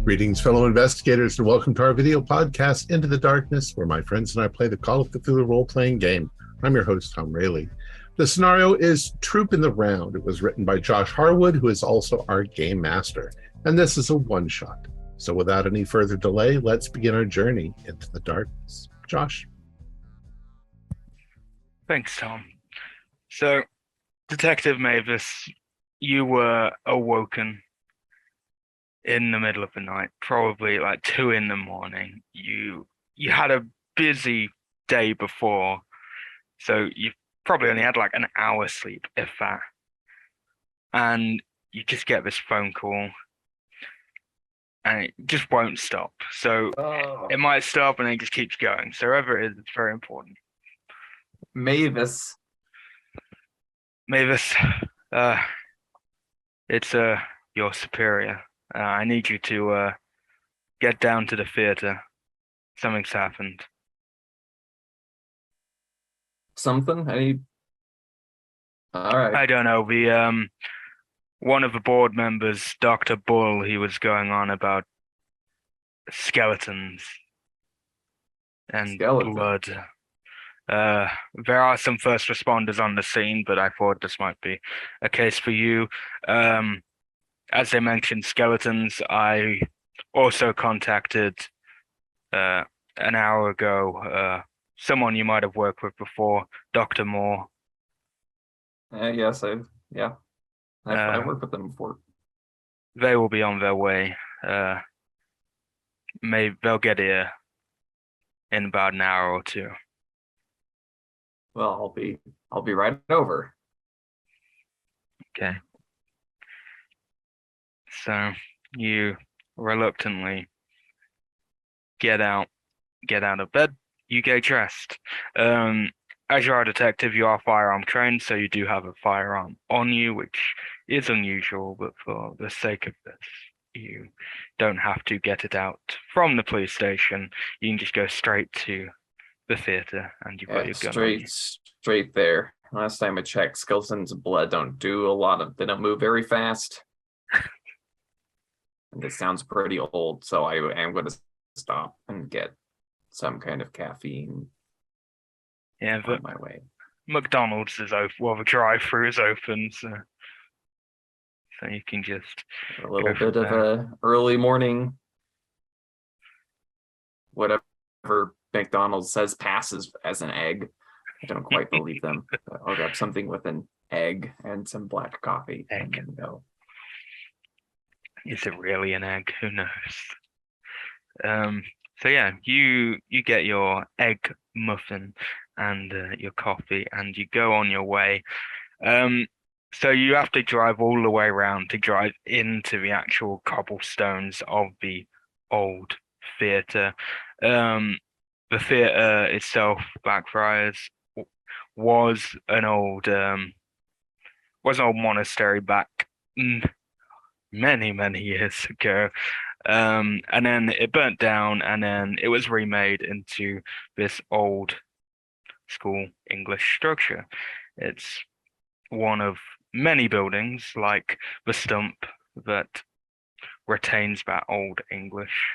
Greetings, fellow investigators, and welcome to our video podcast, Into the Darkness, where my friends and I play the Call of Cthulhu role-playing game. I'm your host, Tom Rayleigh. The scenario is Troupe in the Round. It was written by Josh Harwood, who is also our game master, and this is a one-shot. So without any further delay, let's begin our journey into the darkness. Josh? Thanks, Tom. So, Detective Mavis, you were awoken in the middle of the night, probably like 2 a.m. You had a busy day before, so you probably only had like an hour sleep, if that. And you just get this phone call, and it just won't stop. So it might stop, and then it just keeps going. So whoever it is, it's very important. Mavis, it's your superior. I need you to get down to the theater. Something's happened. something? All right. I don't know. One of the board members, Dr. Bull, he was going on about skeletons and blood. There are some first responders on the scene, but I thought this might be a case for you. As they mentioned skeletons, I also contacted an hour ago someone you might have worked with before, Dr. Moore. Yes, I've worked with them before. They will be on their way. Maybe they'll get here in about an hour or two. Well, I'll be right over. Okay. So you reluctantly get out of bed. You get dressed. As you are a detective, you are firearm trained, so you do have a firearm on you, which is unusual, but for the sake of this, you don't have to get it out from the police station. You can just go straight to the theater, and you've got your gun on you. Straight there. Last time I checked, skeletons of blood they don't move very fast. And this sounds pretty old, so I am going to stop and get some kind of caffeine. Yeah, on my way. McDonald's is open. Well, the drive-thru is open, so you can just a little bit of a early morning, whatever McDonald's says passes as an egg. I don't quite believe them. But I'll grab something with an egg and some black coffee. And then go. Is it really an egg? Who knows? So yeah, you get your egg muffin and your coffee, and you go on your way. So you have to drive all the way around to drive into the actual cobblestones of the old theater. The theater itself, Blackfriars, was an old monastery back many years ago. And then it burnt down, and then it was remade into this old school English structure. It's one of many buildings like the Stump that retains that old English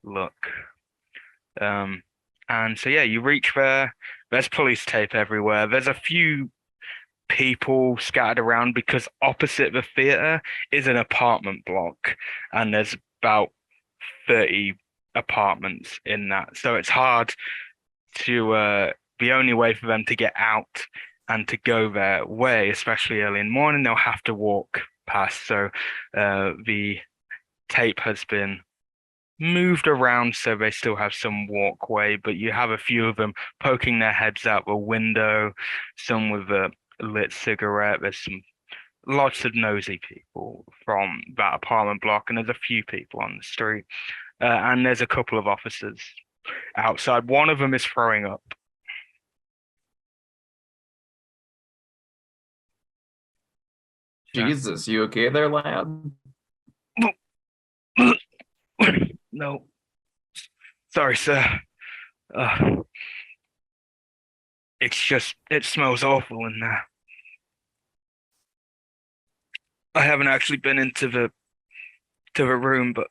look. And so yeah, you reach there. There's police tape everywhere. There's a few people scattered around because opposite the theater is an apartment block, and there's about 30 apartments in that. So it's hard to the only way for them to get out and to go their way, especially early in the morning, they'll have to walk past. So the tape has been moved around so they still have some walkway, but you have a few of them poking their heads out the window, some with a lit cigarette. There's lots of nosy people from that apartment block, and there's a few people on the street. And there's a couple of officers outside. One of them is throwing up. Jesus, you okay there, lad? No. Sorry, sir. It smells awful in there. I haven't actually been into the room, but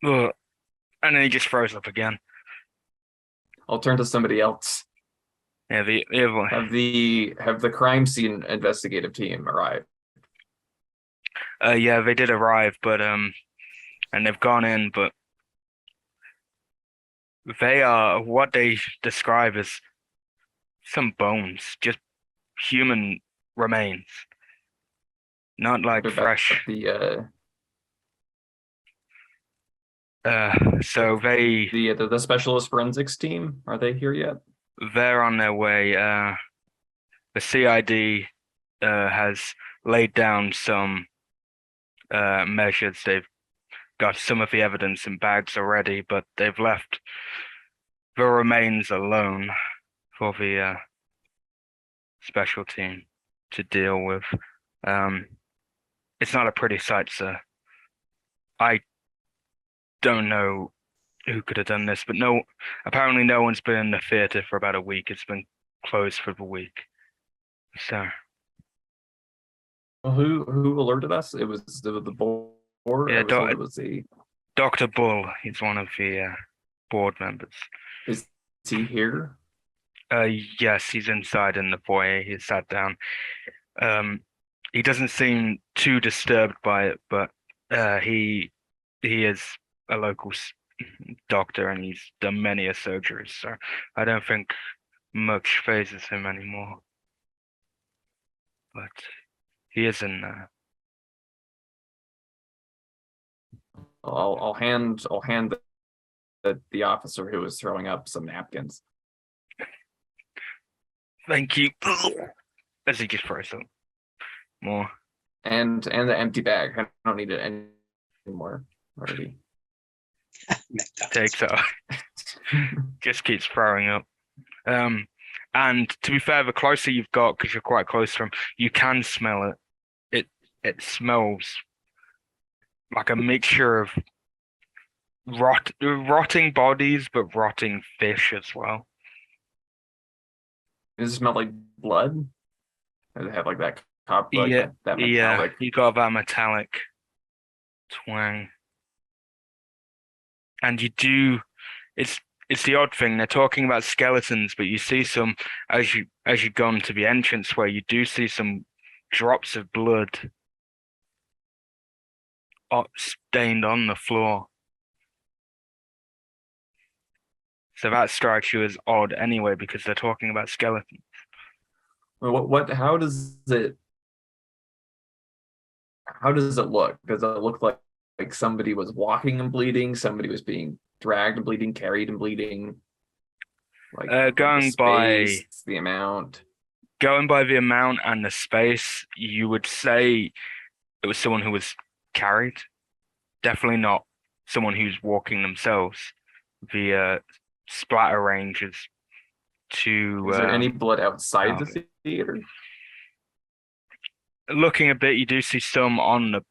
Ugh. And then he just froze up again. I'll turn to somebody else. Yeah, the other one. Have the crime scene investigative team arrived? Yeah, they did arrive, but and they've gone in, but they are what they describe as some bones, just human remains, not like What about fresh. the So the specialist forensics team? Are they here yet? they're on their way. The CID has laid down some measures. They've got some of the evidence in bags already, but they've left the remains alone for the special team to deal with. It's not a pretty sight, sir. I don't know who could have done this, but apparently no one's been in the theater for about a week. It's been closed for the week. So Well, who alerted us? It was the board. yeah, I was told it was Dr. Bull, he's one of the board members. Is he here? Yes, he's inside in the foyer. He sat down. He doesn't seem too disturbed by it, but he is a local doctor and he's done many a surgeries, so I don't think much phases him anymore. But he is in there. I'll hand the officer who was throwing up some napkins. Thank you. As he just throws some more. And the empty bag. I don't need it anymore already. Takes it. Just keeps throwing up. And to be fair, the closer you've got, because you're quite close to him, you can smell it. It smells like a mixture of rotting bodies, but rotting fish as well. Does it smell like blood? Does it have like that cop, like Yeah, that metallic? you got that metallic twang. And you do, it's the odd thing. They're talking about skeletons, but you see some as you go into the entrance where you do see some drops of blood stained on the floor. So that strikes you as odd anyway, because they're talking about skeletons. What? How does it look? Does it look like somebody was walking and bleeding? Somebody was being dragged and bleeding, carried and bleeding? Like Going the amount by the amount and the space, you would say it was someone who was carried. Definitely not someone who's walking themselves. The splatter range is too. Is there any blood outside the theater? Looking a bit, you do see some on the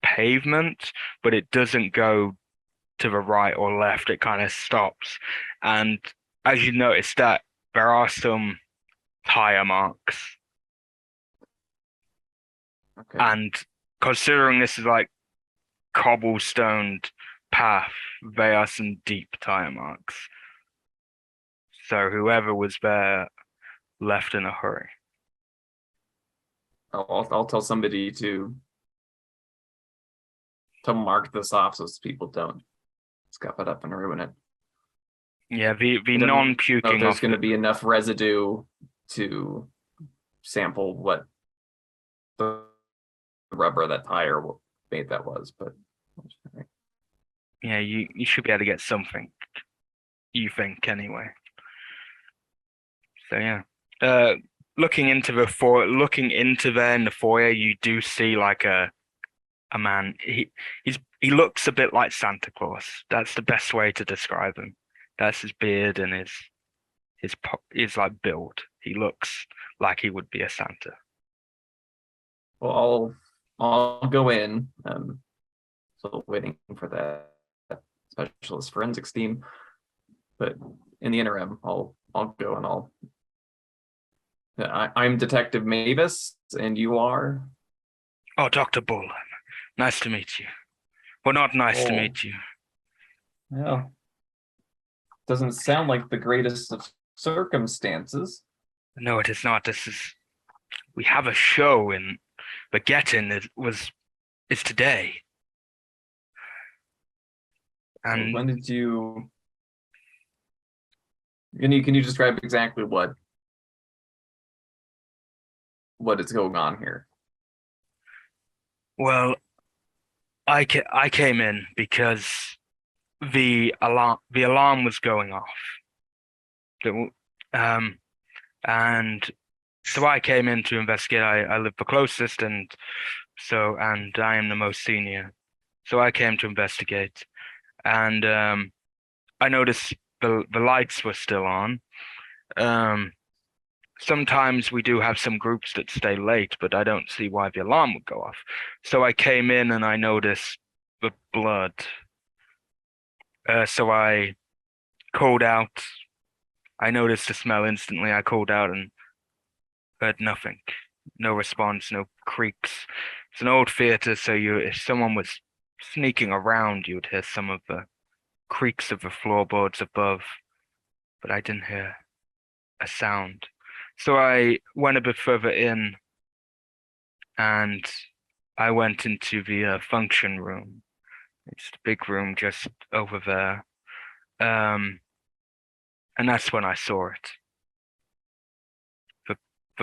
pavement, but it doesn't go to the right or left. It kind of stops. And as you notice that there are some tire marks. Okay. And considering this is like cobblestoned path, they are some deep tire marks. So whoever was there left in a hurry. I'll tell somebody to mark this off so people don't scuff it up and ruin it. Yeah, the non-puking. There's going to be enough residue to sample what the rubber of that tire made that was, but yeah, you should be able to get something. You think anyway. So yeah, looking into there in the foyer, you do see like a man. He looks a bit like Santa Claus. That's the best way to describe him. That's his beard and his like build. He looks like he would be a Santa. Well, I'll go in. Still waiting for that specialist forensics team, but in the interim, I'll go and I'm Detective Mavis, and you are? Oh, Dr. Bull. Nice to meet you. Well, not nice to meet you. Well, doesn't sound like the greatest of circumstances. No, it is not. We have a show in the get-in is today. And When did you? Can you describe exactly what is going on here? well, I came in because the alarm was going off. Um, and so I came in to investigate. I live the closest, and I am the most senior. So I came to investigate, and I noticed the lights were still on. Um, Sometimes we do have some groups that stay late, but I don't see why the alarm would go off. So I came in and I noticed the blood. So I called out. I noticed the smell instantly. I called out and heard nothing. No response, no creaks. It's an old theater, so if someone was sneaking around, you'd hear some of the creaks of the floorboards above, but I didn't hear a sound. So I went a bit further in and I went into the function room. It's the big room just over there. And that's when I saw it. The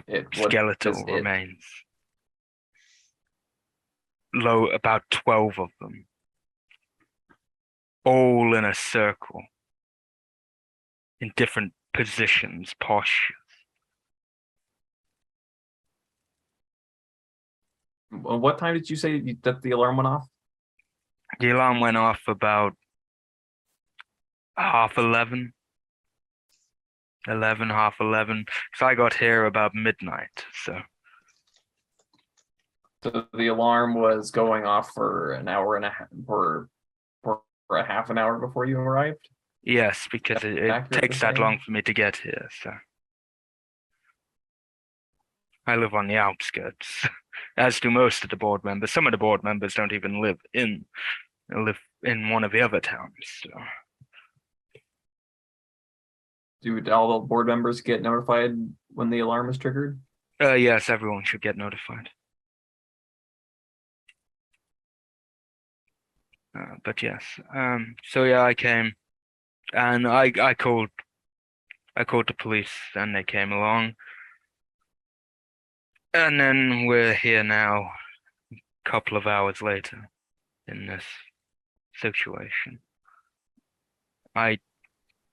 What skeletal is it? remains. Low, about 12 of them. All in a circle. In different positions, postures. What time did you say that the alarm went off? The alarm went off about 11:30. 11:30. So I got here about midnight. So The alarm was going off for an hour and a half, for a half an hour before you arrived. yes, because it takes that long for me to get here. So I live on the outskirts, as do most of the board members. Some of the board members don't even live in one of the other towns. So Do all the board members get notified when the alarm is triggered? yes, everyone should get notified. But yes, so yeah, I came and I called the police and they came along. And then we're here now, a couple of hours later, in this situation. I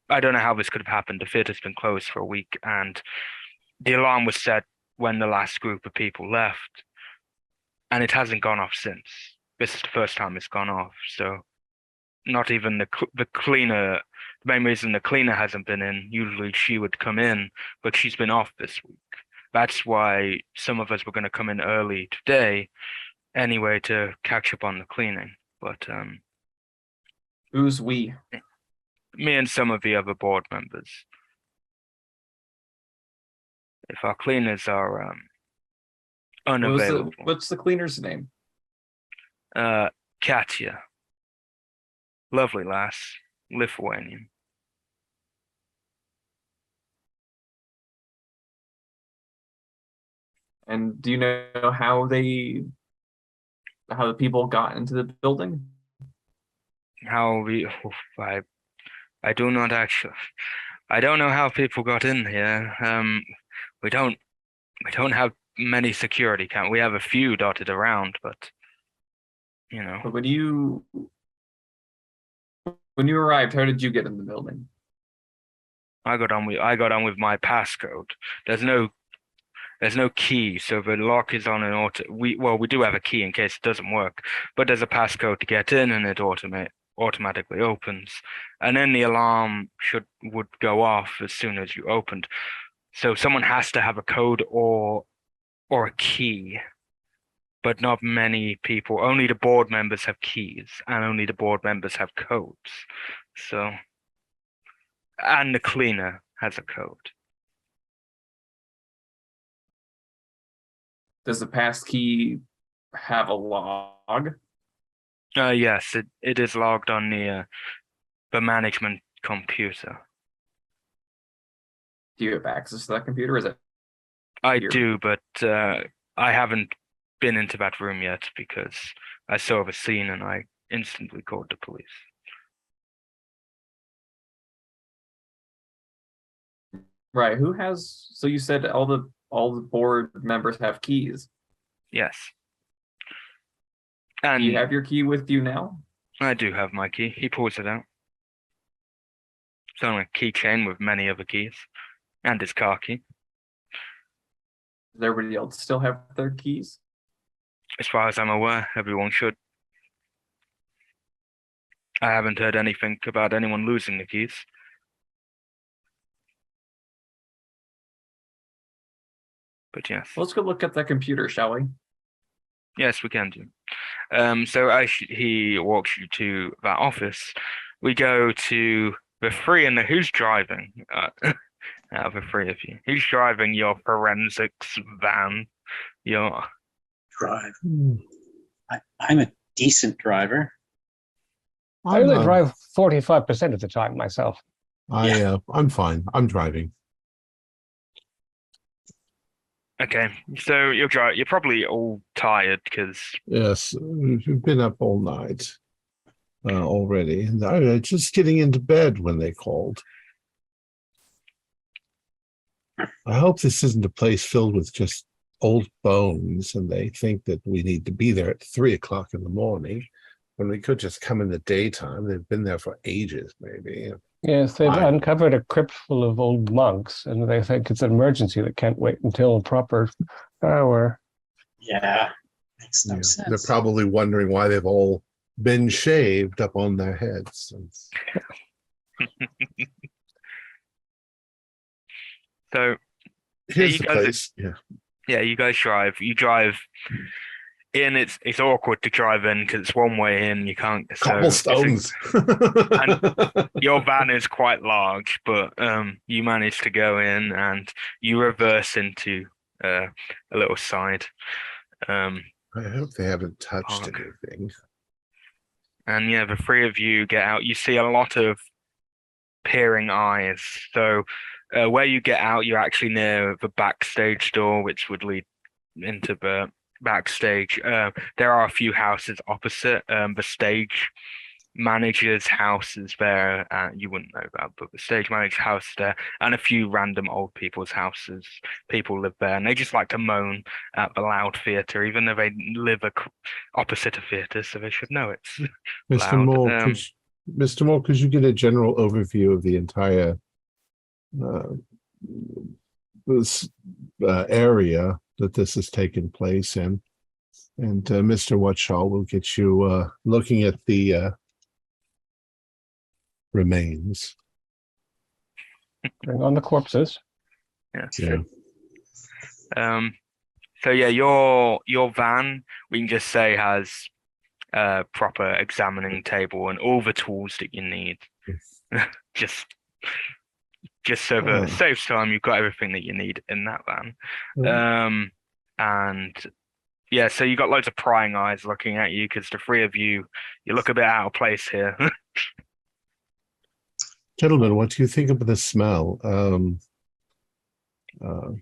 don't know how this could have happened. The theater's been closed for a week, and the alarm was set when the last group of people left, and it hasn't gone off since. This is the first time it's gone off. So not even the cleaner. The main reason the cleaner hasn't been in. Usually she would come in, but she's been off this week. That's why some of us were going to come in early today, anyway, to catch up on the cleaning. But Who's we? me and some of the other board members. If our cleaners are unavailable. What's the cleaner's name? Katya. Lovely lass. Lithuanian. And do you know how the people got into the building? I do not actually. I don't know how people got in here. We don't have many security We have a few dotted around, but But when you arrived, how did you get in the building? I got on with my passcode. There's no key, so the lock is on an auto. We do have a key in case it doesn't work, but there's a passcode to get in, and it automatically opens, and then the alarm would go off as soon as you opened. So someone has to have a code or a key, but not many people. Only the board members have keys, and only the board members have codes. So, and the cleaner has a code. Does the pass key have a log? Yes, it is logged on the management computer. Do you have access to that computer? Is it? I Here. do, but I haven't been into that room yet because I saw the scene and I instantly called the police. Right. Who has? So you said all the board members have keys. Yes. Do And you have your key with you now? I do have my key. He pulls it out. It's on a keychain with many other keys. And his car key. Does everybody else still have their keys? As far as I'm aware, everyone should. I haven't heard anything about anyone losing the keys. But yes. Let's go look at that computer, shall we? Yes, we can do. So as he walks you to that office, we go to the three and who's driving? Out of the three of you, who's driving your forensics van? Your Drive. I'm a decent driver. I only drive 45% of the time myself. I'm fine. I'm driving. okay. So you're probably all tired because Yes, we've been up all night already. And I was just getting into bed when they called. I hope this isn't a place filled with just old bones and they think that we need to be there at 3 o'clock in the morning when we could just come in the daytime. They've been there for ages, maybe. Yes, they've uncovered a crypt full of old monks, and they think it's an emergency that can't wait until a proper hour. Yeah, makes no sense. They're probably wondering why they've all been shaved up on their heads. So here's the you guys, place. Yeah. you guys drive. You drive in. It's awkward to drive in because it's one way in. You can't. Cobblestones. And your van is quite large, but you manage to go in and you reverse into a little side. I hope they haven't touched Park. anything. And yeah, the three of you get out. You see a lot of peering eyes. So where you get out, you're actually near the backstage door, which would lead into the backstage. There are a few houses opposite. The stage manager's house is there. You wouldn't know that, but the stage manager's house is there, and a few random old people's houses. People live there, and they just like to moan at the loud theatre, even though they live opposite a theatre, so they should know it's Mr. loud. Moore, Mr. Moore, could you get a general overview of the entire this area that this has taken place in? And Mr. Whatshaw will get you looking at the remains. Bring on the corpses. Yeah. Yeah. So yeah, your van, we can just say, has a proper examining table and all the tools that you need. just so that it saves time, you've got everything that you need in that van. And yeah, so you got loads of prying eyes looking at you because the three of you look a bit out of place here. Gentlemen, what do you think of the smell?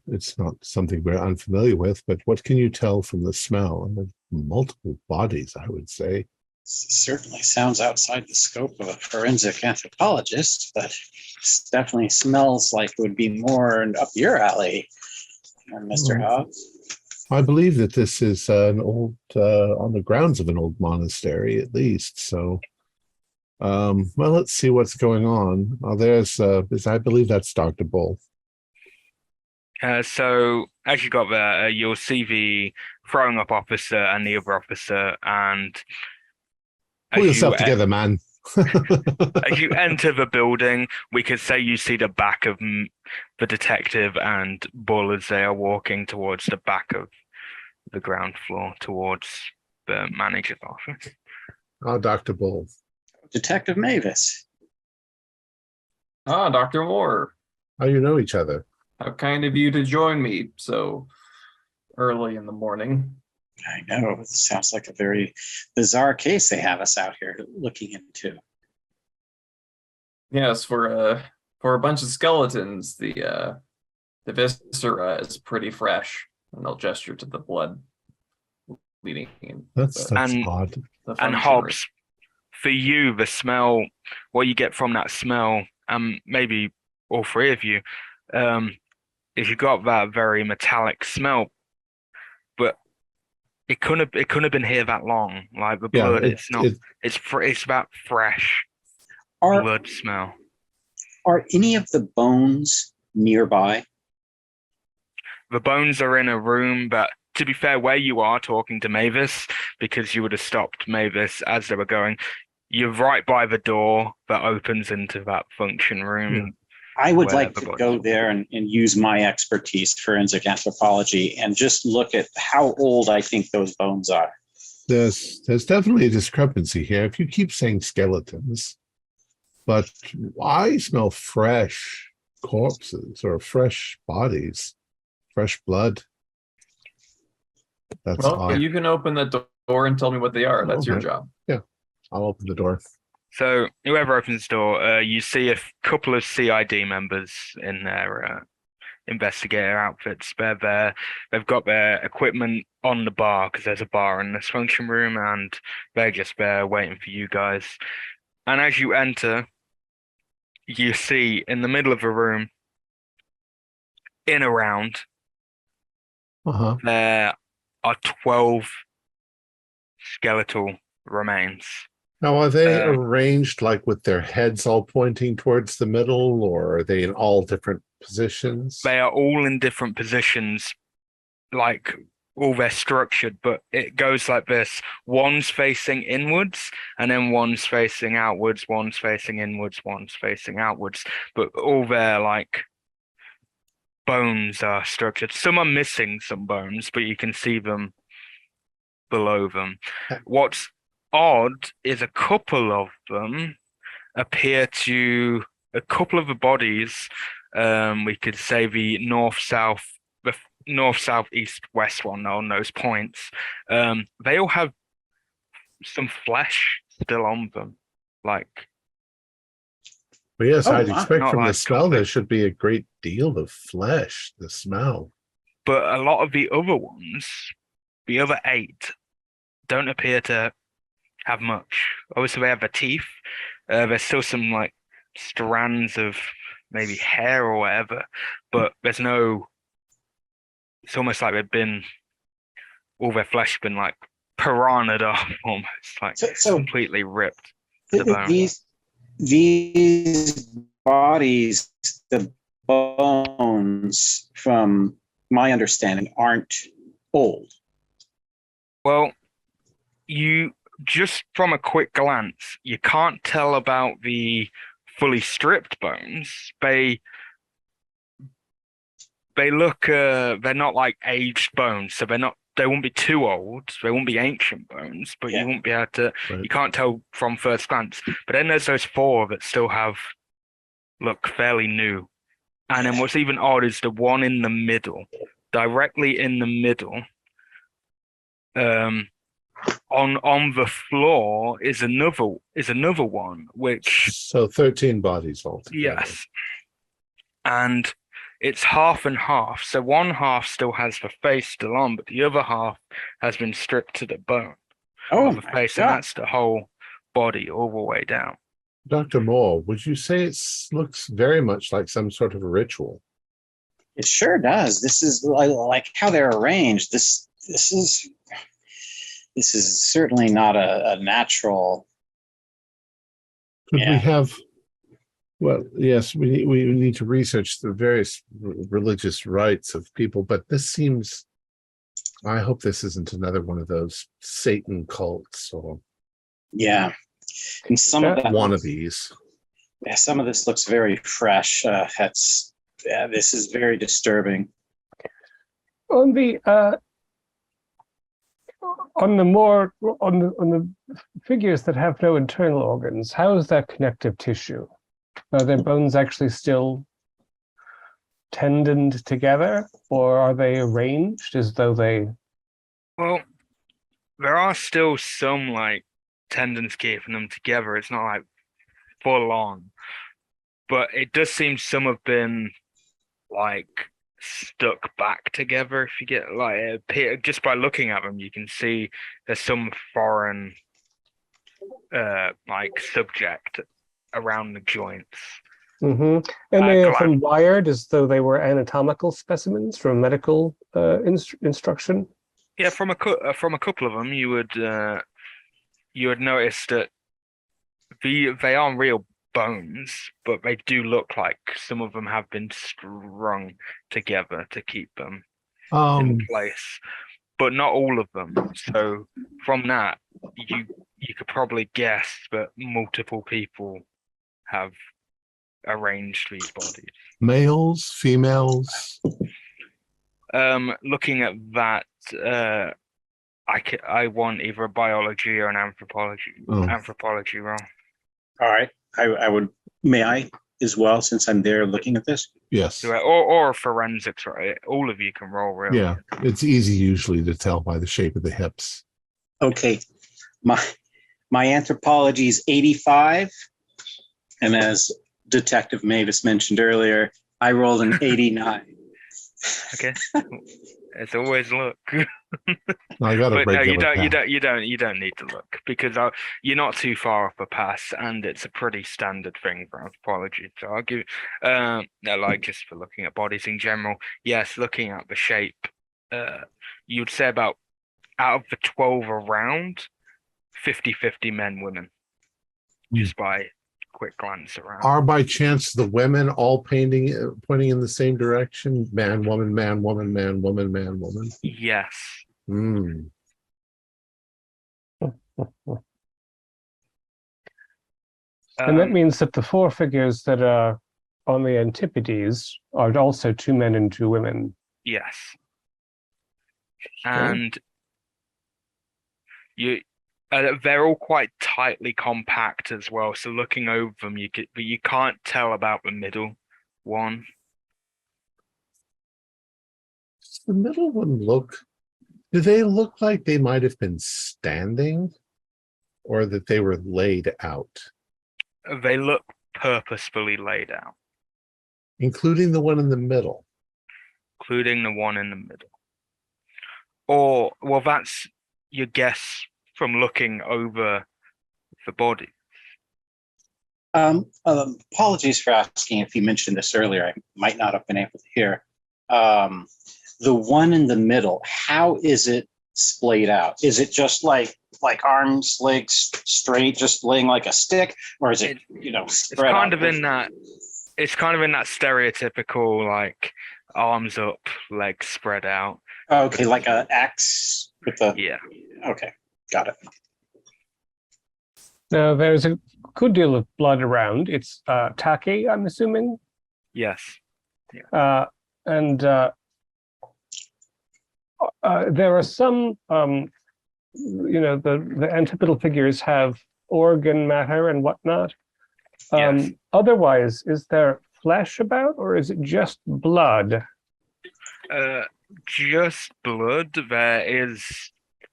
It's not something we're unfamiliar with, but what can you tell from the smell? I mean, multiple bodies, I would say. Certainly sounds outside the scope of a forensic anthropologist, but it definitely smells like it would be more up your alley, Mr. Hobbs. I believe that this is an old, on the grounds of an old monastery, at least. So, well, let's see what's going on. I believe that's Dr. Bull. So as you got there, you'll see the throwing up officer and the other officer, and pull yourself together, man. As you enter the building, we could say you see the back of the detective and Bull as they are walking towards the back of the ground floor, towards the manager's office. Oh, Dr. Bull. Detective Mavis. Ah, Dr. Moore. How you know each other? How kind of you to join me so early in the morning. I know. It sounds like a very bizarre case they have us out here looking into. Yes, for a bunch of skeletons, the viscera is pretty fresh, and they'll gesture to the blood leading in. That's And- odd. The And function Hobbs, for you, the smell, what you get from that smell, maybe all three of you, is you got that very metallic smell, but it couldn't have been here that long. Like the Yeah, blood, it's that fresh Are blood smell. are any of the bones nearby? The bones are in a room, but to be fair, where you are talking to Mavis, because you would have stopped Mavis as they were going, you're right by the door that opens into that function room. Yeah. I would Where like the to bodies go will be. there and use my expertise, forensic anthropology, and just look at how old I think those bones are. There's definitely a discrepancy here. If you keep saying skeletons, but I smell fresh corpses or fresh bodies, fresh blood. That's Well, odd. you can open the door and tell me what they are. That's your Okay. job. I'll open the door. So whoever opens the door, you see a couple of CID members in their investigator outfits. They're there. They've got their equipment on the bar because there's a bar in this function room, and they're just there waiting for you guys. And as you enter, you see in the middle of the room, in a round, Uh-huh. there are 12 skeletal remains. Now, are they Um, arranged like with their heads all pointing towards the middle, or are they in all different positions? They are all in different positions, like all they're structured, but it goes like this. One's facing inwards, and then one's facing outwards, one's facing inwards, one's facing outwards. But all their like bones are structured. Some are missing some bones, but you can see them below them. What's odd is a couple of them appear to a couple of the bodies, we could say the north south east west one on those points, they all have some flesh still on them, like But yes, Oh, I'd wow. expect Not from the like smell there complete- should be a great deal of flesh, the smell. but a lot of the other ones, the other 8, don't appear to have much. Obviously they have the teeth, there's still some like strands of maybe hair or whatever, but there's no, it's almost like they've been, all their flesh been like piranha'd off almost, like So completely ripped to the bone. these bodies, the bones, from my understanding, aren't old. Well, you just from a quick glance, you can't tell about the fully stripped bones. They look they're not like aged bones, so they won't be too old. They won't be ancient bones, but Yeah. you won't be able to Right. you can't tell from first glance. But then there's those 4 that still look fairly new. And then what's even odd is the one in the middle, directly in the middle. On the floor is another one, which So 13 bodies altogether. yes, and it's half and half. So one half still has the face still on, but the other half has been stripped to the bone Oh, of the my face, and God. that's the whole body all the way down. Dr. Moore, would you say it looks very much like some sort of a ritual? It sure does. This is like how they're arranged. This is certainly not a natural. Could we Yeah. have, well, yes, we need to research the various religious rites of people, but this seems, I hope this isn't another one of those Satan cults or Yeah. And some of that wannabes. Yeah, some of this looks very fresh. This is very disturbing. On the figures that have no internal organs, how is that connective tissue? Are their bones actually still tendoned together, or are they arranged as though they? Well, there are still some like tendons keeping them together. It's not like full on, but it does seem some have been like stuck back together. If you get like just by looking at them, you can see there's some foreign like subject around the joints. And they have been Gland. wired as though they were anatomical specimens from medical instruction. Yeah, from a couple of them, you would notice that they aren't real bones, but they do look like some of them have been strung together to keep them in place, but not all of them. So from that, you could probably guess that multiple people have arranged these bodies. Males, females. Looking at that, I want either a biology or an anthropology roll. All right. May I as well, since I'm there looking at this? Yes. Or forensics, right? All of you can roll, really. Yeah, it's easy usually to tell by the shape of the hips. Okay. My anthropology is 85. And as Detective Mavis mentioned earlier, I rolled an 89. Okay. It's always look. I got to But break no, it you with that. you don't need to look, because you're not too far off a pass, and it's a pretty standard thing for anthropology. So I'll give no, like just for looking at bodies in general. Yes, looking at the shape, you'd say about out of the 12 around, 50-50 men, women, just by quick glance around. Are by chance the women all pointing in the same direction? Man, woman, man, woman, man, woman, man, woman. Yes. Mm. And that means that the four figures that are on the Antipodes are also 2 men and 2 women. Yes. And they're all quite tightly compact as well. So looking over them, but you can't tell about the middle one. Does the middle one do they look like they might have been standing, or that they were laid out? They look purposefully laid out, Including the one in the middle. including the one in the middle. Or, well, that's your guess from looking over the body. Apologies for asking if you mentioned this earlier. I might not have been able to hear. The one in the middle, how is it splayed out? Is it just like arms, legs straight, just laying like a stick, or is it spread It's kind out? of in that. It's kind of in that stereotypical like arms up, legs spread out. Okay, like an axe with the. Yeah. Okay, got it. Now, there's a good deal of blood around. It's tacky, I'm assuming. Yes. And there are some, the antipodal figures have organ matter and whatnot. Yes. Otherwise, is there flesh about, or is it just blood? Just blood. There is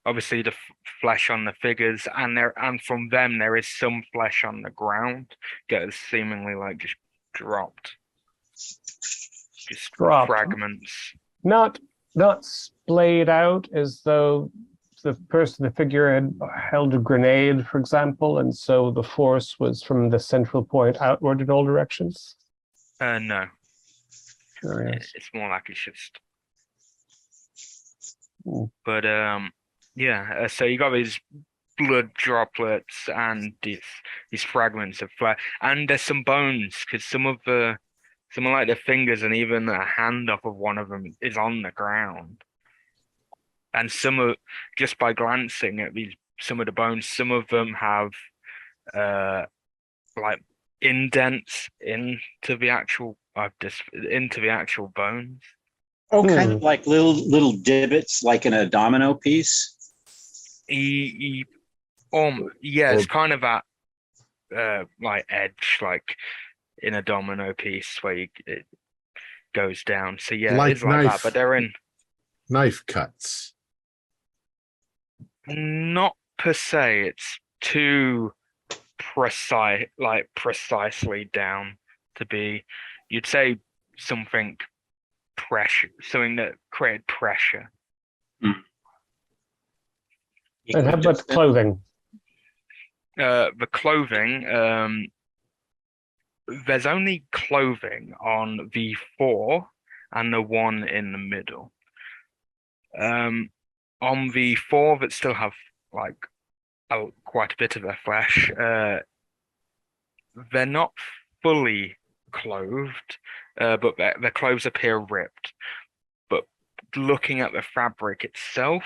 obviously the flesh on the figures, and from them there is some flesh on the ground that is seemingly like just dropped. Just Dropped. fragments. Not splayed out as though the figure had held a grenade, for example, and so the force was from the central point outward in all directions. No. Curious. It's more like it's just. But yeah. So you got these blood droplets and these fragments of flesh, and there's some bones, because some of the fingers and even a hand off of one of them is on the ground. And some of, just by glancing at some of the bones, some of them have like indents into the actual bones. Oh, kind of like little divots, like in a domino piece. Yeah, it's kind of that like edge, like in a domino piece where it goes down. So yeah, Like it's like knife. that, but they're in Knife cuts. not per se. It's too precise, like precisely down to be, you'd say something pressure, something that created pressure. And how about clothing? The clothing, there's only clothing on the 4 and the 1 in the middle. On the 4 that still have like quite a bit of their flesh, they're not fully clothed, but their clothes appear ripped. But looking at the fabric itself,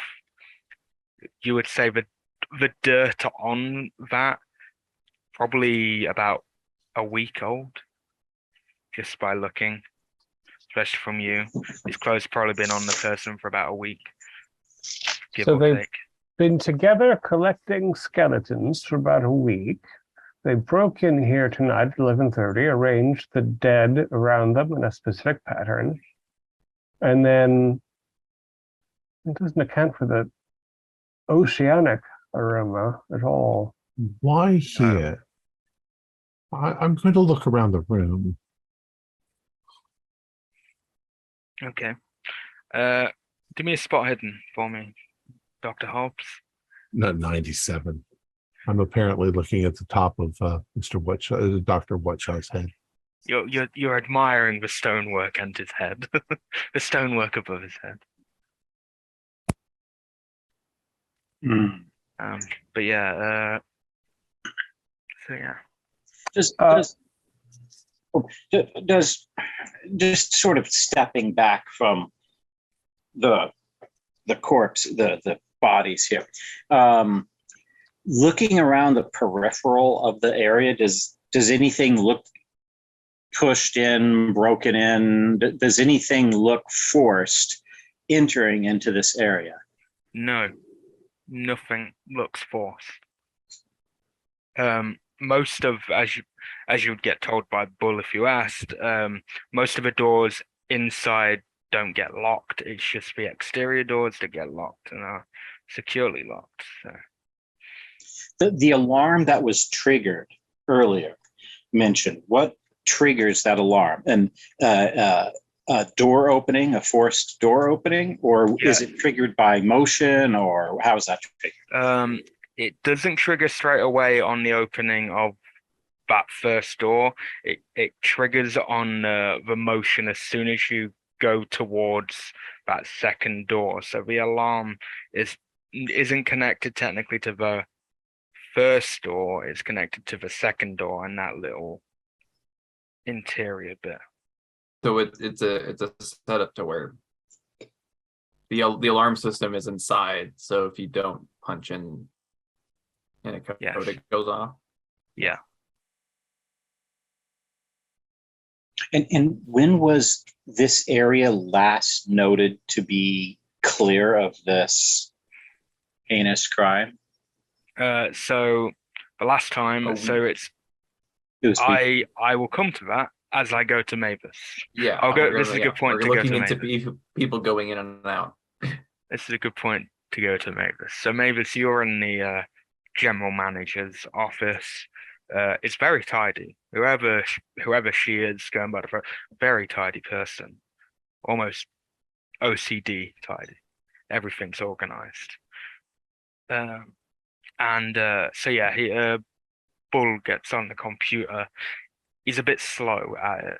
you would say the dirt on that probably about a week old, just by looking, especially from you. These clothes have probably been on the person for about a week, give So or they've take. been together collecting skeletons for about a week. They broke in here tonight at 11:30, arranged the dead around them in a specific pattern, and then it doesn't account for the oceanic aroma at all. Why here? I'm going to look around the room. Okay. Give me a spot hidden for me, Dr. Hobbs. Not 97. I'm apparently looking at the top of Dr. Whatshaw's head. You're admiring the stonework and his head. The stonework above his head. But yeah, so yeah. Does just sort of stepping back from the corpse, the bodies here, looking around the peripheral of the area, does anything look pushed in, broken in? Does anything look forced entering into this area? No, nothing looks forced. Most of, as you would get told by Bull if you asked, most of the doors inside don't get locked. It's just the exterior doors that get locked and are securely locked. So. The alarm that was triggered earlier mentioned, what triggers that alarm? And a door opening, a forced door opening, or is it triggered by motion, or how is that triggered? It doesn't trigger straight away on the opening of that first door. It triggers on the motion as soon as you go towards that second door. So the alarm isn't connected technically to the first door. It's connected to the second door and that little interior bit. So it's a setup to where the alarm system is inside. So if you don't punch in a code, it goes off. Yeah. And when was this area last noted to be clear of this heinous crime? So the last time, I will come to that as I go to Mavis. Yeah, I'll go. This is a good point to go to looking into Mavis. people going in and out. This is a good point to go to Mavis. So Mavis, you're in the general manager's office. It's very tidy. Whoever she is, going by the phone, very tidy person, almost OCD tidy. Everything's organized. So yeah, Bull gets on the computer. He's a bit slow at it.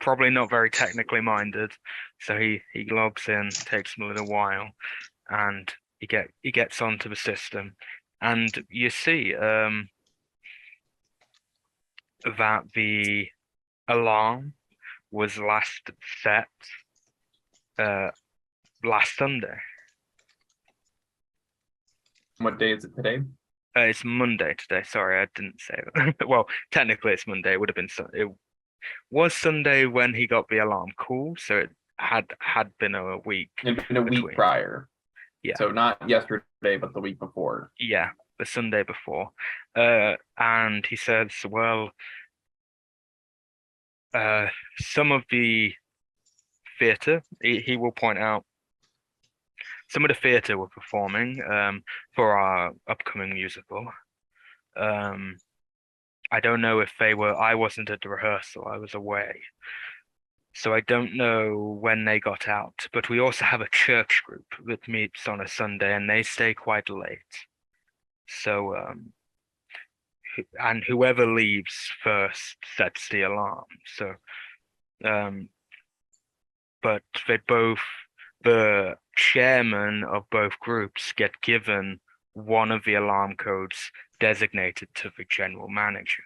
Probably not very technically minded. So he logs in, takes him a little while, and he gets onto the system. And you see that the alarm was last set last Sunday. What day is it today? It's Monday today. Sorry, I didn't say that. Well, technically it's Monday. It would have been it was Sunday when he got the alarm call, so it had been a week. It'd been a week prior. Yeah. So not yesterday, but the week before. Yeah, the Sunday before. And he says, well, some of the theatre, he will point out, some of the theatre were performing for our upcoming musical. I don't know if they were. I wasn't at the rehearsal. I was away. So I don't know when they got out. But we also have a church group that meets on a Sunday, and they stay quite late. So, and whoever leaves first sets the alarm. So, but the chairman of both groups get given one of the alarm codes designated to the general manager.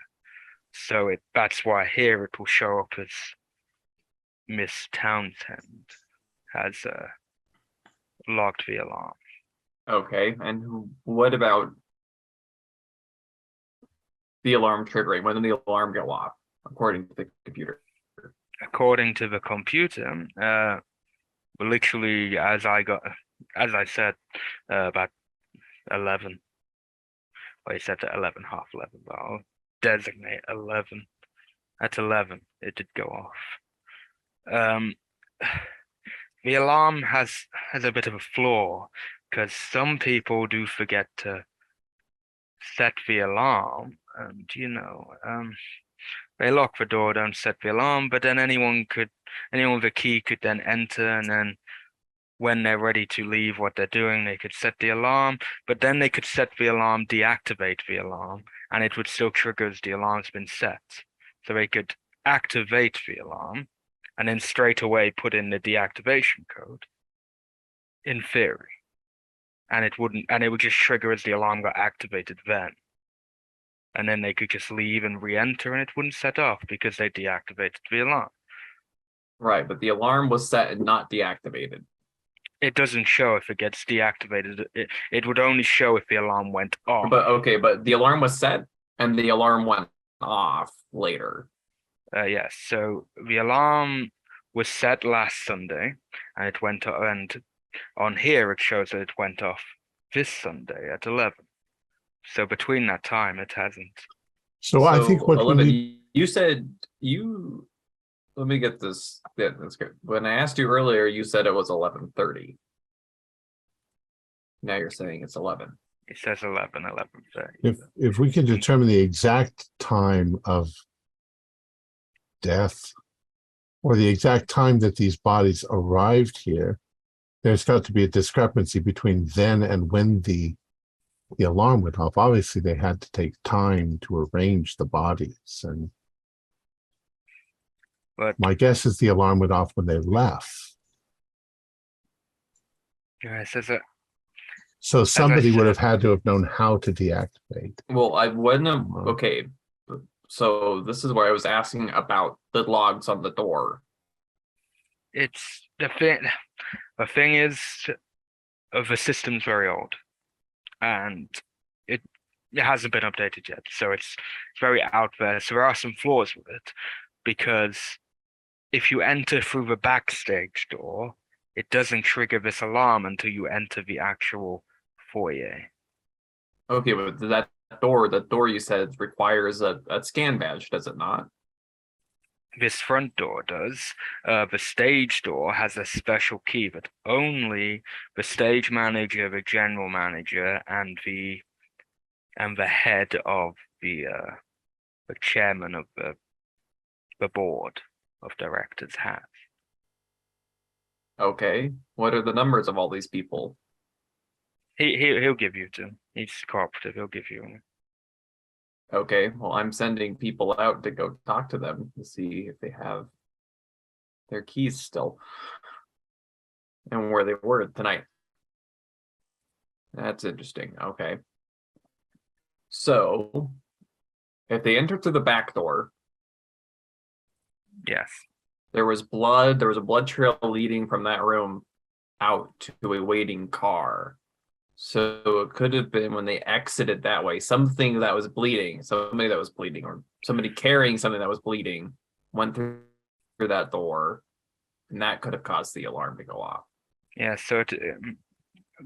So that's why here it will show up as Miss Townsend has logged the alarm. Okay, and what about the alarm triggering? When did the alarm go off, according to the computer? According to the computer, literally as I said, about 11. Well, he said at 11, half 11, but I'll designate 11. At 11, it did go off. The alarm has a bit of a flaw, because some people do forget to set the alarm, and they lock the door, don't set the alarm, but then anyone with a key could then enter, and then when they're ready to leave what they're doing, they could set the alarm, but then they could set the alarm, deactivate the alarm, and it would still trigger as the alarm's been set. So they could activate the alarm and then straight away put in the deactivation code, in theory. And it would just trigger as the alarm got activated then. And then they could just leave and re-enter, and it wouldn't set off because they deactivated the alarm. Right, but the alarm was set and not deactivated. It doesn't show if it gets deactivated. It would only show if the alarm went off. But the alarm was set and the alarm went off later. Yes, so the alarm was set last Sunday, and it went and on here it shows that it went off this Sunday at 11. So between that time, it hasn't. So I think what 11, we need, you said let me get this. Yeah, that's good. When I asked you earlier, you said it was 11:30. Now you're saying it's 11. It says 11:30. if we can determine the exact time of death or the exact time that these bodies arrived here, there's got to be a discrepancy between then and when the alarm went off. Obviously, they had to take time to arrange the bodies, and But my guess is the alarm went off when they left. yeah, it says that. So somebody would said- have had to have known how to deactivate. Well, I wouldn't have. Okay, so this is where I was asking about the logs on the door. It's the thing. The thing is, the system's very old, and it hasn't been updated yet. So it's very out there. So there are some flaws with it, because if you enter through the backstage door, it doesn't trigger this alarm until you enter the actual foyer. Okay, but the door you said requires a scan badge, does it not? This front door does. The stage door has a special key that only the stage manager, the general manager, and the head of the chairman of the board of directors have. Okay, what are the numbers of all these people? He'll give you to. He's cooperative. He'll give you. Okay, well, I'm sending people out to go talk to them to see if they have their keys still and where they were tonight. That's interesting. Okay. So, if they enter through the back door, Yes. there was a blood trail leading from that room out to a waiting car. So it could have been when they exited that way, somebody that was bleeding, or somebody carrying something that was bleeding went through that door, and that could have caused the alarm to go off. Yeah. So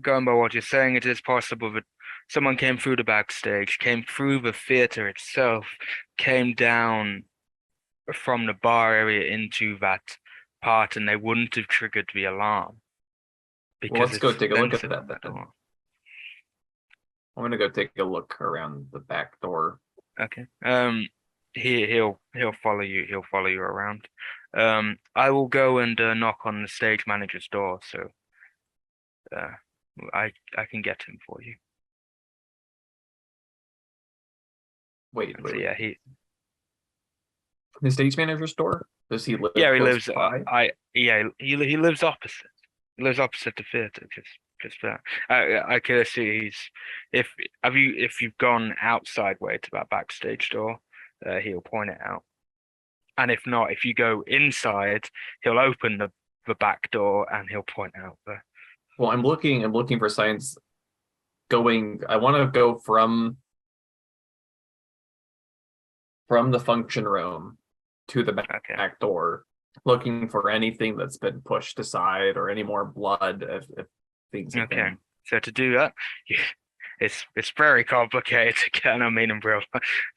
going by what you're saying, it is possible that someone came through the backstage, came through the theater itself, came down from the bar area into that part, and they wouldn't have triggered the alarm. Well, let's go take a look at sensitive that then. door. I'm gonna go take a look around the back door. Okay. He'll follow you. He'll follow you around. I will go and knock on the stage manager's door, so uh, I can get him for you. Wait, So yeah, he the stage manager's door? Does he live yeah he close lives. by? He lives opposite. He lives opposite the theater. Just there. I can see if you've gone outside way to that backstage door, he'll point it out. And if not, if you go inside, he'll open the back door and he'll point out the. Well, I'm looking for signs going. I want to go from the function room to the back door, looking for anything that's been pushed aside or any more blood if things have been. So to do that, it's very complicated to get an umbrella.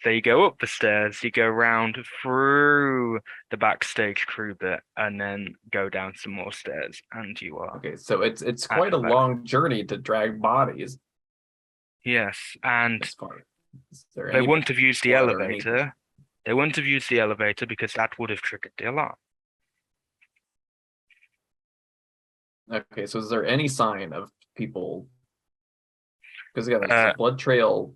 So you go up the stairs, you go round through the backstage crew bit, and then go down some more stairs, and you are. Okay, so it's quite a long journey to drag bodies. Yes, and they wouldn't have used the elevator. They wouldn't have used the elevator because that would have triggered the alarm. Okay, so is there any sign of people? Because there's a blood trail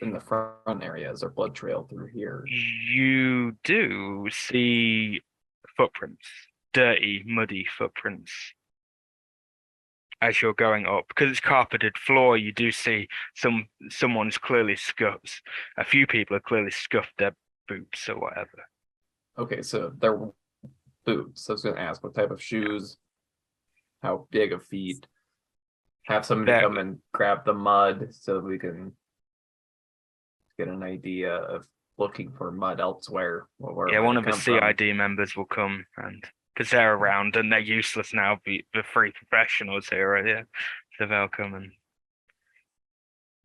in the front area. Is there blood trail through here? You do see footprints, dirty, muddy footprints. As you're going up, because it's carpeted floor, you do see someone's clearly scuffed. A few people have clearly scuffed their boots or whatever. Okay, so they're boots. I was going to ask what type of shoes, how big of feet. Have somebody come and grab the mud so we can get an idea of looking for mud elsewhere. Yeah, one of the CID members will come, and because they're around and they're useless now, the three professionals here are here, so they'll come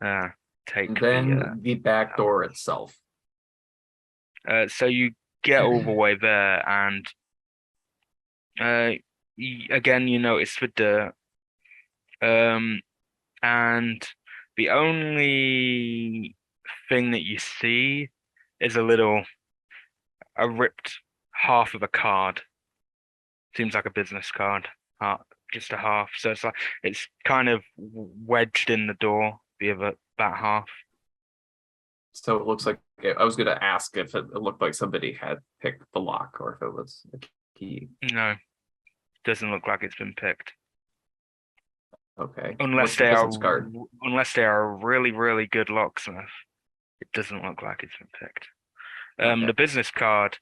and take. And then the back door itself. So you get all the way there, and again you notice the dirt. And the only thing that you see is a ripped half of a card. Seems like a business card, just a half. So it's kind of wedged in the door, that half. So it looks like, I was going to ask if it looked like somebody had picked the lock or if it was a key. No, doesn't look like it's been picked. Okay. Unless they are really, really good locksmith, it doesn't look like it's been picked. The business card,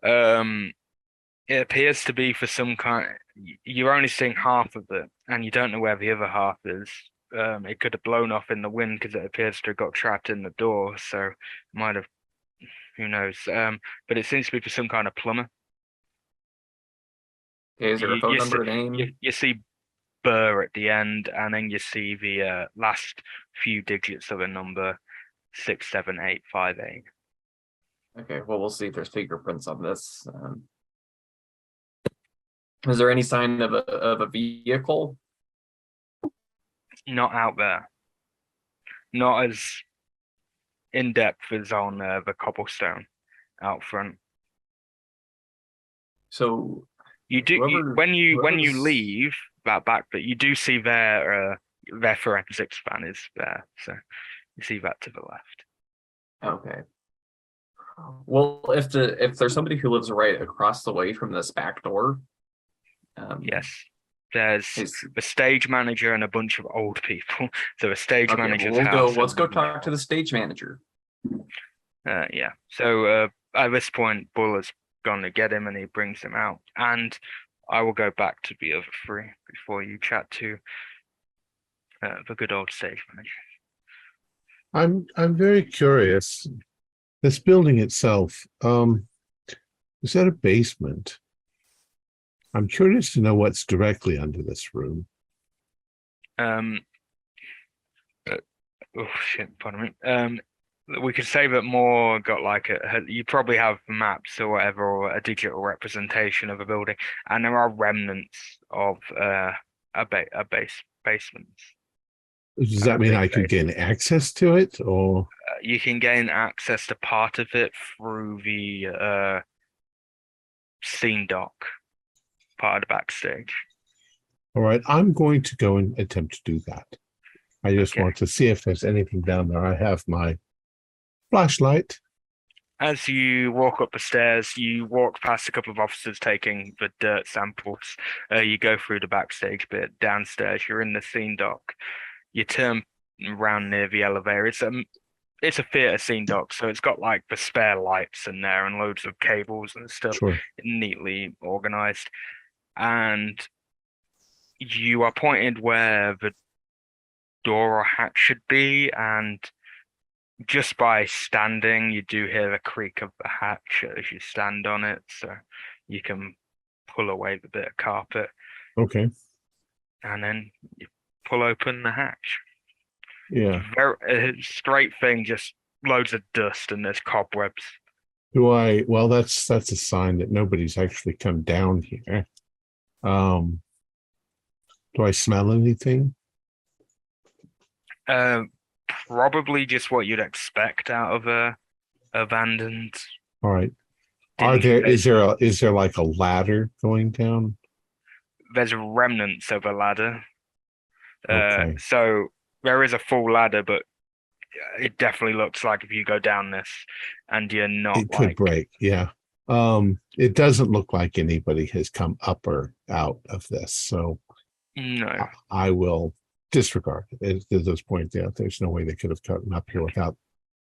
it appears to be for some kind. You're only seeing half of it, and you don't know where the other half is. It could have blown off in the wind because it appears to have got trapped in the door. So it might have. Who knows? But it seems to be for some kind of plumber. Okay, is there a phone number, name? You see Burr at the end, and then you see the last few digits of a number, 67858. Okay, well, we'll see if there's fingerprints on this. Is there any sign of a vehicle? Not out there. Not as in depth as on the cobblestone out front. So you do when you leave that back, but you do see their forensics van is there, so you see that to the left. Okay. Well, if there's somebody who lives right across the way from this back door, yes, there's the stage manager and a bunch of old people. So the stage manager's house. Let's go talk to the stage manager. Yeah. So at this point, Buller's gone to get him, and he brings him out, and I will go back to the other three before you chat to the good old stage manager. I'm very curious. This building itself, is that a basement? I'm curious to know what's directly under this room. Oh shit, pardon me. We could say that more got like you probably have maps or whatever, or a digital representation of a building, and there are remnants of a basement. Does that mean I could gain access to it, or? You can gain access to part of it through the scene dock, part of the backstage. All right, I'm going to go and attempt to do that. I just Okay. want to see if there's anything down there. I have my flashlight. As you walk up the stairs, you walk past a couple of officers taking the dirt samples. You go through the backstage bit. Downstairs, you're in the scene dock. You turn around near the elevator. It's a theater scene dock, so it's got like the spare lights in there and loads of cables and stuff, Sure. neatly organized. And you are pointed where the door or hatch should be, and just by standing, you do hear the creak of the hatch as you stand on it, so you can pull away the bit of carpet, Okay. and then you pull open the hatch. Yeah. Very straight thing, just loads of dust and there's cobwebs. Well, that's a sign that nobody's actually come down here. Do I smell anything? Probably just what you'd expect out of a abandoned. All right. dingy Is there like a ladder going down? There's remnants of a ladder. Okay. So there is a full ladder, but it definitely looks like if you go down this and you're not It could break. Yeah. It doesn't look like anybody has come up or out of this, so no. I will disregard it. At those points, yeah, there's no way they could have gotten up here without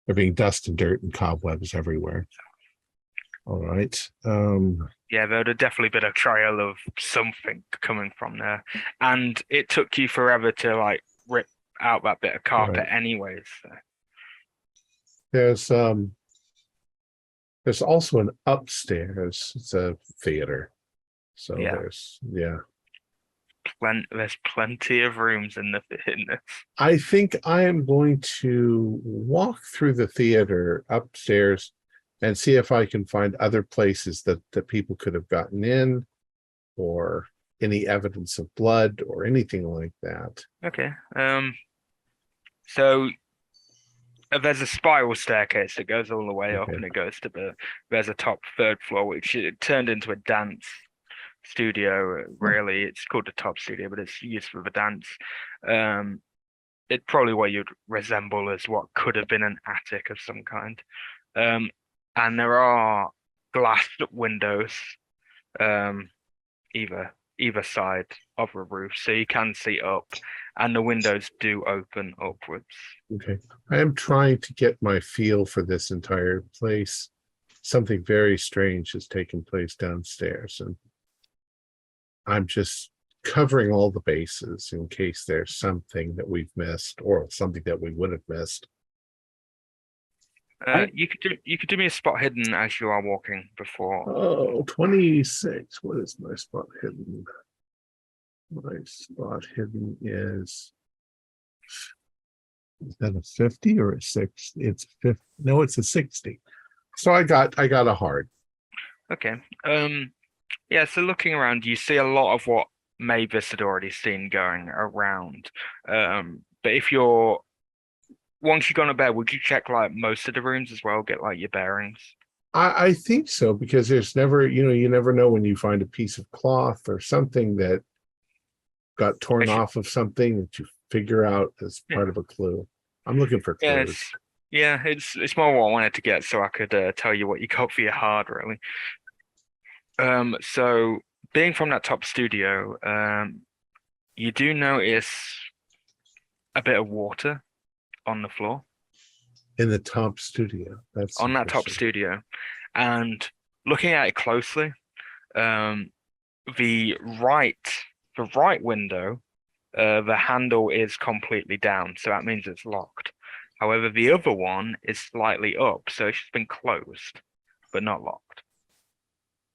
there being dust and dirt and cobwebs everywhere. All right. Yeah, there'd have definitely been a trail of something coming from there, and it took you forever to like rip out that bit of carpet, Right. anyways. So. There's also an upstairs. It's a theater. So Yeah. There's plenty of rooms in this. I think I am going to walk through the theater upstairs and see if I can find other places that people could have gotten in, or any evidence of blood or anything like that. Okay. So there's a spiral staircase that goes all the way up, Okay. and it goes to there's a top third floor, which it turned into a dance studio. Really, it's called the top studio, but it's used for the dance. It's probably what you'd resemble as what could have been an attic of some kind. And there are glass windows, either side of the roof, so you can see up, and the windows do open upwards. Okay. I am trying to get my feel for this entire place. Something very strange has taken place downstairs, and I'm just covering all the bases in case there's something that we've missed or something that we would have missed. You could do me a spot hidden as you are walking before. Oh, 26. What is my spot hidden? My spot hidden is that a 50 or a 60? It's 50. No, it's a 60. So I got a hard. Okay. Yeah, so looking around, you see a lot of what Mavis had already seen going around. But once you've gone to bed, would you check like most of the rooms as well, get like your bearings? I think so, because there's never, you never know when you find a piece of cloth or something that got torn off of something that you figure out as part of a clue. I'm looking for clues. Yeah, it's more what I wanted to get, so I could tell you what you got for your hard, really. So being from that top studio, you do notice a bit of water on the floor. In the top studio. That's on that top studio. And looking at it closely, the right window, the handle is completely down, so that means it's locked. However, the other one is slightly up, so it's just been closed, but not locked.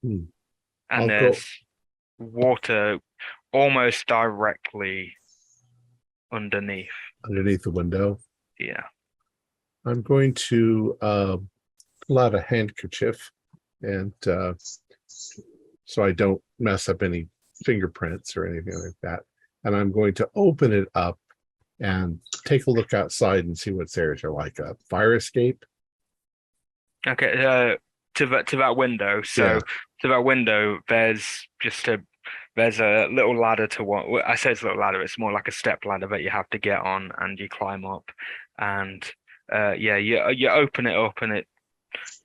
And there's water almost directly underneath the window. Yeah. I'm going to pull out a handkerchief, and so I don't mess up any fingerprints or anything like that. And I'm going to open it up and take a look outside and see what's there. Is there like a fire escape? Okay, to that window. So Yeah. to that window, there's a little ladder to what I say it's a little ladder. It's more like a step ladder that you have to get on, and you climb up, and yeah, you open it up, and it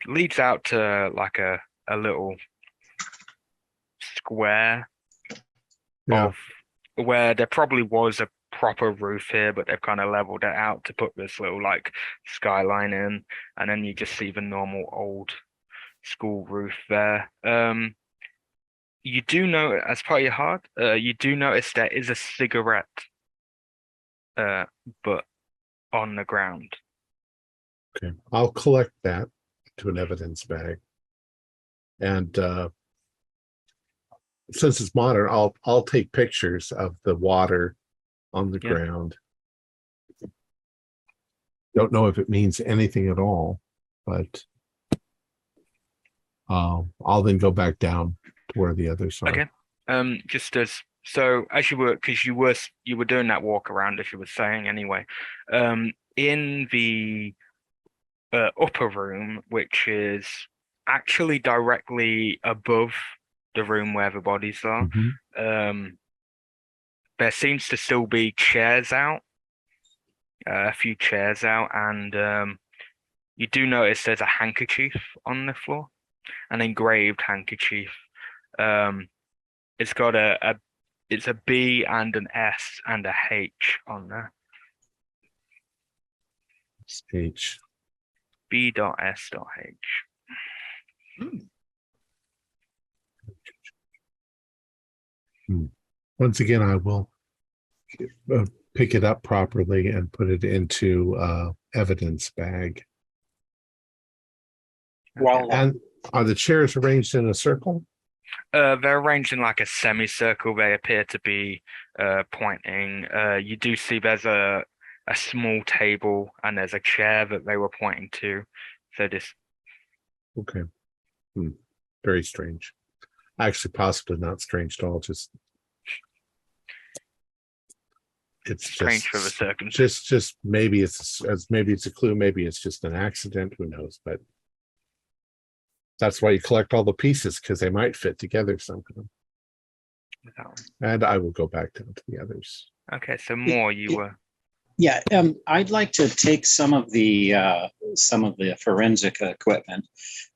leads out to like a little square Yeah. of where there probably was a proper roof here, but they've kind of leveled it out to put this little like skyline in, and then you just see the normal old school roof there. You do know as part of your heart, you do notice there is a cigarette, but on the ground. Okay. I'll collect that to an evidence bag. And since it's modern, I'll take pictures of the water on the ground. Don't know if it means anything at all, but I'll then go back down to where the others are. Okay. Just as you were, because you were doing that walk around, as you were saying anyway. In the upper room, which is actually directly above the room where the bodies are, there seems to still be chairs out, a few chairs out, and you do notice there's a handkerchief on the floor, an engraved handkerchief. It's got it's a B and an S and a H on there. H. B.S.H. Once again, I will pick it up properly and put it into evidence bag. Well, And are the chairs arranged in a circle? They're arranged in like a semicircle. They appear to be pointing. You do see there's a small table and there's a chair that they were pointing to. So this. Okay. Very strange. Actually, possibly not strange at all. Just it's strange just for the circumstance. Just maybe it's a clue. Maybe it's just an accident. Who knows? But that's why you collect all the pieces, because they might fit together somehow. And I will go back down to the others. Okay, so more you were. Yeah, I'd like to take some of the forensic equipment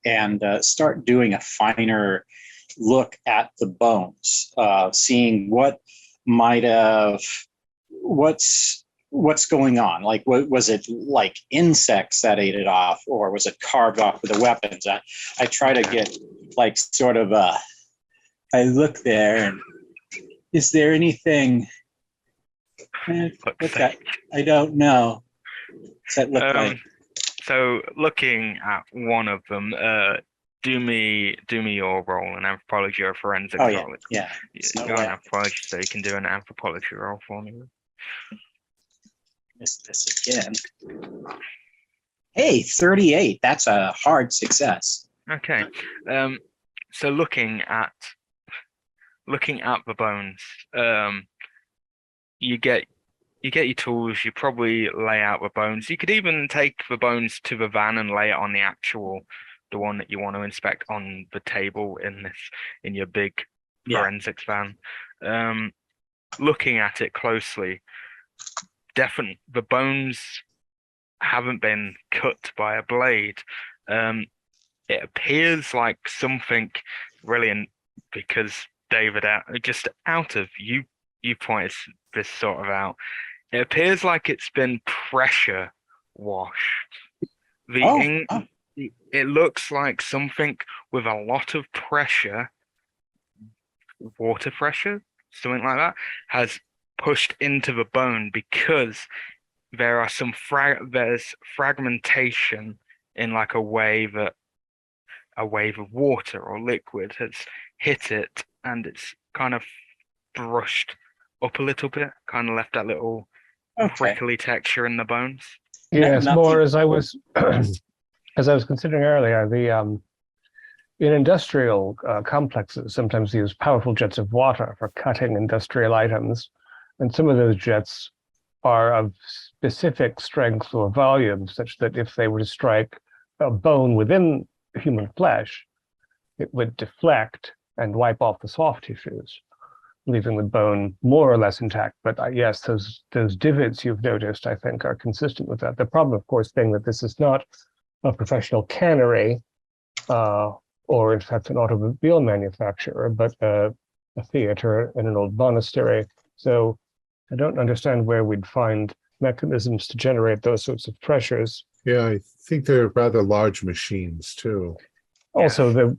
and start doing a finer look at the bones, seeing what might have, what's going on. Like, was it like insects that ate it off, or was it carved off with the weapons? I try to get like sort of I look there, and is there anything? What's that? I don't know. What's that look like? So looking at one of them, do me your roll in anthropology or forensic. Oh roll. yeah. Go on anthropology, so you can do an anthropology roll for me. Miss this again. Hey, 38. That's a hard success. Okay. So looking at the bones, you get your tools. You probably lay out the bones. You could even take the bones to the van and lay it on the one that you want to inspect on the table in your big forensics van. Looking at it closely, definitely the bones haven't been cut by a blade. It appears like something brilliant, because David, just out of you pointed this sort of out. It appears like it's been pressure washed. It looks like something with a lot of pressure, water pressure, something like that, has pushed into the bone, because there are there's fragmentation in like a wave of water or liquid has hit it, and it's kind of brushed up a little bit, kind of left that little prickly texture in the bones. Yes, more as I was as I was considering earlier, in industrial complexes, sometimes they use powerful jets of water for cutting industrial items, and some of those jets are of specific strength or volume, such that if they were to strike a bone within human flesh, it would deflect and wipe off the soft tissues, leaving the bone more or less intact. But yes, those divots you've noticed, I think, are consistent with that. The problem, of course, being that this is not a professional cannery, or in fact an automobile manufacturer, but a theater and an old monastery. So I don't understand where we'd find mechanisms to generate those sorts of pressures. Yeah, I think they're rather large machines too. Also, the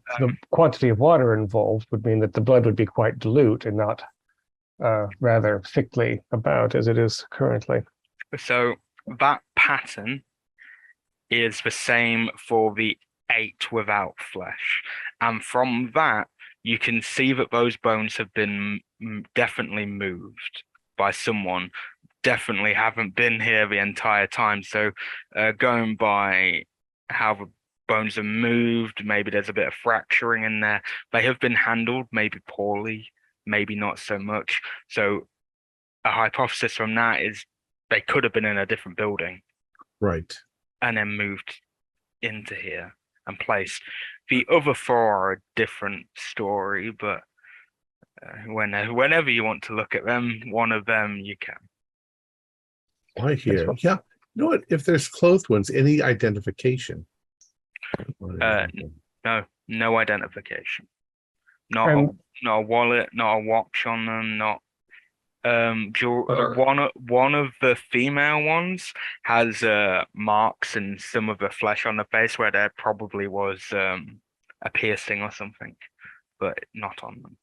quantity of water involved would mean that the blood would be quite dilute and not rather thickly about as it is currently. So that pattern is the same for the 8 without flesh. And from that, you can see that those bones have been definitely moved by someone. Definitely haven't been here the entire time. So going by how the bones are moved, maybe there's a bit of fracturing in there. They have been handled, maybe poorly, maybe not so much. So a hypothesis from that is they could have been in a different building. Right. And then moved into here and placed. The other 4 are a different story, but whenever you want to look at them, one of them you can. I hear. Yeah. You know what? If there's clothed ones, any identification? No identification. Not a wallet, not a watch on them, not one of the female ones has marks and some of the flesh on the face where there probably was a piercing or something, but not on them.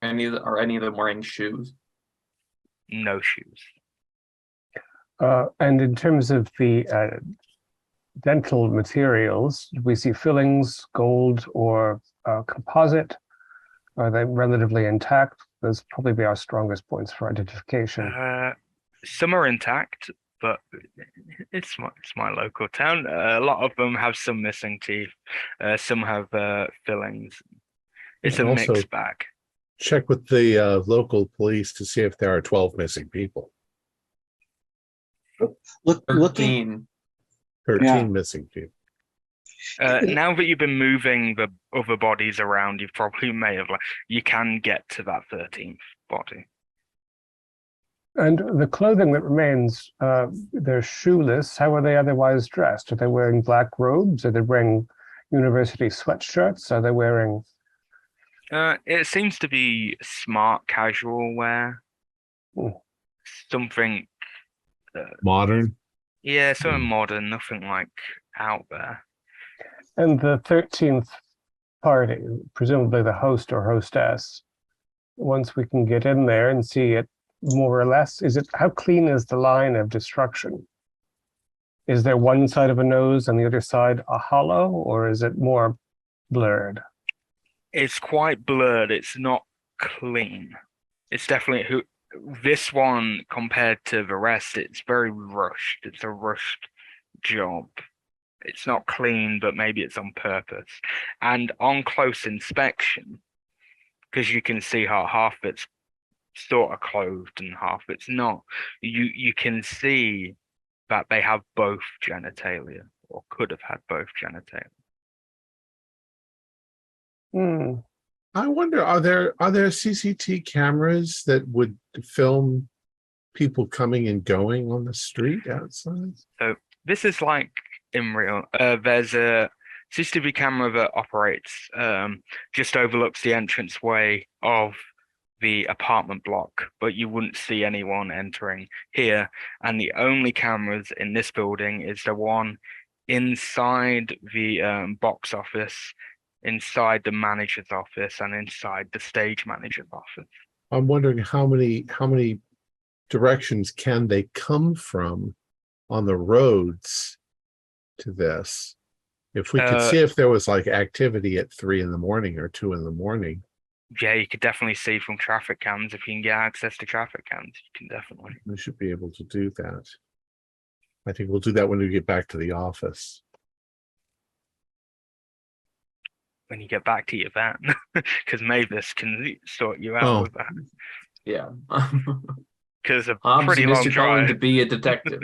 Are any of them wearing shoes? No shoes. And in terms of the dental materials, do we see fillings, gold, or composite? Are they relatively intact? Those probably be our strongest points for identification. Some are intact, but it's my local town. A lot of them have some missing teeth. Some have fillings. It's a mixed bag. Check with the local police to see if there are 12 missing people. Looking 13 missing people. Now that you've been moving the other bodies around, you can get to that 13th body. And the clothing that remains, they're shoeless. How are they otherwise dressed? Are they wearing black robes? Are they wearing university sweatshirts? Are they wearing... It seems to be smart casual wear. Something... modern? Yeah, something modern, nothing like out there. And the 13th party, presumably the host or hostess, once we can get in there and see it more or less, how clean is the line of destruction? Is there one side of a nose and the other side a hollow, or is it more blurred? It's quite blurred. It's not clean. It's definitely this one compared to the rest. It's very rushed. It's a rushed job. It's not clean, but maybe it's on purpose. And on close inspection, because you can see how half it's sort of clothed and half it's not, you can see that they have both genitalia, or could have had both genitalia. I wonder, are there CCTV cameras that would film people coming and going on the street outside? So this is like in real. There's a CCTV camera that operates just overlooks the entranceway of the apartment block, but you wouldn't see anyone entering here. And the only cameras in this building is the one inside the box office, inside the manager's office, and inside the stage manager's office. I'm wondering how many directions can they come from on the roads to this? If we could see if there was like activity at 3 a.m. or 2 a.m. Yeah, you could definitely see from traffic cams. If you can get access to traffic cams, you can definitely. We should be able to do that. I think we'll do that when we get back to the office. When you get back to your van, because Mavis can sort you out with that. Yeah. because a Hobbs, pretty you long missed your calling drive. to be a detective.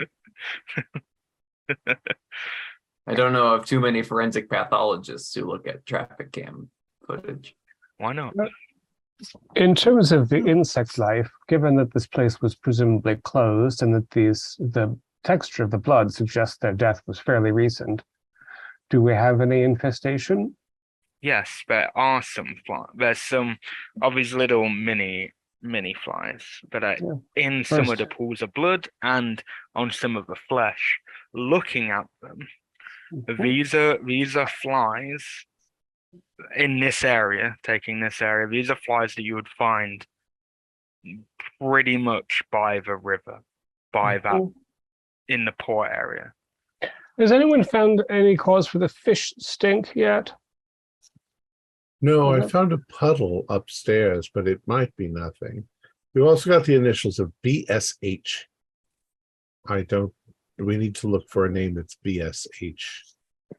I don't know of too many forensic pathologists who look at traffic cam footage. Why not? In terms of the insect life, given that this place was presumably closed and that the texture of the blood suggests their death was fairly recent, do we have any infestation? Yes, there are some flies. There's some of these little mini flies that are in some of the pools of blood and on some of the flesh. Looking at them, these are flies in this area, taking this area. These are flies that you would find pretty much by the river, by that in the port area. Has anyone found any cause for the fish stink yet? No, I found a puddle upstairs, but it might be nothing. We've also got the initials of BSH. We need to look for a name that's BSH.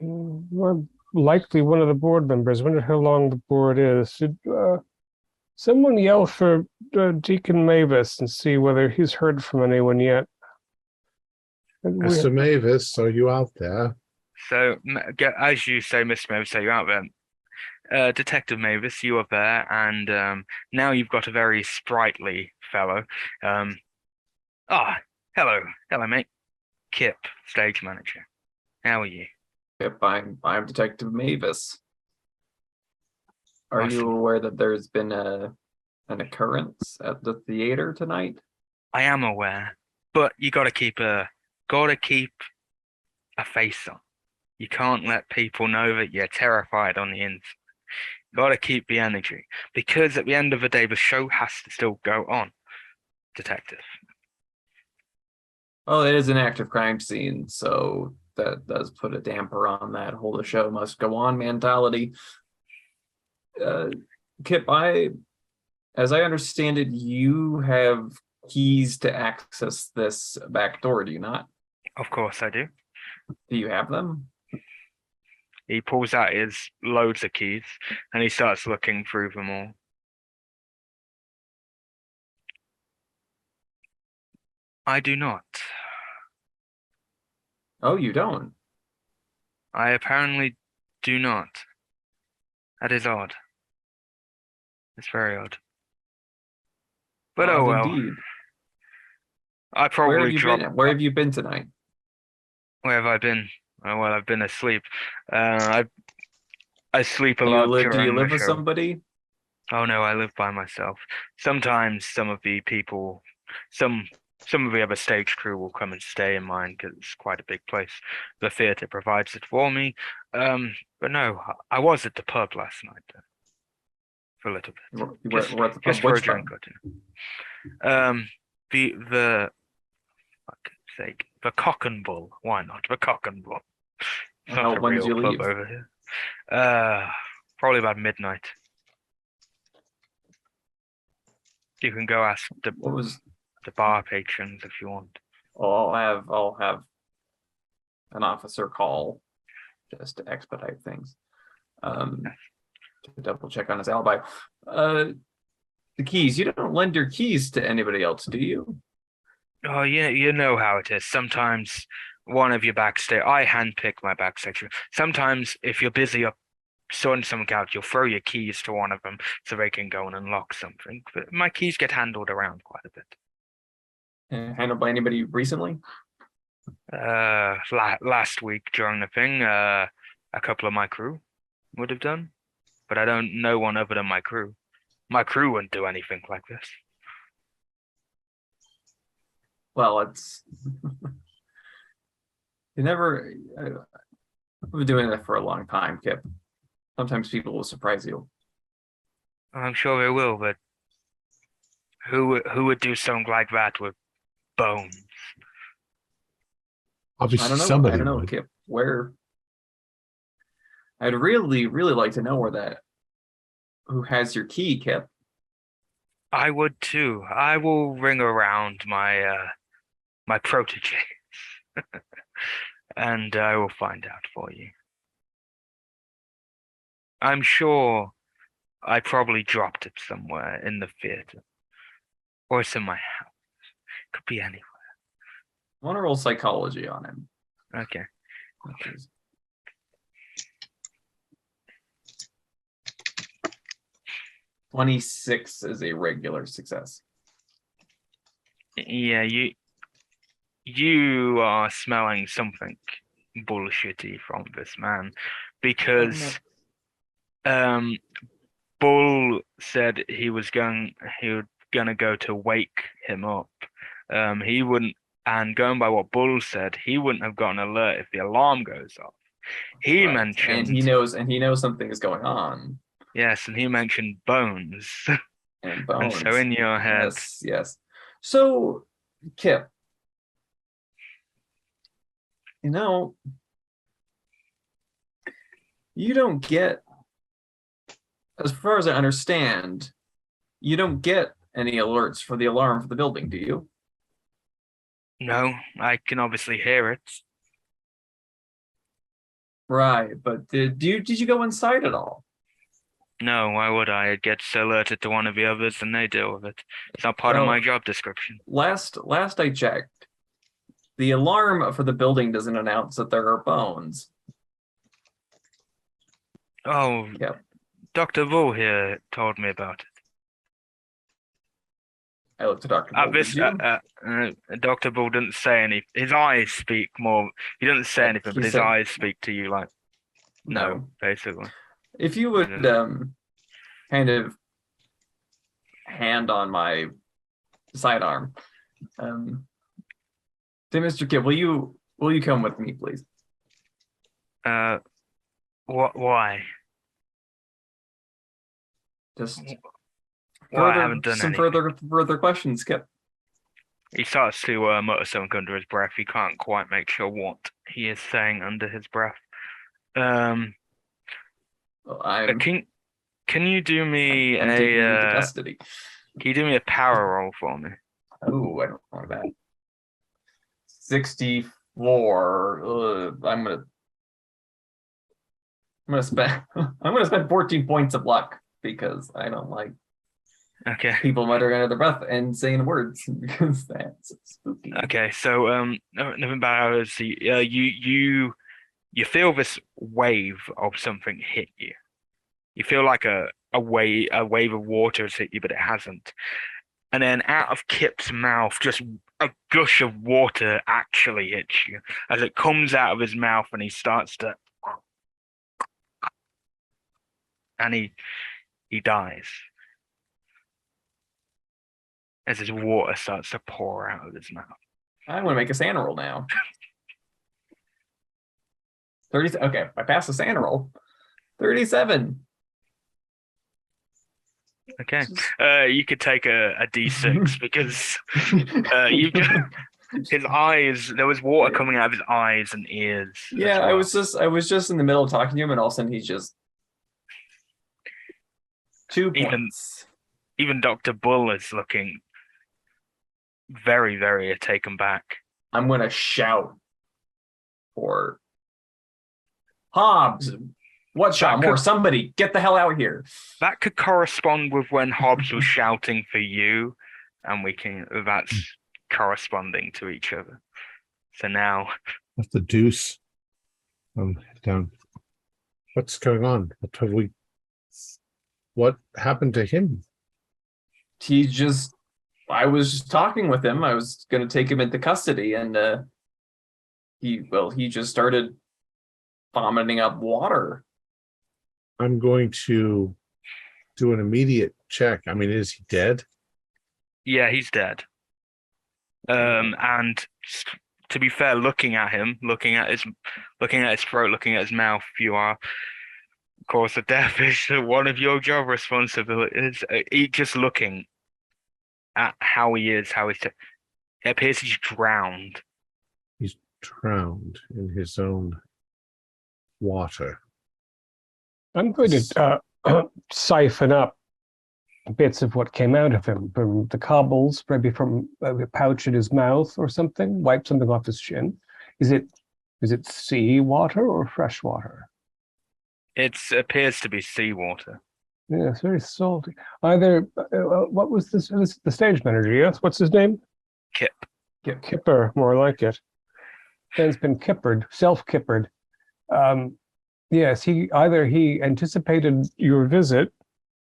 We're likely one of the board members. I wonder how long the board is. Did someone yell for Deacon Mavis and see whether he's heard from anyone yet? Mr. Mavis, are you out there? So, as you say, Mr. Mavis, are you out there? Detective Mavis, you are there, and now you've got a very sprightly fellow. Hello, mate. Kip, stage manager. How are you? Yep, I'm Detective Mavis. Are Awesome. you aware that there's been an occurrence at the theater tonight? I am aware, but you gotta keep a face on. You can't let people know that you're terrified on the inside. Gotta keep the energy, because at the end of the day, the show has to still go on. Detective. Well, it is an active crime scene, so that does put a damper on that whole the show must go on mentality. Kip, as I understand it, you have keys to access this back door, do you not? Of course I do. Do you have them? He pulls out his loads of keys and he starts looking through them all. I do not. Oh, you don't? I apparently do not. That is odd. It's very odd. But Odd oh well. Indeed. I probably dropped. Where have you been tonight? Where have I been? Oh, well, I've been asleep. I sleep a lot during Do you live the with show. somebody? Oh no, I live by myself. Sometimes some of the people, some of the other stage crew will come and stay in mine because it's quite a big place. The theatre provides it for me. But no, I was at the pub last night for a little bit. You were at the pub. Just for a Which drink pub? or two. The fuck's sake, the Cock and Bull. Why not the Cock and Bull? It's not a When did real you pub leave? over here. Probably about midnight. You can go ask the bar patrons if you want. I'll have an officer call just to expedite things. To double check on his alibi. The keys. You don't lend your keys to anybody else, do you? Oh, yeah, you know how it is. Sometimes one of your backstage, I handpick my backstage. Sometimes if you're busy up sorting something out, you'll throw your keys to one of them so they can go and unlock something. But my keys get handled around quite a bit. Handled by anybody recently? Last week during the thing, a couple of my crew would have done, but I don't know one other than my crew. My crew wouldn't do anything like this. Well, it's you never. I've been doing that for a long time, Kip. Sometimes people will surprise you. I'm sure they will, but who would do something like that with bones? Obviously, I don't know. somebody I don't know, would. Kip. Where? I'd really like to know who has your key, Kip. I would too. I will ring around my my proteges, and I will find out for you. I'm sure I probably dropped it somewhere in the theater, or it's in my house. Could be anywhere. I want to roll psychology on him. Okay. 26 is a regular success. Yeah, you are smelling something bullshitty from this man, because Bull said he was gonna go to wake him up. He wouldn't, and going by what Bull said, he wouldn't have gotten an alert if the alarm goes off. He Right. mentioned, and he knows something is going on. yes, and he mentioned bones. And bones. And so in your head, yes. So, Kip, you don't get, as far as I understand, you don't get any alerts for the alarm for the building, do you? no, I can obviously hear it. Right, but did you go inside at all? No, why would I? It gets alerted to one of the others and they deal with it. It's not part of my job description. Last I checked, the alarm for the building doesn't announce that there are bones. Oh, Yep. Dr. Bull here told me about it. I looked at Dr. Bull. Did you? Dr. Bull didn't say anything. His eyes speak more. He doesn't say anything, but his eyes speak to you like no, basically. If you would kind of hand on my sidearm, to Mr. Kip, will you come with me, please? Why? Just I haven't done some anything. further questions, Kip. He starts to mutter something under his breath. He can't quite make sure what he is saying under his breath. Can you do me I'm taking you into custody. Can you do me a power roll for me? Oh, I don't know that. 64. I'm gonna spend 14 points of luck because I don't like people muttering under their breath and saying words because that's spooky. Okay, so nothing bad. You feel this wave of something hit you. You feel like a wave of water has hit you, but it hasn't. And then out of Kip's mouth, just a gush of water actually hits you as it comes out of his mouth, and he starts to, and he dies as his water starts to pour out of his mouth. I'm gonna make a SAN roll now. 30. Okay, I passed the SAN roll. 37. Okay, you could take a D6 because his eyes. There was water coming out of his eyes and ears. Yeah, well. I was just in the middle of talking to him, and all of a sudden he's just 2 points. Even Dr. Bull is looking very, very taken back. I'm gonna shout for Hobbs. What shot more? Somebody get the hell out here. That could correspond with when Hobbs was shouting for you, and that's corresponding to each other. So now that's the deuce. Down. What's going on? What happened to him? I was just talking with him. I was gonna take him into custody, and he just started vomiting up water. I'm going to do an immediate check. I mean, is he dead? Yeah, he's dead. And to be fair, looking at him, looking at his throat, looking at his mouth, you are, of course, the death is one of your job responsibilities. Just looking at how he is, it appears he's drowned. He's drowned in his own water. I'm going to siphon up bits of what came out of him from the cobbles, maybe from a pouch in his mouth or something. Wipe something off his chin. Is it sea water or fresh water? It appears to be seawater. Yeah, it's very salty. Either what was this? The stage manager? Yes, what's his name? Kip. Kipper, more like it. Ben's been kippered, self-kippered. Yes, he anticipated your visit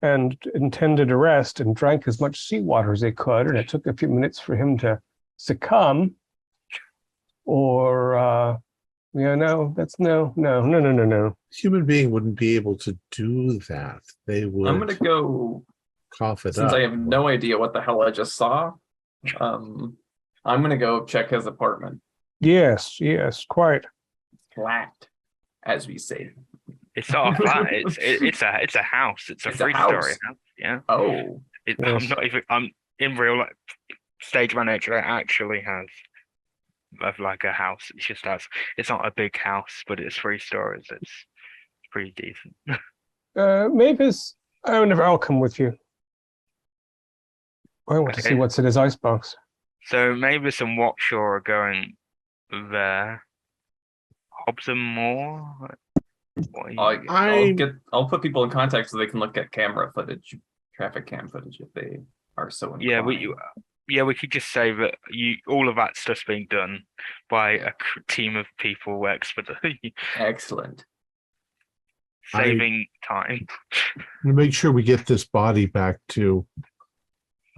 and intended arrest and drank as much seawater as he could, and it took a few minutes for him to succumb. Or no, that's no. Human being wouldn't be able to do that. They would I'm gonna go, cough it since up. I have no idea what the hell I just saw. I'm gonna go check his apartment. Yes, quite. Flat, as we say. It's not a flat. It's a house. It's a It's a three-story house. house. Yeah. Oh, I'm Yes. not even. I'm in real life. Stage manager actually has of like a house. It's just has. It's not a big house, but it's 3 stories. It's pretty decent. Mavis, I wonder if I'll come with you. I want to see Okay. what's in his icebox. So Mavis and Watshaw are going there. Hobbs and Moore. What are you- I'll put people in contact so they can look at camera footage, traffic cam footage if they are so inclined. we could just say that all of that stuff's being done by a team of people expertly, Excellent. saving time. To make sure we get this body back to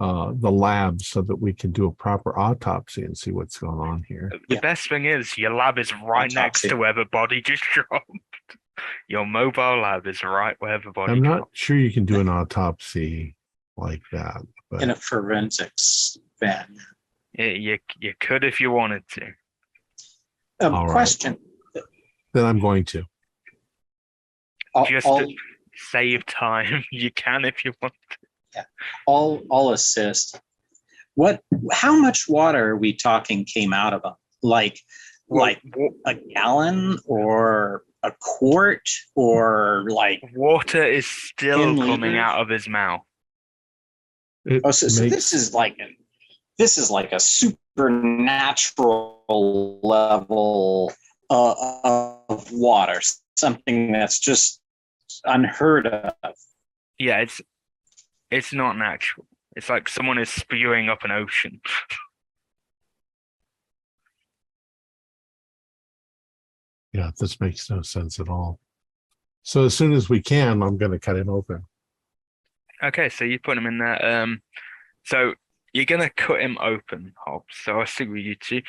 the lab so that we can do a proper autopsy and see what's going on here. The Yeah. best thing is your lab is right next Autopsy. to where the body just dropped. Your mobile lab is right where the body I'm not dropped. sure you can do an autopsy like that, but In a forensics van. You could if you wanted to. All right. Question. then I'm going to. Just I'll, to save time, you can if you want. I'll assist. How much water are we talking came out of them? Like a gallon or a quart or like, Water is still 10 coming liters? out of his mouth. It so makes- this is like a supernatural level of water, something that's just unheard of. Yeah, it's not natural. It's like someone is spewing up an ocean. Yeah, this makes no sense at all. So as soon as we can, I'm going to cut him open. Okay, so you put him in there. So you're gonna cut him open, Hobbs. So I see with you two.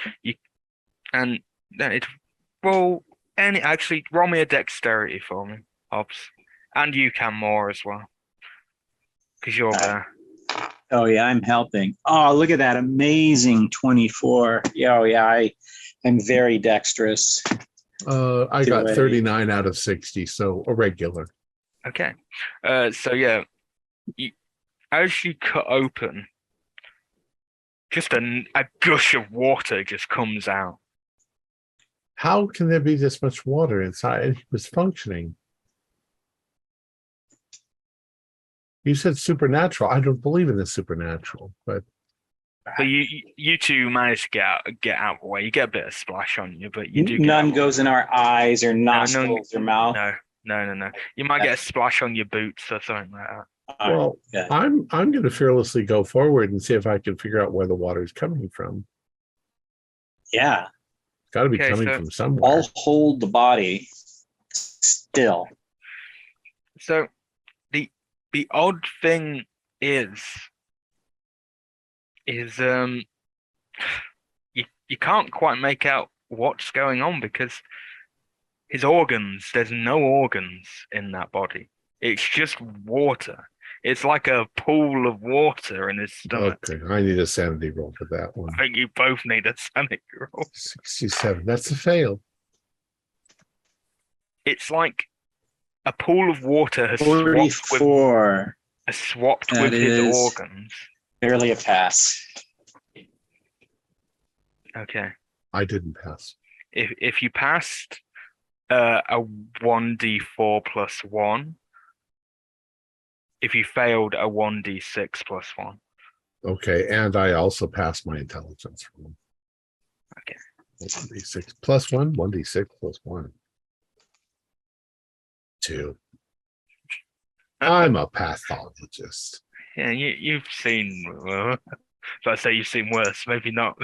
And then actually roll me a dexterity for me, Hobbs, and you can more as well, because you're there. Oh yeah, I'm helping. Oh, look at that amazing 24. Yeah, I'm very dexterous. I got Do a- 39 out of 60, so a regular. Okay. So yeah, as you cut open, just a gush of water just comes out. How can there be this much water inside? And he was functioning. You said supernatural. I don't believe in the supernatural, but But you two managed to get out of the way. You get a bit of splash on you, but you do. Get None out. goes in our eyes or nostrils or mouth. No. You might get a splash on your boots or something like that. All right, well, good. I'm going to fearlessly go forward and see if I can figure out where the water is coming from. Yeah, It's got to be Okay, coming so- from somewhere. I'll hold the body still. So the odd thing is you can't quite make out what's going on because there's no organs in that body. It's just water. It's like a pool of water in his stomach. Okay, I need a sanity roll for that one. I think you both need a sanity roll. 67. That's a fail. It's like a pool of water has swapped 44. That with his is- organs. Barely a pass. Okay. I didn't pass. If you passed a 1d4 plus 1, if you failed, a 1d6 plus 1. Okay, and I also passed my intelligence roll. Okay. 1d6 plus 1, 1d6 plus 1. 2. I'm a pathologist. Yeah, you've seen. So I say you've seen worse. Maybe not.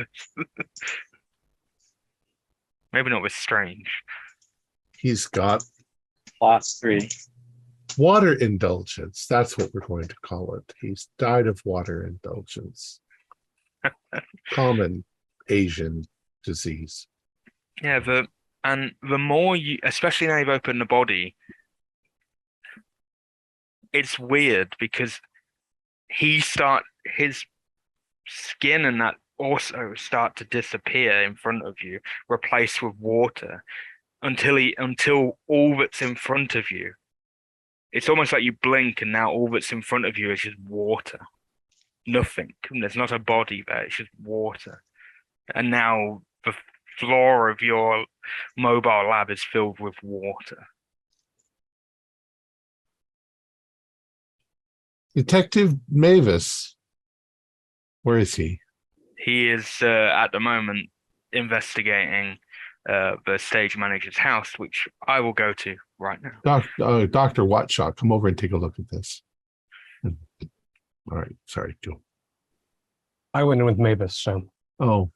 Maybe not with strange. He's got Lots 3. water indulgence. That's what we're going to call it. He's died of water indulgence. Common Asian disease. Yeah, the more you, especially now you've opened the body, it's weird because his skin and that also start to disappear in front of you, replaced with water, until all that's in front of you. It's almost like you blink and now all that's in front of you is just water. Nothing. There's not a body there, it's just water. And now the floor of your mobile lab is filled with water. Detective Mavis. Where is he? He is at the moment investigating the stage manager's house, which I will go to right now. Dr. Watshaw, come over and take a look at this. All right, sorry, go. I went in with Mavis, so. Oh,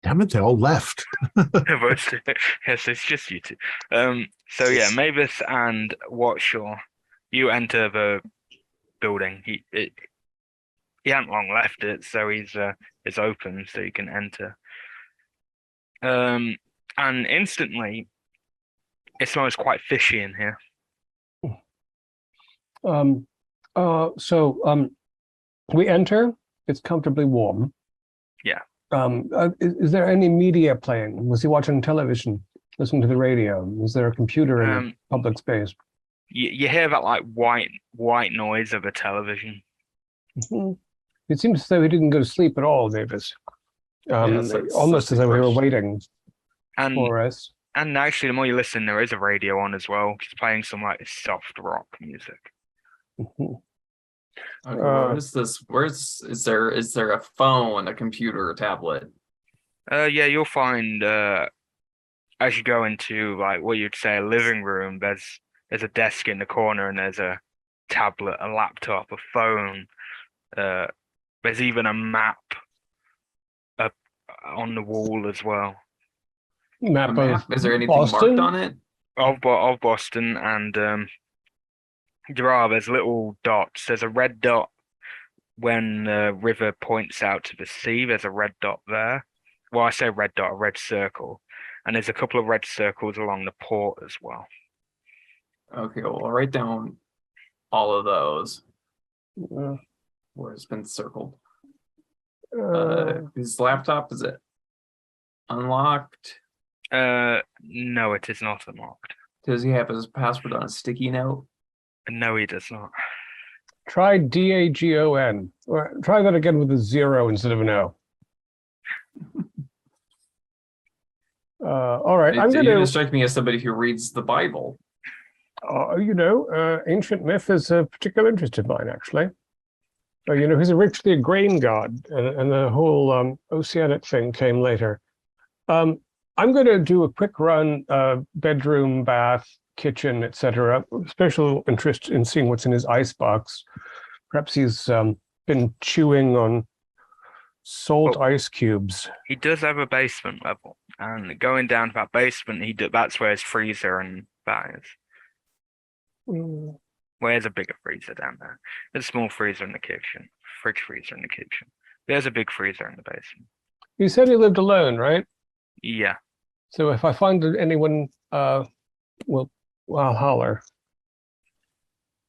damn it, they all left. Yes, it's just you two. So yeah, Mavis and Watshaw, you enter the building. He hasn't long left it, so it's open, so you can enter. And instantly, it smells quite fishy in here. We enter. It's comfortably warm. Yeah. Is there any media playing? Was he watching television? Listening to the radio? Is there a computer in a public space? You hear that like white noise of a television. Mm-hmm. It seems as though he didn't go to sleep at all, Davis. Almost as though he were waiting for us. And actually, the more you listen, there is a radio on as well. He's playing some like soft rock music. Mm-hmm. Okay, what is this? Is there a phone, a computer, a tablet? Yeah, you'll find as you go into like what you'd say a living room, there's a desk in the corner and there's a tablet, a laptop, a phone. There's even a map on the wall as well. Map. Is there anything Boston? marked on it? Of Boston, and there's little dots. There's a red dot when the river points out to the sea. There's a red dot there. Well, I say red dot, a red circle. And there's a couple of red circles along the port as well. Okay, well, I'll write down all of those where it's been circled. His laptop, is it unlocked? No, it is not unlocked. Does he have his password on a sticky note? No, he does not. Try DAGON. Or try that again with a 0 instead of an O. All right, I'm going to strike me as somebody who reads the Bible. Ancient myth is a particular interest of mine, actually. He's originally a grain god, and the whole oceanic thing came later. I'm going to do a quick run, bedroom, bath, kitchen, etc. Special interest in seeing what's in his icebox. Perhaps he's been chewing on salt ice cubes. He does have a basement level, and going down to that basement, that's where his freezer and that is. Mm. Well, there's a bigger freezer down there. There's a small freezer in the kitchen, fridge freezer in the kitchen. There's a big freezer in the basement. You said he lived alone, right? Yeah. So if I find anyone, I'll holler.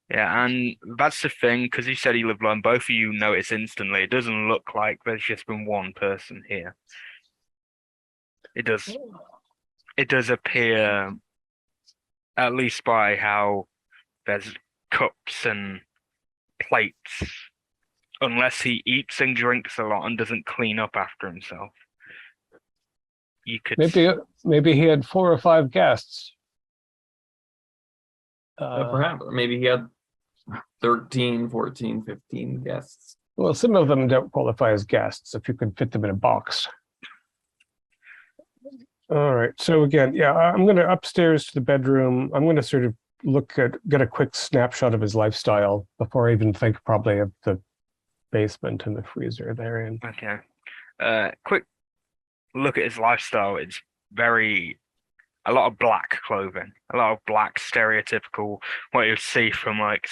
Yeah, and that's the thing, because he said he lived alone, both of you notice instantly, it doesn't look like there's just been one person here. It does appear, at least by how there's cups and plates, unless he eats and drinks a lot and doesn't clean up after himself. You could maybe he had 4 or 5 guests. Perhaps maybe he had 13, 14, 15 guests. Well, some of them don't qualify as guests if you could fit them in a box. All right. So again, I'm going to upstairs to the bedroom. I'm going to sort of get a quick snapshot of his lifestyle before I even think probably of the basement and the freezer therein. Okay. Quick look at his lifestyle. It's a lot of black clothing, a lot of black stereotypical what you'd see from like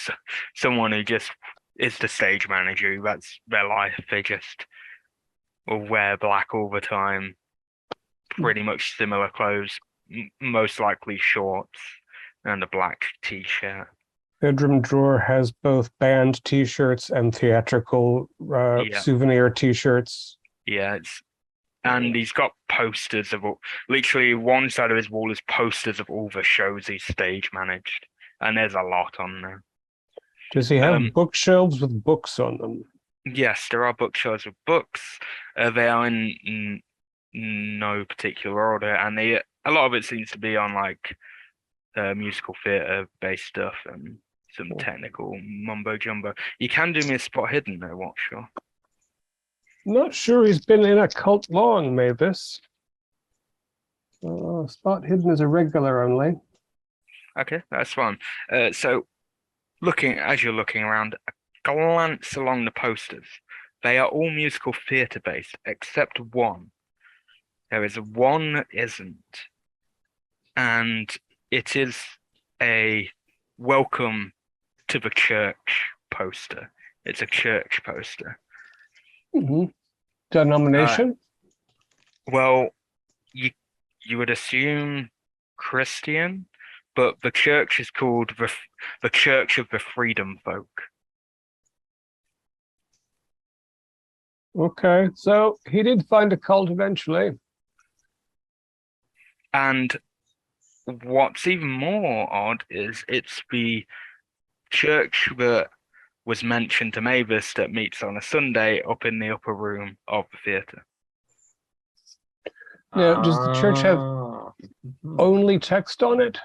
someone who just is the stage manager. That's their life. They just will wear black all the time. Pretty much similar clothes, most likely shorts and a black t-shirt. Bedroom drawer has both band T-shirts and theatrical souvenir T-shirts. Yeah, and he's got posters of literally one side of his wall is posters of all the shows he's stage managed, and there's a lot on there. Does he have bookshelves with books on them? Yes, there are bookshelves with books. They are in no particular order, and a lot of it seems to be on like musical theatre based stuff and some technical mumbo jumbo. You can do me a spot hidden though, what sure? Not sure he's been in a cult long, Mavis. Spot hidden is a regular only. Okay, that's fine. So as you're looking around, a glance along the posters. They are all musical theatre based, except one. There is one that isn't. And it is a welcome to the church poster. It's a church poster. Mm-hmm. Denomination? Well, you would assume Christian, but the church is called the Church of the Freedom Folk. Okay, so he did find a cult eventually. And what's even more odd is it's the church that was mentioned to Mavis that meets on a Sunday up in the upper room of the theatre. Now, does the church have only text on it?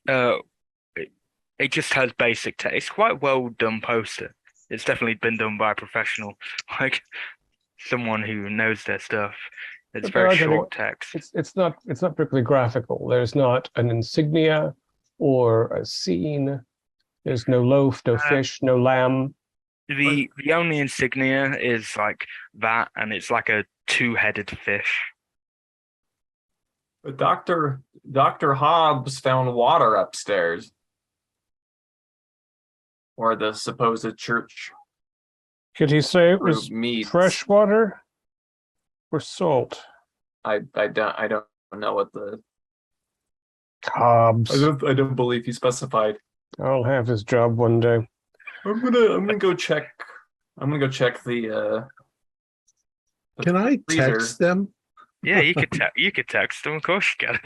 It just has basic text. It's quite a well done poster. It's definitely been done by a professional, like someone who knows their stuff. It's very short text. It's not particularly graphical. There's not an insignia or a scene. There's no loaf, no fish, no lamb. The only insignia is like that, and it's like a two-headed fish. Dr. Hobbs found water upstairs. Or the supposed church. Could he say it was meats. fresh water or salt? I don't know what the Hobbs. I don't believe he specified. I'll have his job one day. I'm gonna go check. I'm gonna go check the Can I freezer. text them? Yeah, you could text them. Of course you can.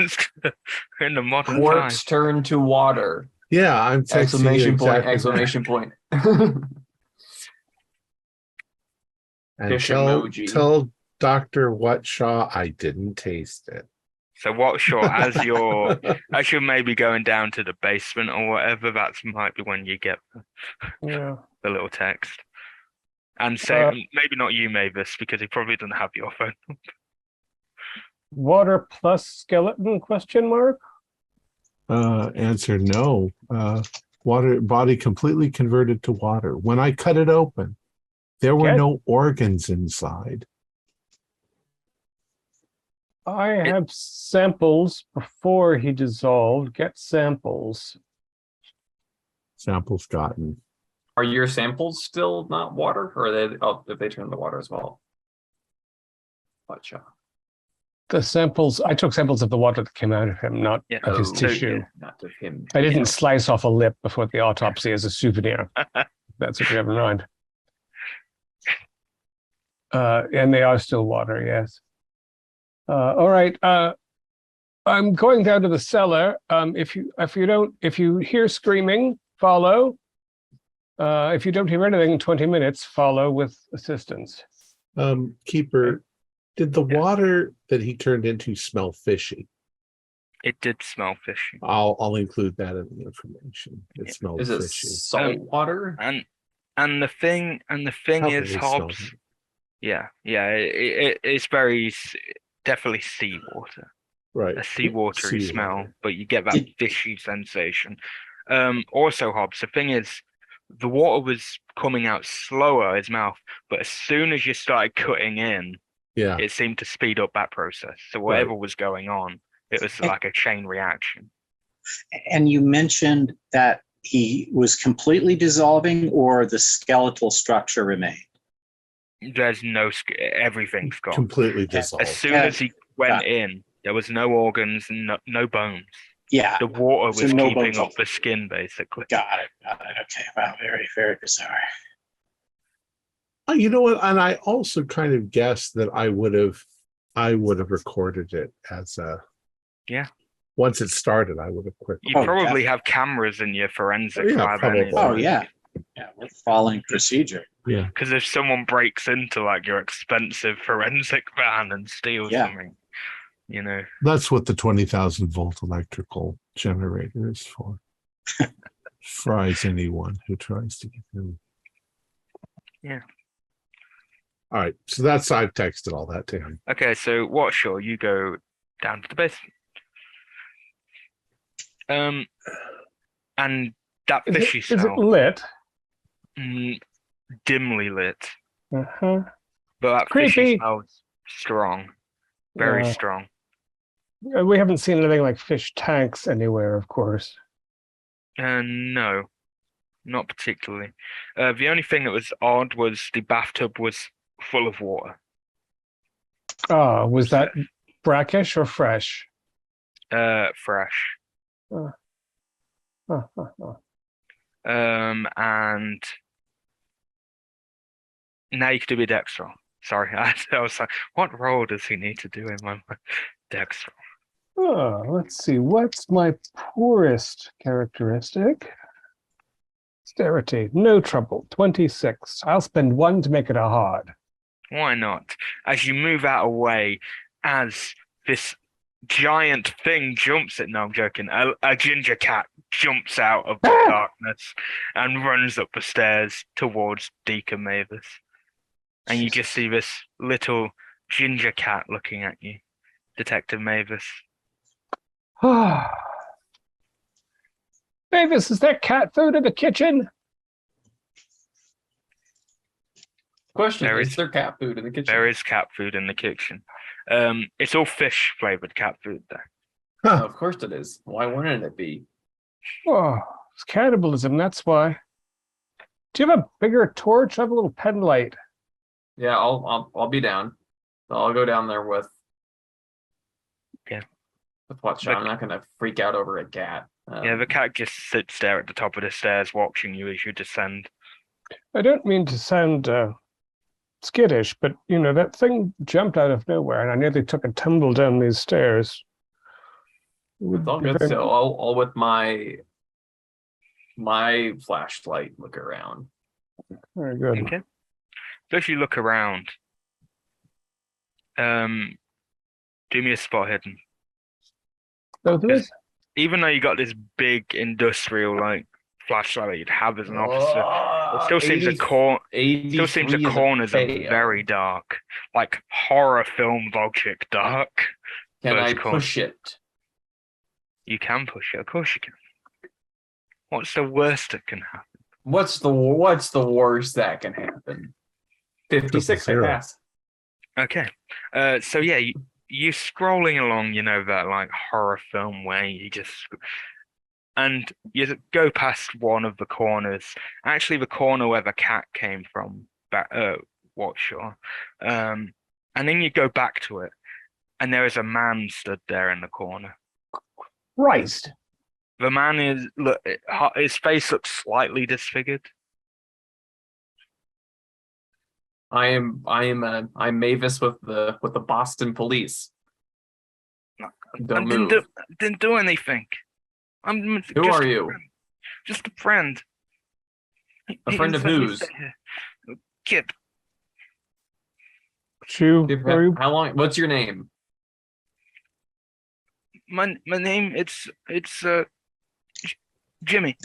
In the modern Quartz time. turn to water. Yeah, I'm texting Exclamation you point! exactly Exclamation point! And Fish tell emoji. Dr. Whatshaw I didn't taste it. So what? Sure, as you're maybe going down to the basement or whatever, that might be when you get the little text. And say maybe not you, Mavis, because he probably doesn't have your phone. Water plus skeleton? Question mark. Answer no. Water body completely converted to water. When I cut it open, there were no organs inside. I have samples before he dissolved. Get samples. Samples gotten. Are your samples still not water, or are they? Oh, if they turn to water as well. Gotcha. The samples, I took samples of the water that came out of him, not of his tissue. Not of him. I didn't slice off a lip before the autopsy as a souvenir. That's what you have in mind. And they are still water, yes. All right. I'm going down to the cellar. If you hear screaming, follow. If you don't hear anything in 20 minutes, follow with assistance. Keeper, did the water that he turned into smell fishy? It did smell fishy. I'll include that in the information. It smelled Is it fishy. salt water? And the thing is, Hobbs. Yeah. It's very definitely seawater. Right. A seawatery smell, water. but you get that fishy sensation. Also, Hobbs, the thing is, the water was coming out slower, his mouth, but as soon as you started cutting in, Yeah. it seemed to speed up that process. So whatever was going on, it was like a chain reaction. And you mentioned that he was completely dissolving, or the skeletal structure remained? There's no, everything's gone. Completely dissolved. As soon as he went in, there was no organs and no bones. Yeah. The water was no keeping bones. up the skin, basically. Got it. Okay. Wow. Very, very bizarre. You know what? And I also kind of guessed that I would have recorded it as a. Yeah. Once it started, I would have quick. You probably have cameras in your forensic lab. Probably. Oh yeah. Yeah, we're following procedure. Yeah. Because if someone breaks into like your expensive forensic van and steals something, you know. That's what the 20,000 volt electrical generator is for. Fries anyone who tries to get in. Yeah. All right. So that's, I've texted all that to him. Okay, so Watshaw, you go down to the basement. And that fishy smell. Is it lit? Dimly lit. Uh-huh. But that Creepy. fishy smells strong. Very strong. We haven't seen anything like fish tanks anywhere, of course. No, not particularly. The only thing that was odd was the bathtub was full of water. Oh, was that brackish or fresh? Fresh. And now you can do a Dexter. Sorry, I was like, what role does he need to do in my mind? Dexter. Oh, let's see. What's my poorest characteristic? Dexterity, no trouble. 26. I'll spend 1 to make it a hard. Why not? As you move out of the way, as this giant thing jumps at, no, I'm joking, a ginger cat jumps out of the darkness and runs up the stairs towards Deacon Mavis. And you just see this little ginger cat looking at you, Detective Mavis. Mavis, is there cat food in the kitchen? Question, is there cat food in the kitchen? There is cat food in the kitchen. It's all fish flavored cat food there. Huh. Of course it is. Why wouldn't it be? Oh, it's cannibalism, that's why. Do you have a bigger torch? I have a little pen light. Yeah, I'll be down. I'll go down there with. Okay. With what shot? I'm not gonna freak out over a cat. Yeah, the cat just sits there at the top of the stairs watching you as you descend. I don't mean to sound skittish, but you know, that thing jumped out of nowhere and I nearly took a tumble down these stairs. It's all good. So I'll with my flashlight look around. Very good. Okay. So if you look around, do me a spot hidden. Oh, there is? Even though you got this big industrial like flashlight that you'd have as an officer, it still seems the corners are very dark, like horror film logic dark. Can I push it? You can push it, of course you can. What's the worst that can happen? What's the worst that can happen? 56, I pass. Okay. So yeah, you're scrolling along, you know, that like horror film way, and you go past one of the corners, actually the corner where the cat came from, Watshaw. And then you go back to it, and there is a man stood there in the corner. Christ. The man his face looks slightly disfigured. I'm Mavis with the Boston police. Don't move. Didn't do anything. Who are you? Just a friend. A friend of whose? Kip. How long? What's your name? My name it's Jimmy.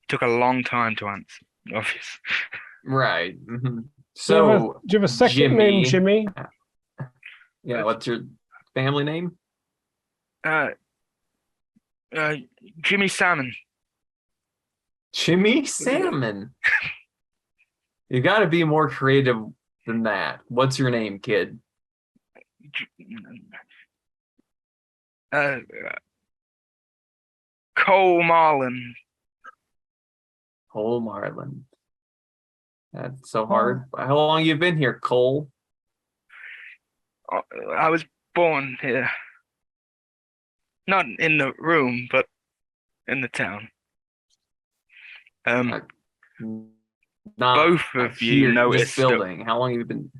Took a long time to answer, obviously. Right. Mm-hmm. So, do you have a second name, Jimmy? Yeah. What's your family name? Jimmy Salmon. Jimmy Salmon. You got to be more creative than that. What's your name, kid? Cole Marlin. Cole Marlin. That's so hard. How long you been here, Cole? I was born here. Not in the room, but in the town. Not Both of you here, noticed this building. How long have you been?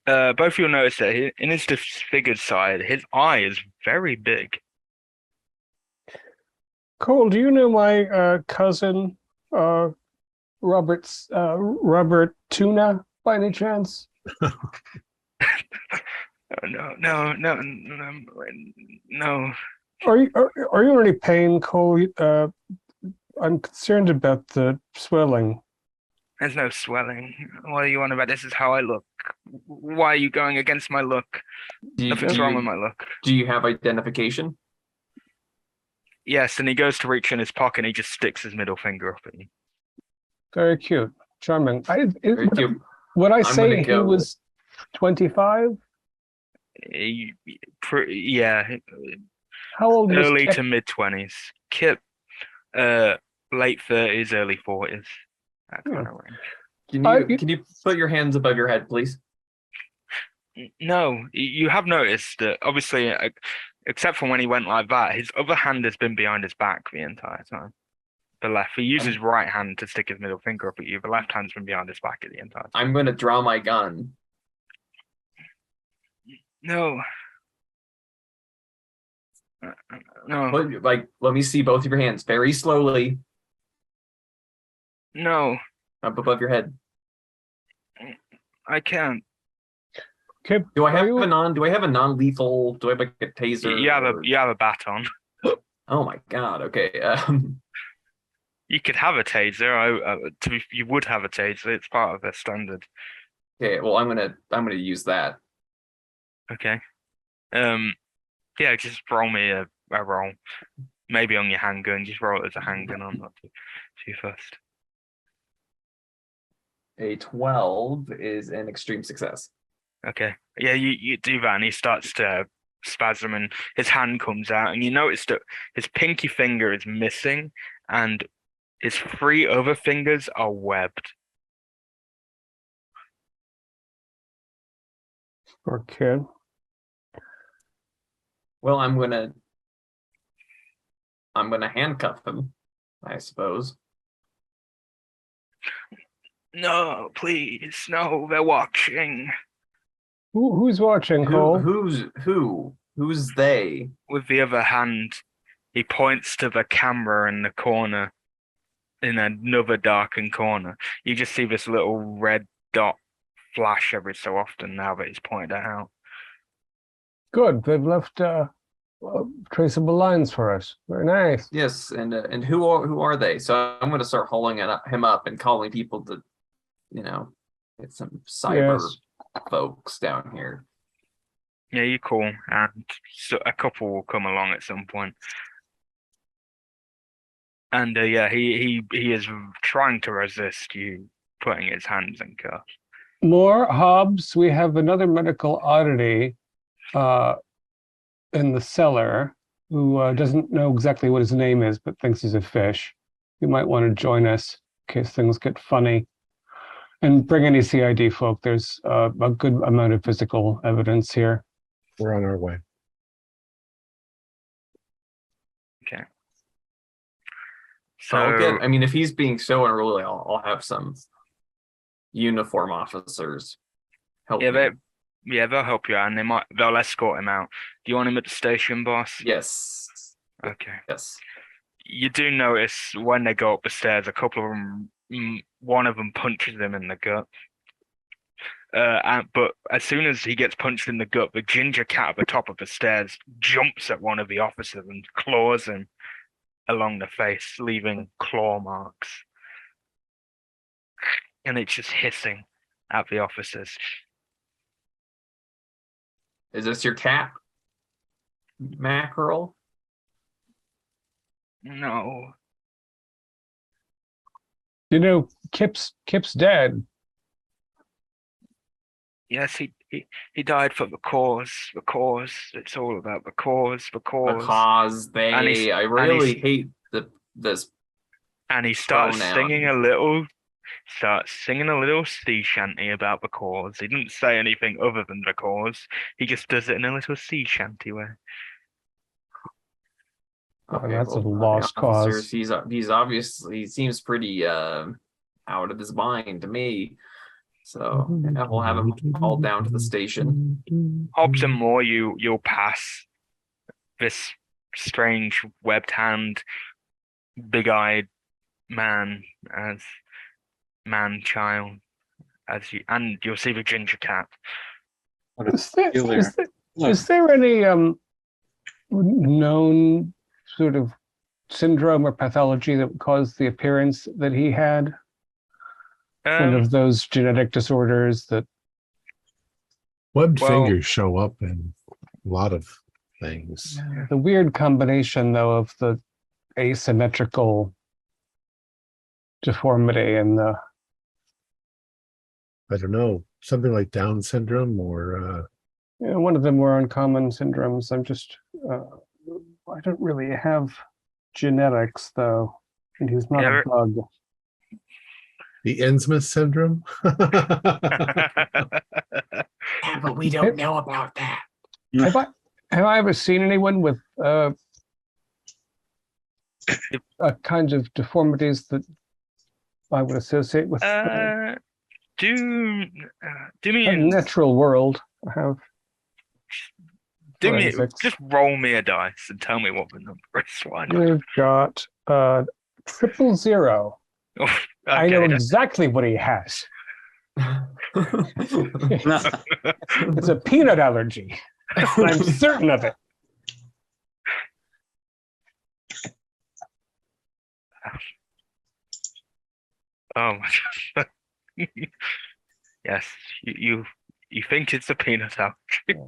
both of you noticed that in his disfigured side, his eye is very big. Cole, do you know my cousin, Robert Tuna, by any chance? No. Are you in any pain, Cole? I'm concerned about the swelling. There's no swelling. What are you on about? This is how I look. Why are you going against my look? Nothing's wrong with my look. Do you have identification? Yes, and he goes to reach in his pocket and he just sticks his middle finger up at you. Very cute, charming. Very cute. Would I I'm say gonna he go- was 25? Yeah, How old was early Kip? to mid-20s. Kip, late 30s, early 40s. That kind of range. Can you put your hands above your head, please? No, you have noticed that obviously, except for when he went like that, his other hand has been behind his back the entire time. The left, he used his right hand to stick his middle finger up at you. The left hand's been behind his back at the entire time. I'm going to draw my gun. No. No. Let me see both of your hands very slowly No, up above your head. I can't. Kip, Do I have you- do I have a non-lethal? Do I have like a taser? You have a baton. Oh my god. Okay. You could have a taser. You would have a taser. It's part of the standard. Okay. Well, I'm gonna use that. Okay. Yeah, just roll me a roll. Maybe on your handgun. Just roll it as a handgun on, not too fast. A 12 is an extreme success. Okay. Yeah, you do that, and he starts to spasm, and his hand comes out, and you notice that his pinky finger is missing, and his 3 other fingers are webbed. Poor kid. Well, I'm gonna handcuff him, I suppose. No, please, no, they're watching. Who's watching, Cole? Who's they? With the other hand, he points to the camera in the corner, in another darkened corner. You just see this little red dot flash every so often now that he's pointed it out. Good. They've left traceable lines for us. Very nice. Yes, and who are they? So I'm gonna start hauling him up and calling people to, get some cyber folks down here. Yeah, you call, and so a couple will come along at some point. And yeah, he is trying to resist you putting his hands in cuffs. More Hobbs. We have another medical oddity in the cellar who doesn't know exactly what his name is, but thinks he's a fish. You might want to join us in case things get funny. And bring any CID folk. There's a good amount of physical evidence here. We're on our way. Okay. So if he's being so unruly, I'll have some uniform officers help me. They'll help you out, and they'll escort him out. Do you want him at the station, boss? Yes. Okay. Yes. You do notice when they go up the stairs, a couple of them, one of them punches him in the gut. But as soon as he gets punched in the gut, the ginger cat at the top of the stairs jumps at one of the officers and claws him along the face, leaving claw marks. And it's just hissing at the officers. Is this your cat, Mackerel? No. You know, Kip's dead. Yes, he died for the cause. The cause. It's all about the cause. The cause. Because And I really hate this And he starts pronoun. singing a little sea shanty about the cause. He didn't say anything other than the cause. He just does it in a little sea shanty way. Okay, that's a well, lost officers, cause. He's obviously, he seems pretty out of his mind to me. So yeah, we'll have him hauled down to the station. Hobbs and Moore, you'll pass this strange webbed hand, big-eyed man as man-child, and you'll see the ginger cat. What a Is there, peculiar- is there, Look, is there any known sort of syndrome or pathology that would cause the appearance that he had? One of those genetic disorders that Webbed Well- fingers show up in a lot of things. the weird combination though of the asymmetrical deformity and the I don't know, something like Down syndrome or one of the more uncommon syndromes. I'm just I don't really have genetics though, and he's not a bug. the Innsmouth syndrome. Yeah, but we don't know about that. Have I ever seen anyone with kinds of deformities that I would associate with do a me natural world? I have forensics. just roll me a dice and tell me what the number is. Why not? We've got 000. Oh, I know okay, exactly what he has. no, It's a peanut allergy. I'm certain of it. oh my god. Yes, you think it's a peanut allergy.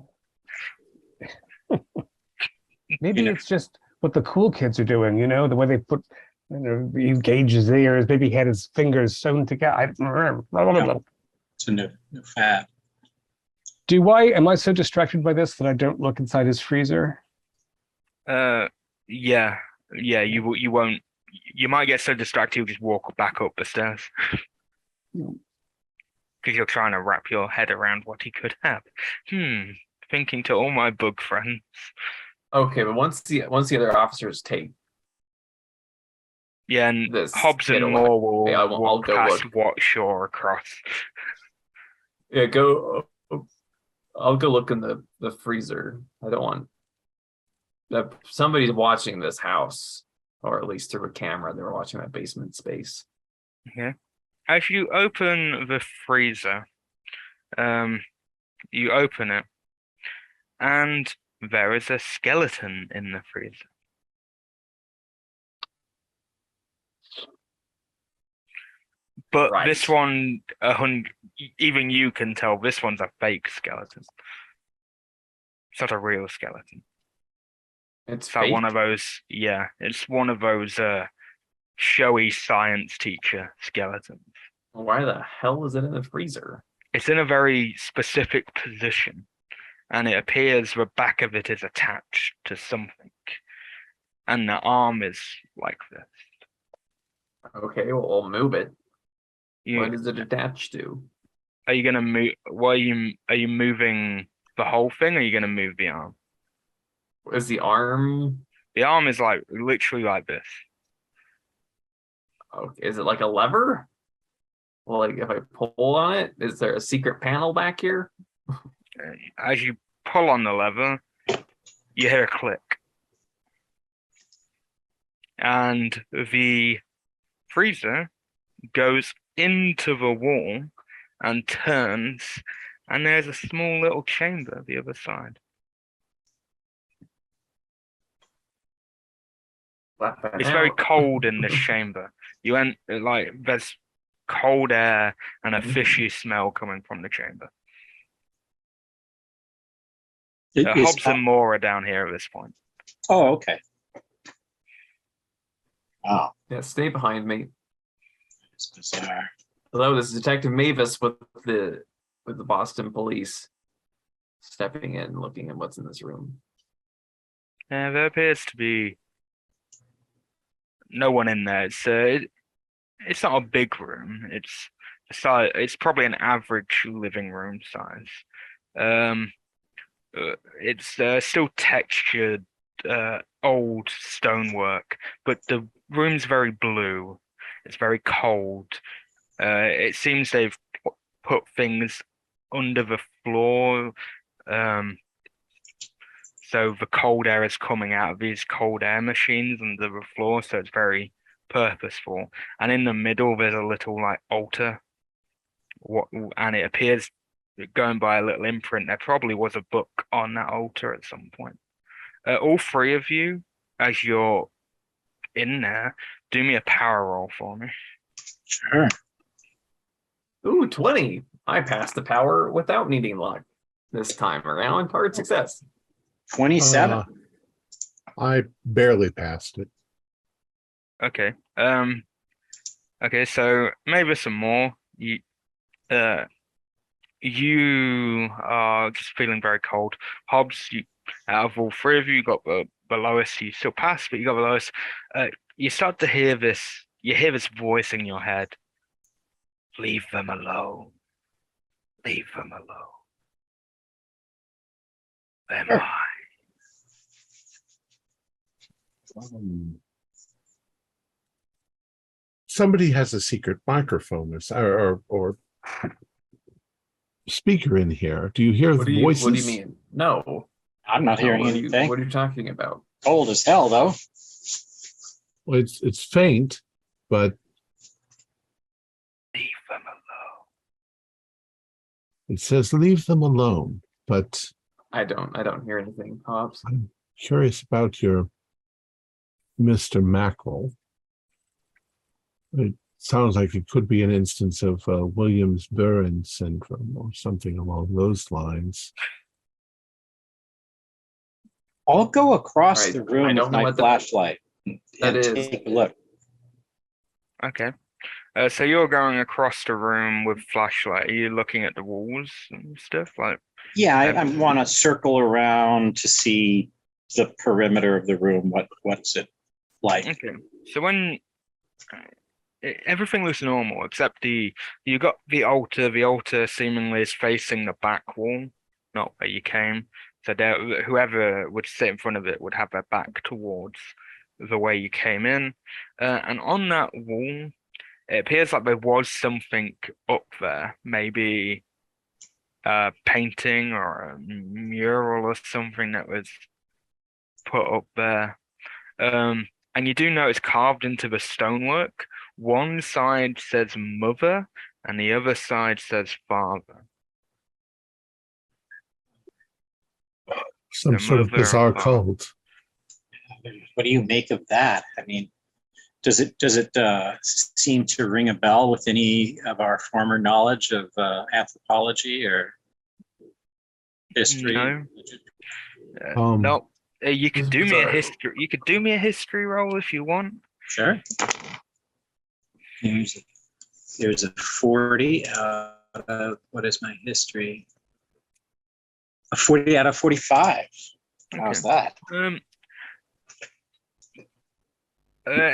Maybe You know. it's just what the cool kids are doing, the way they put, he gauge his ears, maybe he had his fingers sewn together. it's a new fad. Am I so distracted by this that I don't look inside his freezer? Yeah, you won't. You might get so distracted you'll just walk back up the stairs because you're trying to wrap your head around what he could have. Thinking to all my bug friends. Okay, but once the other officers take and this Hobbs and getaway, Moore will I'll walk go past look. what shore across. Yeah, I'll go look in the freezer. I don't want that somebody's watching this house, or at least through a camera. They were watching that basement space. Yeah. As you open the freezer, you open it, and there is a skeleton in the freezer. But Right. this one, even you can tell this one's a fake skeleton. It's not a real skeleton. It's It's like fake. one of those, it's one of those showy science teacher skeletons. Why the hell is it in the freezer? It's in a very specific position, and it appears the back of it is attached to something, and the arm is like this. Okay, well, I'll move it. You, What is it attached to? Are you gonna move? Are you moving the whole thing, or are you gonna move the arm? Is the arm? The arm is like literally like this. Okay, is it like a lever? Well, like if I pull on it, is there a secret panel back here? As you pull on the lever, you hear a click, and the freezer goes into the wall and turns, and there's a small little chamber the other side. It's very cold in this chamber. There's cold air and a fishy smell coming from the chamber. Hobbs and Moore are down here at this point. Oh, okay. Wow. Yeah, stay behind me. It's bizarre. Hello, this is Detective Mavis with the Boston Police, stepping in, looking at what's in this room. There appears to be no one in there. It's not a big room. It's probably an average living room size. It's still textured, old stonework, but the room's very blue. It's very cold. It seems they've put things under the floor, so the cold air is coming out of these cold air machines under the floor, so it's very purposeful. And in the middle, there's a little like altar, and it appears, going by a little imprint, there probably was a book on that altar at some point. All three of you, as you're in there, do me a power roll for me. Sure. Ooh, 20. I passed the power without needing luck this time around. Hard success. 27. I barely passed it. Okay. Okay. So maybe some more. You are just feeling very cold. Hobbs, out of all three of you, got the lowest. You still passed, but you got the lowest. You start to hear this. You hear this voice in your head. Leave them alone. Leave them alone. Am Sure. I? Somebody has a secret microphone or speaker in here. Do you hear What do voices? you mean? No. I'm not hearing What anything. are you talking about? Cold as hell, though. Well, it's faint, but Leave them alone. it says leave them alone. But I don't hear anything, Hobbs. I'm curious about your Mr. Mackerel. It sounds like it could be an instance of Williams-Burns syndrome or something along those lines. I'll go across Right, the I room don't with know my what flashlight that and is. take a look. Okay. So you're going across the room with flashlight. Are you looking at the walls and stuff? Like, Yeah, I want to circle around to see the perimeter of the room. What's it like? okay. So when everything looks normal except you got the altar. The altar seemingly is facing the back wall, not where you came. So whoever would sit in front of it would have their back towards the way you came in. And on that wall, it appears like there was something up there, maybe a painting or a mural or something that was put up there. And you do notice carved into the stonework, one side says mother and the other side says father. Some The sort of mother and bizarre father. cult. What do you make of that? I mean, does it seem to ring a bell with any of our former knowledge of anthropology or history? No. Um, No. You could This is do me a bizarre. history. You could do me a history roll if you want. Sure. There's a 40. What is my history? A 40 out of 45. How's that? In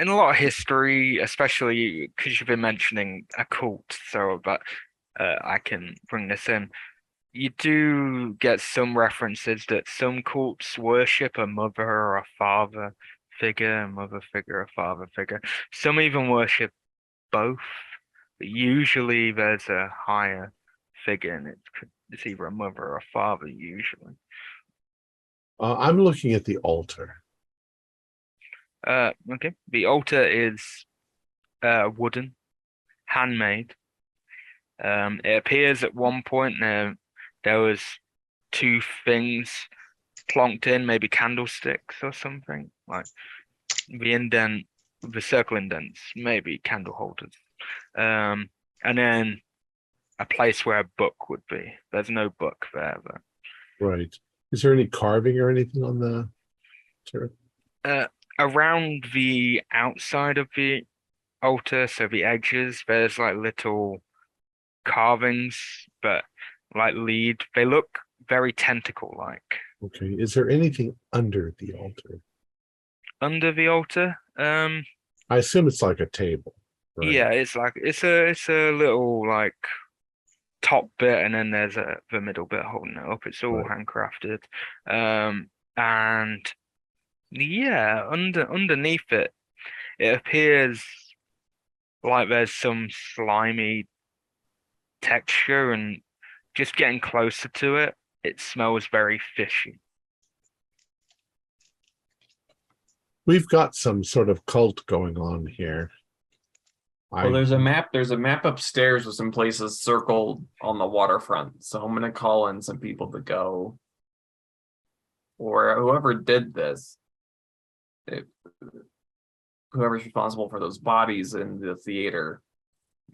a lot of history, especially because you've been mentioning a cult, but I can bring this in. You do get some references that some cults worship a mother or a father figure, a mother figure, a father figure. Some even worship both, but usually there's a higher figure, and it's either a mother or a father usually. I'm looking at the altar. Okay. The altar is wooden, handmade. It appears at one point there was two things plonked in, maybe candlesticks or something, like the circle indents, maybe candle holders. And then a place where a book would be. There's no book there though. Right. Is there any carving or anything on the turret? Around the outside of the altar, so the edges, there's like little carvings, but like they look very tentacle-like. Okay. Is there anything under the altar? Under the altar, I assume it's like a table, right? yeah, it's a little like top bit, and then there's the middle bit holding it up. It's all Right. handcrafted. And yeah, underneath it, it appears like there's some slimy texture, and just getting closer to it, it smells very fishy. We've got some sort of cult going on here. Well, there's a map. There's a map upstairs with some places circled on the waterfront. So I'm gonna call in some people to go, or whoever did this, whoever's responsible for those bodies in the theater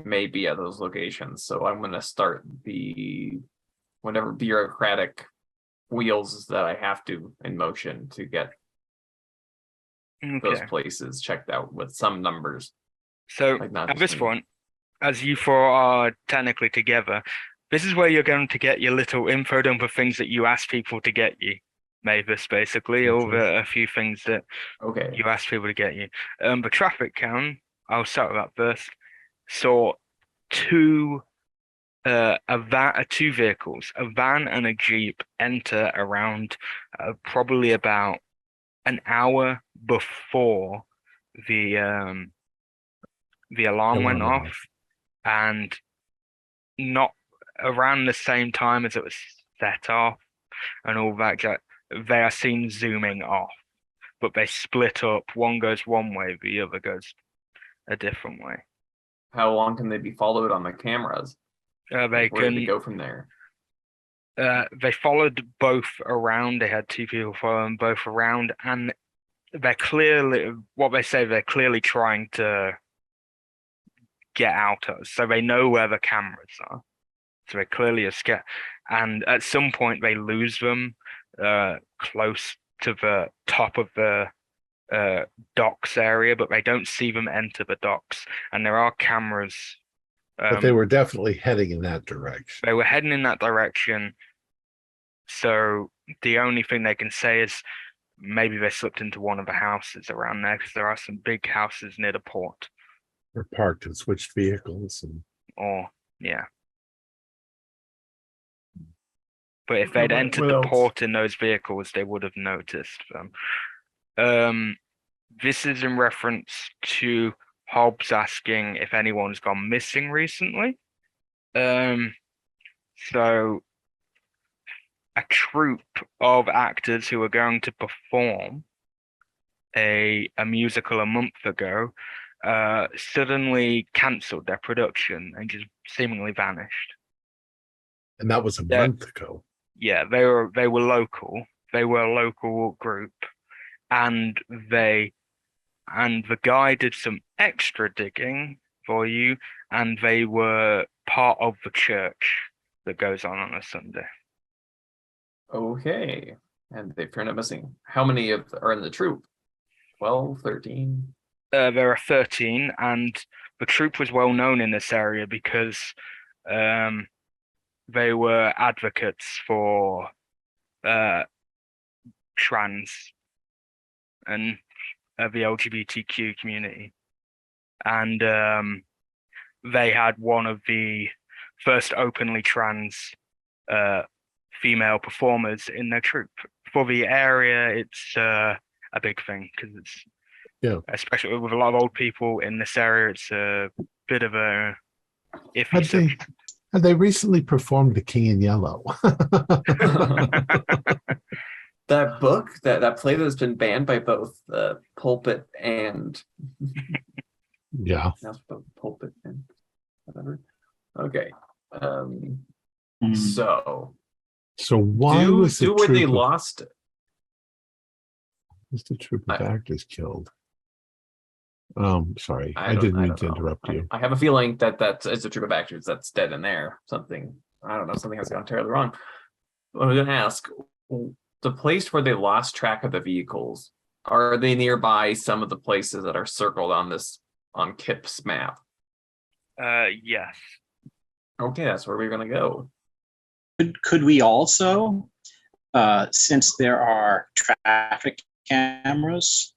may be at those locations. So I'm gonna start the whatever bureaucratic wheels that I have to in motion to get those Okay. places checked out with some numbers. So Like not at just this me. point, as you four are technically together, this is where you're going to get your little info dump of things that you ask people to get you. Mavis, basically, Okay. over a few things that Okay. you ask people to get you. The traffic count, I'll start with that first, saw two two vehicles, a van and a jeep, enter around probably about an hour before the alarm went Alarm went off, and not around the same time as it was set off and all that. They are seen zooming off, but they split up. One goes one way, the other goes a different way. How long can they be followed on the cameras? They Where do they can. go from there? They followed both around. They had two people following both around, and they're clearly what they say. They're clearly trying to get out of, so they know where the cameras are. So they clearly are scared, and at some point they lose them close to the top of the docks area, but they don't see them enter the docks. And there are cameras. But they were definitely heading in that direction. They were heading in that direction. So the only thing they can say is maybe they slipped into one of the houses around there, because there are some big houses near the port. Or parked and switched vehicles. Or yeah. But if they'd What entered the else? port in those vehicles, they would have noticed them. This is in reference to Hobbs asking if anyone's gone missing recently. So a troupe of actors who were going to perform a musical a month ago suddenly cancelled their production and just seemingly vanished. And that was a month ago. Yeah, they were local. They were a local group, and the guy did some extra digging for you, and they were part of the church that goes on a Sunday. Okay. And they've turned up missing. How many are in the troop? 12, 13? There are 13, and the troupe was well known in this area because they were advocates for trans and the LGBTQ community. And they had one of the first openly trans female performers in their troupe. For the area, it's a big thing because it's, especially with a lot of old people in this area, it's a bit of a iffy. Had they recently performed The King in Yellow? That book, that play that's been banned by both Pulpit and Yeah. Pulpit and whatever. Okay. Hmm. So why was the where they troupe lost it? was the troupe of actors killed? Sorry, I I didn't mean don't to know. interrupt you. I have a feeling that it's a troupe of actors that's dead in there. Something, I don't know, something has gone terribly wrong. I'm going to ask, the place where they lost track of the vehicles, are they nearby some of the places that are circled on on Kip's map. Yes. Okay, that's where we're gonna go. Could we also, since there are traffic cameras,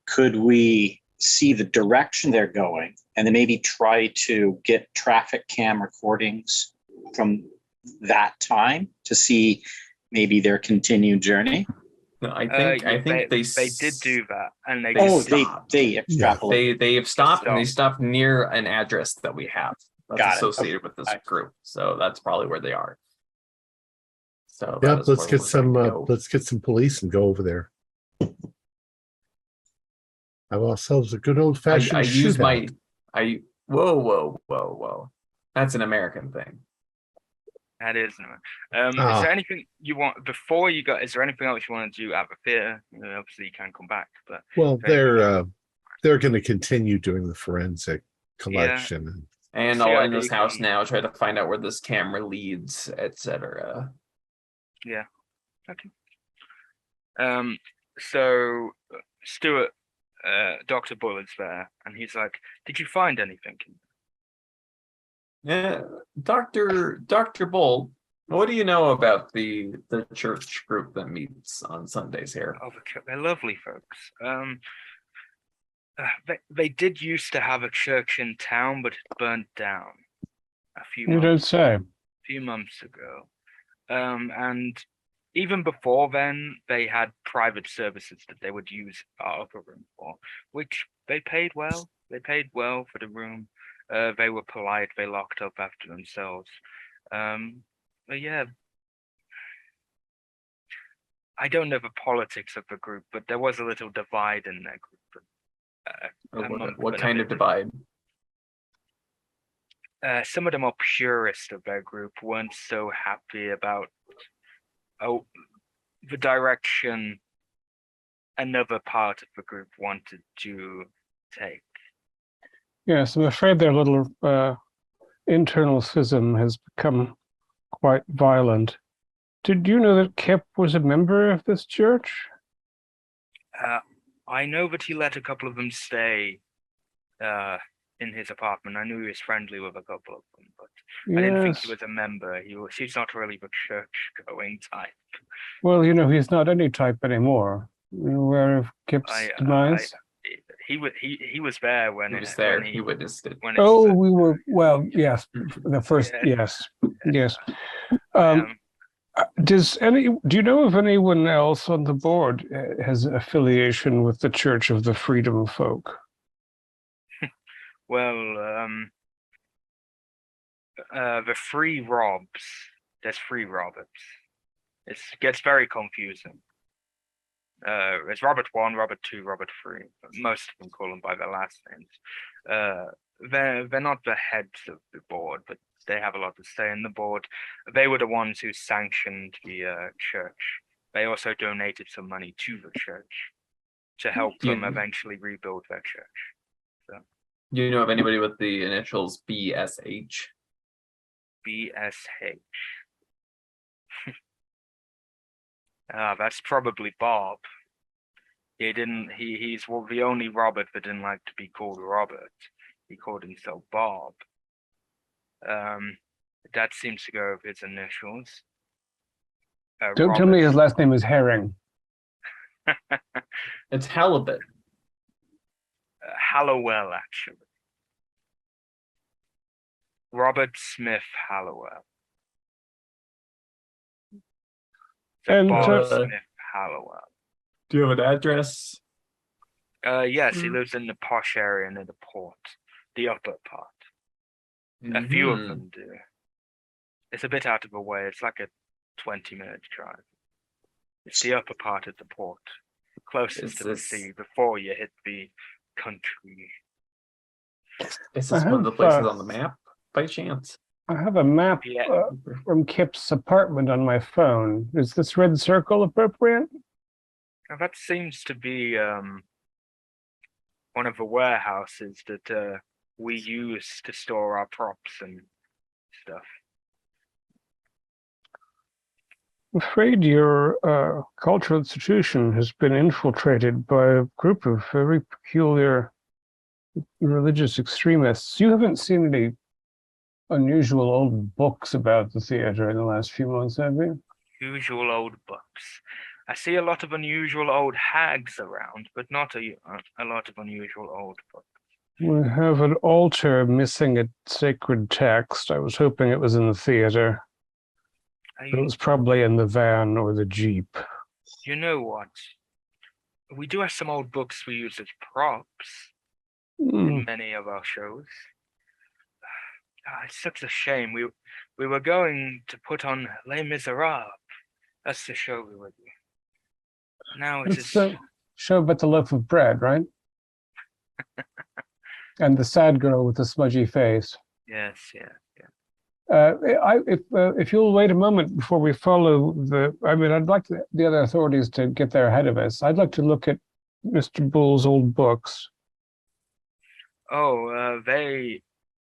could we see the direction they're going and then maybe try to get traffic cam recordings from that time to see maybe their continued journey? No, I think they did do that, and they stopped. They extrapolate. They have stopped, and they stopped near an address that we have that's Got it. associated with this group. So that's probably where they are. So Yeah, that is let's where get we're some. going to go. Let's get some police and go over there. Have ourselves a good old fashioned. I use my. Whoa! That's an American thing. That is. Is there anything you want before you go? Is there anything else you want to do at the theater? Obviously, you can come back, but they're going to continue doing the forensic collection. And I'll end this house now. Try to find out where this camera leads, etc. Yeah. Okay. So Stuart, Dr. Bullard's there, and he's like, "Did you find anything?" Yeah, Dr. Bull, what do you know about the church group that meets on Sundays here? Oh, they're lovely folks. They did used to have a church in town, but it burned down a few months ago. And even before then, they had private services that they would use our upper room for, which they paid well. They paid well for the room. They were polite. They locked up after themselves. But yeah, I don't know the politics of the group, but there was a little divide in their group. What kind of divide? Some of the more purist of their group weren't so happy about the direction another part of the group wanted to take. Yes, I'm afraid their little internal schism has become quite violent. Did you know that Kip was a member of this church? I know that he let a couple of them stay in his apartment. I knew he was friendly with a couple of them, but I didn't think he was a member. He's not really the church-going type. Well, he's not any type anymore. You're aware of Kip's demise? He was there when he was there. He witnessed it. We were. Well, yes. The first. Yes. Do you know if anyone else on the board has affiliation with the Church of the Freedom Folk? Well, the Free Robs. There's Free Roberts. It gets very confusing. There's Robert 1, Robert 2, Robert 3. Most of them call them by their last names. They're not the heads of the board, but they have a lot to say in the board. They were the ones who sanctioned the church. They also donated some money to the church to help them eventually rebuild their church. So, do you know of anybody with the initials BSH? BSH. That's probably Bob. He's the only Robert that didn't like to be called Robert. He called himself Bob. That seems to go with his initials. Don't tell me his last name is Herring. It's Halibut. Hallowell, actually. Robert Smith Hallowell. And Bob Smith Hallowell. Do you have an address? Yes, he lives in the posh area near the port, the upper part. A few of them do. It's a bit out of the way. It's like a 20-minute drive. It's the upper part of the port, closest to the sea before you hit the country. Is this one of the places on the map, by chance? I have a map from Kip's apartment on my phone. Is this red circle appropriate? Now, that seems to be one of the warehouses that we use to store our props and stuff. I'm afraid your cultural institution has been infiltrated by a group of very peculiar religious extremists. You haven't seen any unusual old books about the theater in the last few months, have you? Usual old books. I see a lot of unusual old hags around, but not a lot of unusual old books. We have an altar missing a sacred text. I was hoping it was in the theater. It was probably in the van or the Jeep. You know what? We do have some old books we use as props in many of our shows. It's such a shame. We were going to put on Les Miserables. That's the show we would do. Now It's a show about the loaf of bread, right? And the sad girl with the smudgy face. Yes, yeah. If you'll wait a moment before we follow I'd like the other authorities to get there ahead of us. I'd like to look at Mr. Bull's old books. Oh, they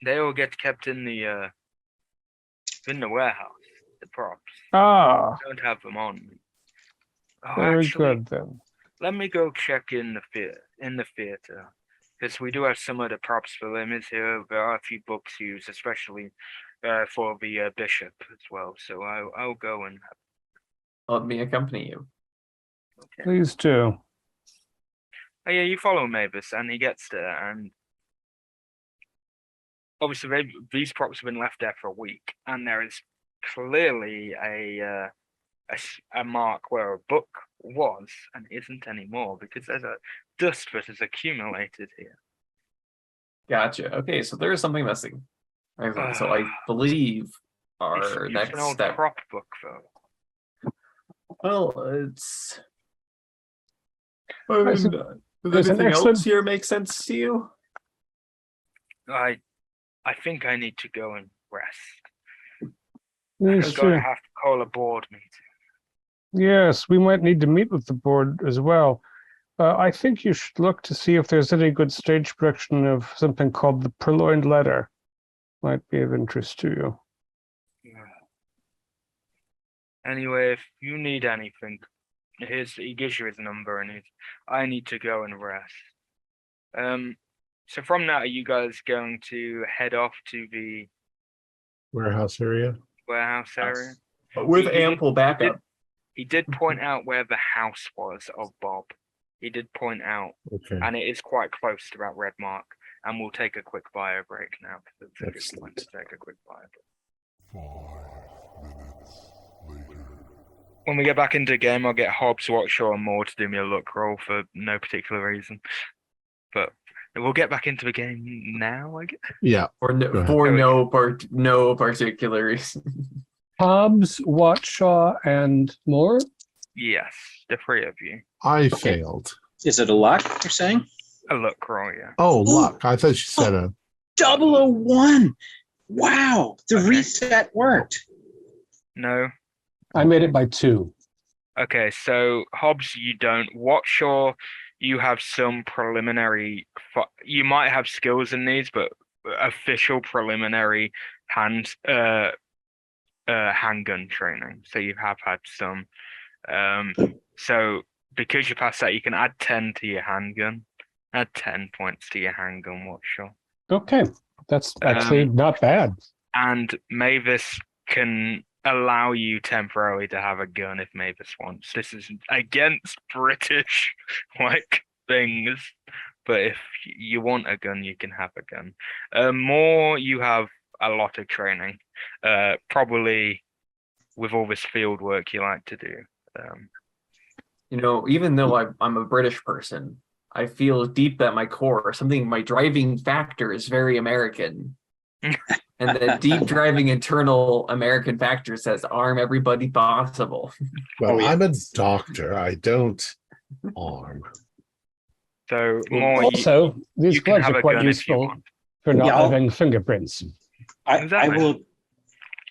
all get kept in the warehouse. The props. Ah, I don't have them on me. Oh, very actually, good then. let me go check in the theater, because we do have some other props for Les Mis here. There are a few books used, especially for the bishop as well. So I'll go and Let me accompany you. okay. Please do. Oh yeah, you follow Mavis, and he gets there, and obviously these props have been left there for a week, and there is clearly a mark where a book was and isn't anymore, because there's a dust that has accumulated here. Gotcha. Okay, so there is something missing. Excellent. So I believe our It's next an old step. prop book, though. Well, it's. I There's mean, does an anything excellent- else here make sense to you? I think I need to go and rest. Yes, I'm going to sure. have to call a board meeting. Yes, we might need to meet with the board as well. I think you should look to see if there's any good stage production of something called The Purloined Letter. Might be of interest to you. Anyway, if you need anything, he gives you his number, and I need to go and rest. So from that, are you guys going to head off to the Warehouse area. warehouse area? With He- ample backup. He did point out where the house was of Bob. He did point out, Okay. and it is quite close to that red mark. And we'll take a quick bio break now, because it's a good Excellent. point to take a quick bio break. 5 minutes later. When we get back into the game, I'll get Hobbs, Watshaw, and Moore to do me a look roll for no particular reason. But we'll get back into the game now, I guess. Yeah. Or Go ahead. for no particular reason. Hobbs, Watshaw, and Moore. Yes, the three of you. I failed. Is it a luck you're saying? A look roll, yeah. Oh, luck. I thought you said a. 001. Wow. The Okay. reset worked. No. I made it by 2. Okay, so Hobbs, you don't. Watshaw, you have some preliminary. You might have skills in these, but official preliminary handgun training. So you have had some. So because you pass that, you can add 10 to your handgun. Add 10 points to your handgun, Watshaw. Okay, that's actually not bad. And Mavis can allow you temporarily to have a gun if Mavis wants. This is against British things, but if you want a gun, you can have a gun. More, you have a lot of training, probably with all this field work you like to do. Even though I'm a British person, I feel deep at my core, my driving factor is very American. And the deep driving internal American factor says arm everybody possible. Well, Oh, yeah. I'm a doctor. I don't arm. So more, Also, these you can gloves have are a quite gun if you useful want. for not Yeah, I'll- having fingerprints. I Exactly. will.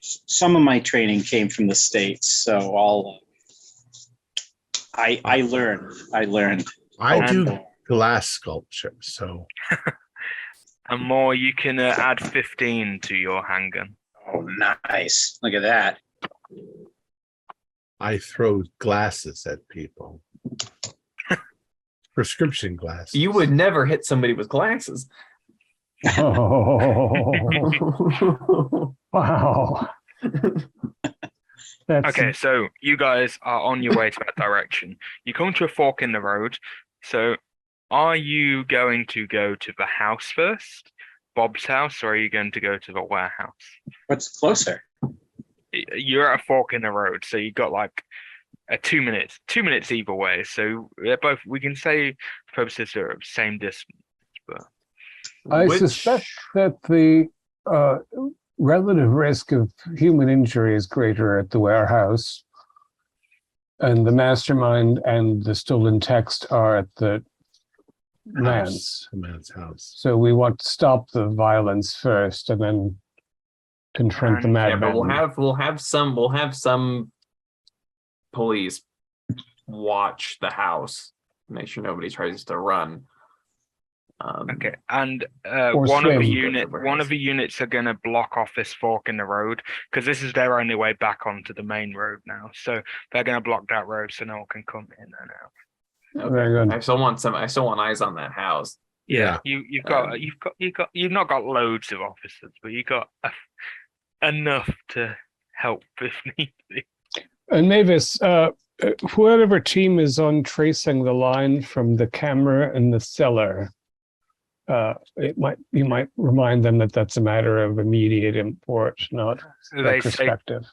Some of my training came from the States, so I learned. I And- do glass sculpture, so And more, you can add 15 to your handgun. Oh, nice. Look at that. I throw glasses at people. Prescription glasses. You would never hit somebody with glasses. Oh, wow. That's Okay, so you guys are on your way to that direction. You come to a fork in the road. So are you going to go to the house first, Bob's house, or are you going to go to the warehouse? What's closer? You're at a fork in the road, so you got like a 2 minutes, 2 minutes either way. So they're both, we can say purposes are of same distance, but I suspect that the relative risk of human injury is greater at the warehouse, and the mastermind and the stolen text are at the man's. The man's house. So we want to stop the violence first, and then confront the And- Yeah, madman. but we'll have some police watch the house, make sure nobody tries to run. okay, and Or one of the swim. units are going to block off this fork in the road because this is their only way back onto the main road now. So they're going to block that road so no one can come in and out. Okay. Very good. I still want eyes on that house. Yeah. You've Um, not got loads of officers, but you got enough to help if need be. And Mavis, whoever team is on tracing the line from the camera in the cellar, you might remind them that that's a matter of immediate import, not So they say retrospective.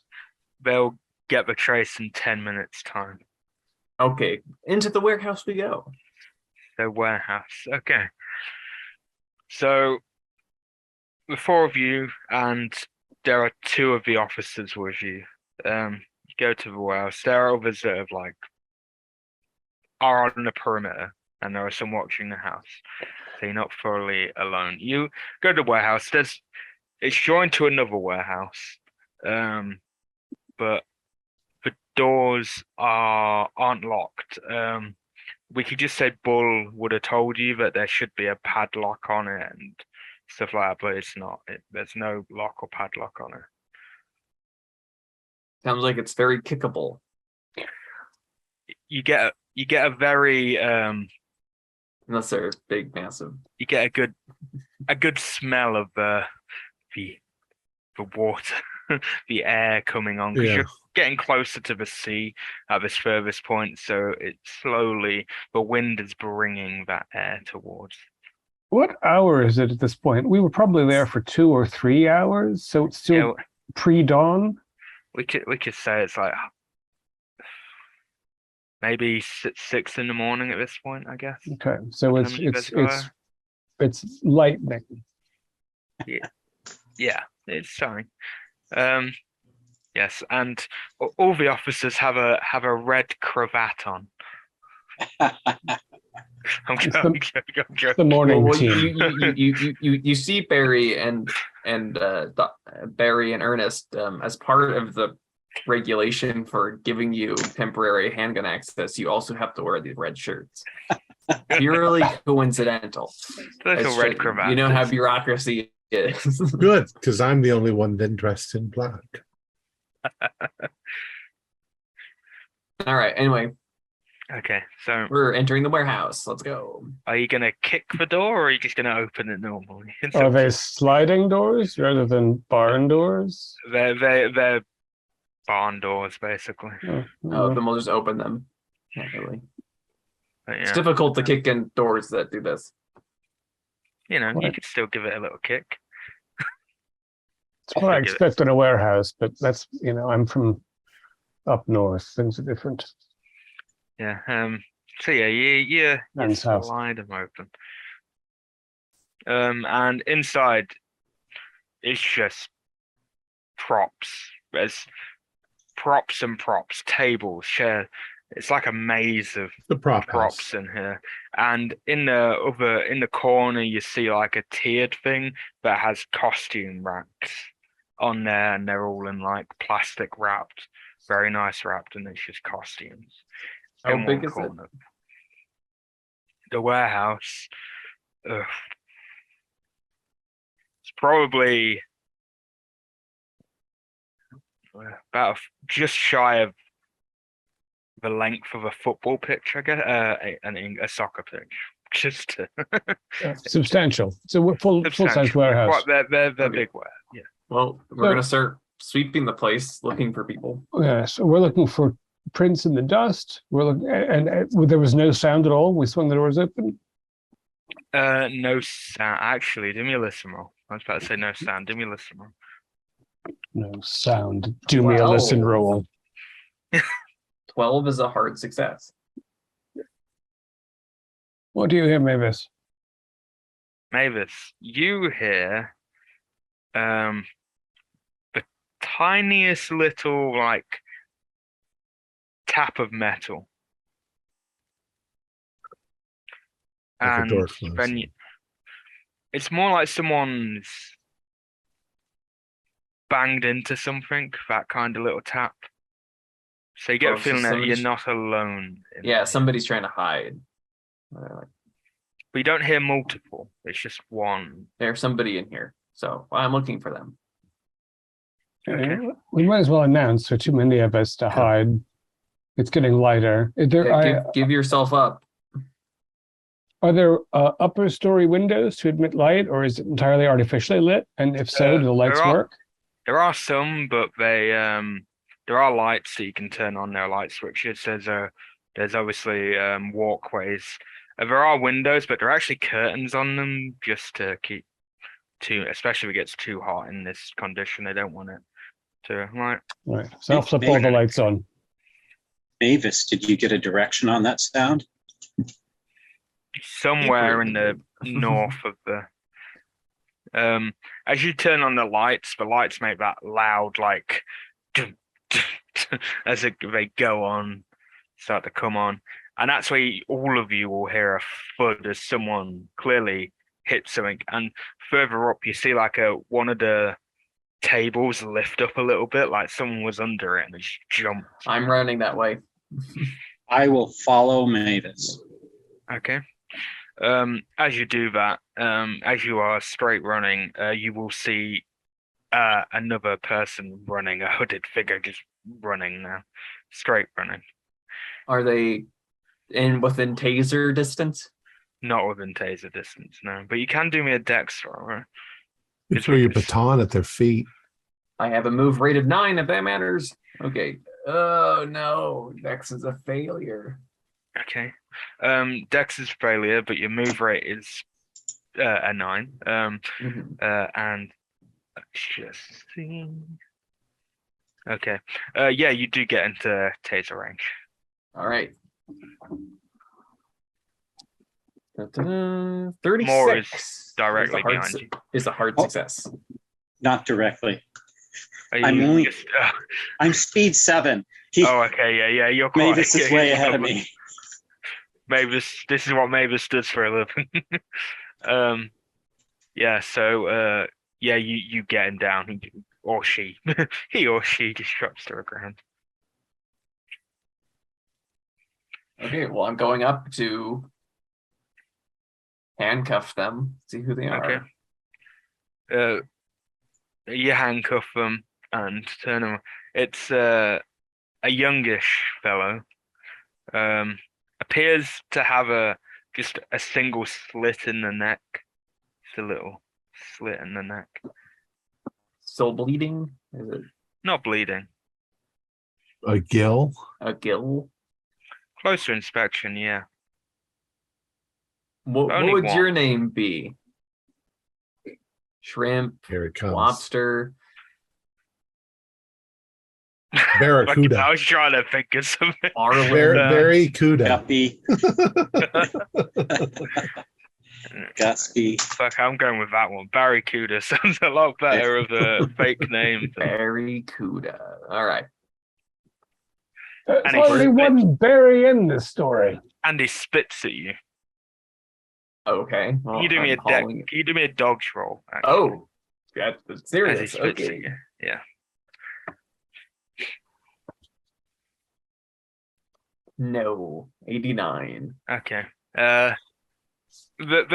they'll get the trace in 10 minutes time. Okay, into the warehouse we go. The warehouse. Okay. So the four of you, and there are two of the officers with you. You go to the warehouse. There are others that are on the perimeter, and there are some watching the house. So you're not fully alone. You go to the warehouse. It's joined to another warehouse, but the doors aren't locked. We could just say Bull would have told you that there should be a padlock on it and stuff like that, but it's not. There's no lock or padlock on it. Sounds like it's very kickable. You get a very Unless they're big, massive. you get a good smell of the water, the air coming on because Yeah. you're getting closer to the sea at this furthest point. So it's slowly the wind is bringing that air towards. What hour is it at this point? We were probably there for 2 or 3 hours, so it's still Yeah, pre-dawn. we could say it's like maybe 6 in the morning at this point, I guess. Okay, so How many beds are it's lightning. Yeah, it's sorry. Yes, and all the officers have a red cravat on. I'm It's joking. I'm joking. The morning Well, team. you see Barry and Barry and Ernest as part of the regulation for giving you temporary handgun access. You also have to wear these red shirts. Purely coincidental. Little It's red just- cravat. You know how bureaucracy is. Good, because I'm the only one then dressed in black. All right. Anyway, Okay, so we're entering the warehouse. Let's go. are you gonna kick the door or are you just gonna open it normally? It's Are up to they you. sliding doors rather than barn doors? They're barn doors basically. Oh, then we'll just open them. Not really. But, It's yeah, difficult to kick in doors that do this. you know, you Right. could still give it a little kick. It's what I Forgive it. expect in a warehouse, but that's, I'm from up north. Things are different. Yeah. So yeah, you And south. slide them open. And inside it's just props. There's props and props, tables, chair. It's like a maze of The prop house. props in here. And in the corner you see like a tiered thing that has costume racks on there, and they're all in like plastic wrapped, very nice wrapped, and it's just costumes. How in big one is it? corner. The warehouse. It's probably about just shy of the length of a football pitch, I guess, a soccer pitch. Just to Substantial. It's a full-size warehouse. What, they're Okay. big warehouse. Yeah. Well, we're gonna start sweeping the place, looking for people. Yeah, so we're looking for prints in the dust. We're looking, and there was no sound at all. We swung the doors open. No sound. Actually, do me a listen roll. I was about to say no sound. Do me a listen roll. No sound. Do me a listen roll. 12 is a hard success. What do you hear, Mavis? Mavis, you hear the tiniest little like tap of metal. Like a And door then closing. it's more like someone's banged into something, that kind of little tap. So you get Oh, a so feeling that you're somebody's- not alone. Yeah, somebody's trying to hide. But you don't hear multiple. It's just one. There's somebody in here, so I'm looking for them. Okay. We might as well announce there are too many of us to hide. It's getting lighter. Give yourself up. Are there upper story windows to admit light, or is it entirely artificially lit? And if so, do the lights work? There are some, but there are lights that you can turn on. There are light switches. There's obviously walkways. There are windows, but there are actually curtains on them just to keep especially if it gets too hot in this condition. They don't want it to like. Right. So I'll flip all the lights on. Mavis, did you get a direction on that sound? Somewhere in the north of the as you turn on the lights make that loud like as they go on, start to come on, and that's where all of you will hear a thud as someone clearly hit something. And further up you see like one of the tables lift up a little bit, like someone was under it and just jumped. I'm running that way. I will follow Mavis. Okay. As you do that, as you are straight running, you will see another person running, a hooded figure just running now, straight running. Are they within taser distance? Not within taser distance, no. But you can do me a dex roll, right? You throw your baton at their feet. I have a move rate of 9 if that matters. Okay. Oh no, Dex is a failure. Okay. Dex is failure, but your move rate is a 9. And just see. Okay. Yeah, you do get into taser range. All right. 36. More is directly behind you. Is a hard success. Not directly. I'm only- I'm speed 7. Oh, okay, yeah. You're quite, Mavis is way ahead of me. Mavis, this is what Mavis does for a living. Yeah. So, yeah, you get him down, or she, he or she just drops to the ground. Okay, well, I'm going up to handcuff them, see who they are. Okay. You handcuff them and turn them. It's a youngish fellow. Appears to have just a single slit in the neck. Just a little slit in the neck. Still bleeding? Is it Not bleeding. A gill? a gill? Closer inspection, yeah. What Only would your one. name be? Shrimp, Here it comes. lobster. Barracuda. I was trying to think of something. Arlen. Barracuda. Guppy. Gutsby. Fuck, I'm going with that one. Barracuda sounds a lot better of a fake name. Barracuda. All right. There's And he only spits. one Barry in this story. And he spits at you. Okay. Well, Can you do me I'm a calling it- Can you do me a dodge roll? Actually, Oh, that's as he serious. spits at Okay. you. Yeah. No, 89. Okay. The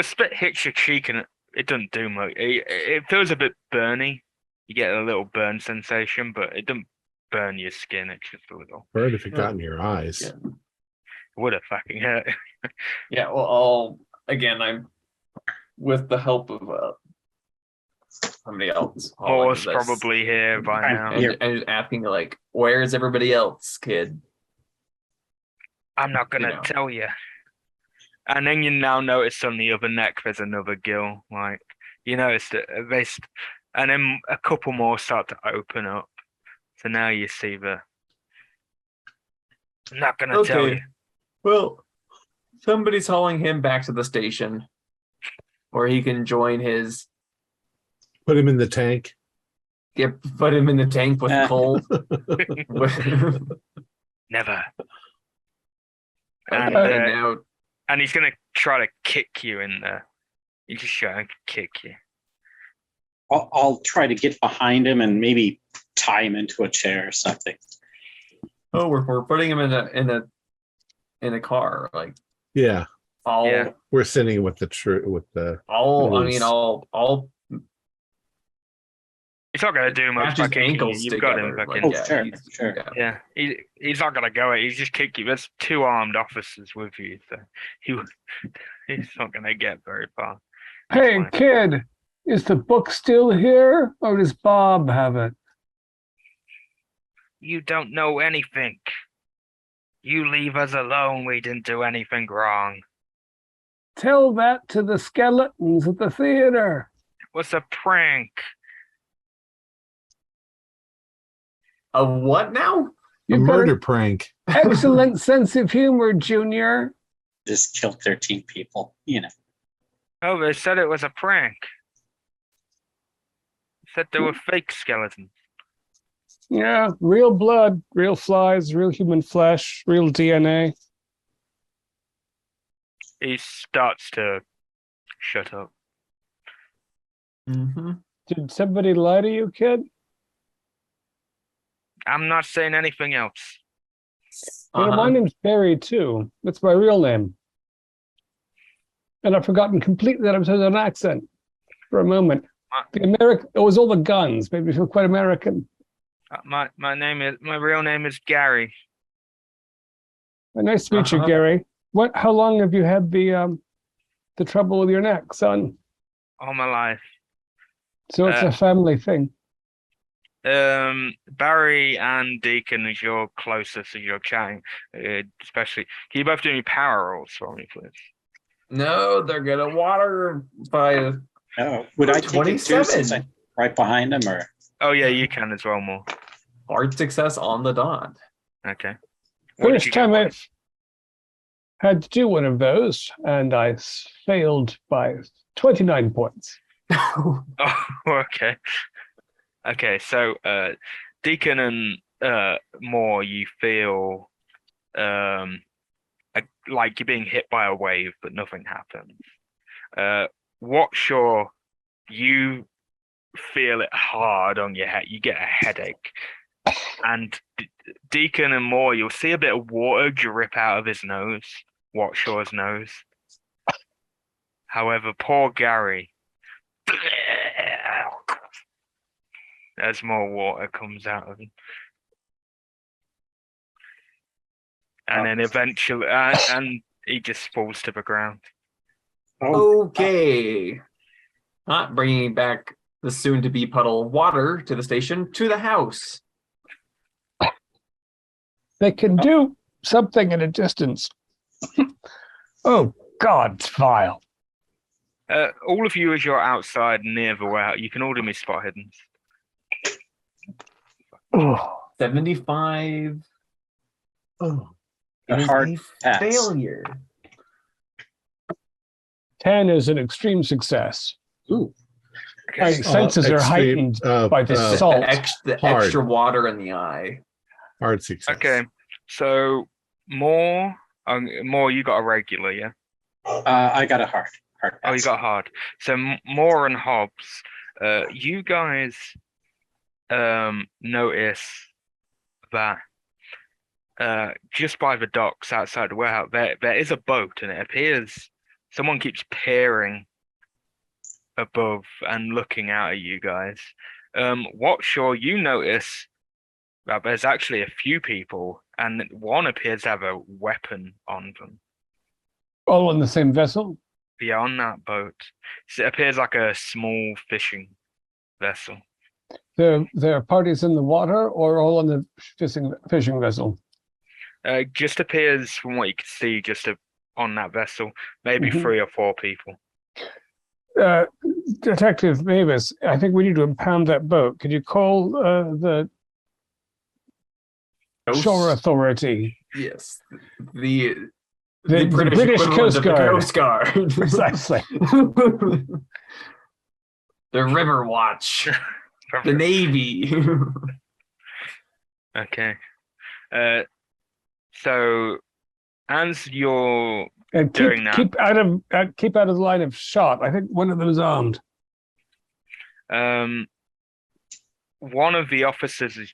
spit hits your cheek and it doesn't do much. It feels a bit burny. You get a little burn sensation, but it doesn't burn your skin. It's just a little. Bird, if it got in your eyes. Yeah. It would have fucking hurt. Yeah, well, I'm with the help of somebody else. I'll Mor's into this. probably here by I'm now. here. And just asking like, where's everybody else, kid? I'm not gonna You know. tell you. And then you now notice on the other neck there's another gill. Like you notice that and then a couple more start to open up. So now you see the. I'm not gonna tell you. Well, somebody's hauling him back to the station where he can join his. Put him in the tank. Put him in the tank with coal. Never. And And now, and he's gonna try to kick you in the. He's just trying to kick you. I'll try to get behind him and maybe tie him into a chair or something. we're putting him in a car. Like, Yeah, I'll we're sitting with the. I'll He's not gonna do much match by his kicking you. ankles You've got him together. fucking. Oh, sure, sure. Yeah. Yeah, he's not gonna go. He's just kick you. There's 2 armed officers with you, so he's not gonna get very far. Hey, Fine. kid, is the book still here, or does Bob have it? You don't know anything. You leave us alone. We didn't do anything wrong. Tell that to the skeletons at the theater. It was a prank. A what now? A You've got murder an prank. excellent sense of humor, Junior. Just killed 13 people, you know. Oh, they said it was a prank. They said they were fake skeletons. Yeah, real blood, real flies, real human flesh, real DNA. He starts to shut up. Mm-hmm. Did somebody lie to you, kid? I'm not saying anything else. You know, my name's Barry, too. That's my real name. And I've forgotten completely that I'm Southern accent for a moment. It was all the guns, made me feel quite American. My real name is Gary. Nice to meet you, Gary. How long have you had the trouble with your neck, son? All my life. So it's a family thing. Barry and Deacon, as you're closest as you're chatting, especially. Can you both do me power rolls for me, please? No, they're gonna water by Oh, would I take it too 27. since I'm right behind him, or Oh yeah, you can as well, more. hard success on the dot. Okay. What did First you get, time Molly? I've had to do one of those, and I failed by 29 points. Oh, okay. Okay, so Deacon and Moore, you feel like you're being hit by a wave, but nothing happens. Watshaw, you feel it hard on your head. You get a headache. And Deacon and Moore, you'll see a bit of water drip out of his nose, Watshaw's nose. However, poor Gary, as more water comes out of him. And then eventually, and he just falls to the ground. Okay. Not bringing back the soon-to-be puddle of water to the station, to the house. They can do something at a distance. Oh, God, it's vile. All of you, as you're outside near the warehouse, you can all do me spot hiddens. Oh, 75 Oh, a is hard a pass? failure. 10 is an extreme success. Ooh, My senses are extreme, heightened by the salt. The Hard. extra water in the eye. hard success. Okay, so more, you got a regular, yeah? I got a hard pass. Oh, you got hard. So Moore and Hobbs, you guys notice that just by the docks outside the warehouse, there is a boat, and it appears someone keeps peering above and looking out at you guys. Watshaw, you notice But there's actually a few people, and one appears to have a weapon on them. All on the same vessel? Yeah, on that boat. So it appears like a small fishing vessel. There are parties in the water or all on the fishing vessel? Just appears from what you can see, on that vessel, maybe Mhm. 3 or 4 people. Detective Mavis, I think we need to impound that boat. Could you call the shore authority? Yes. The The British equivalent Coast of the Guard. Coast Guard. Precisely. The River Watch. The Navy. Okay. So as you're And doing that, keep out of the line of shot. I think one of them is armed. one of the officers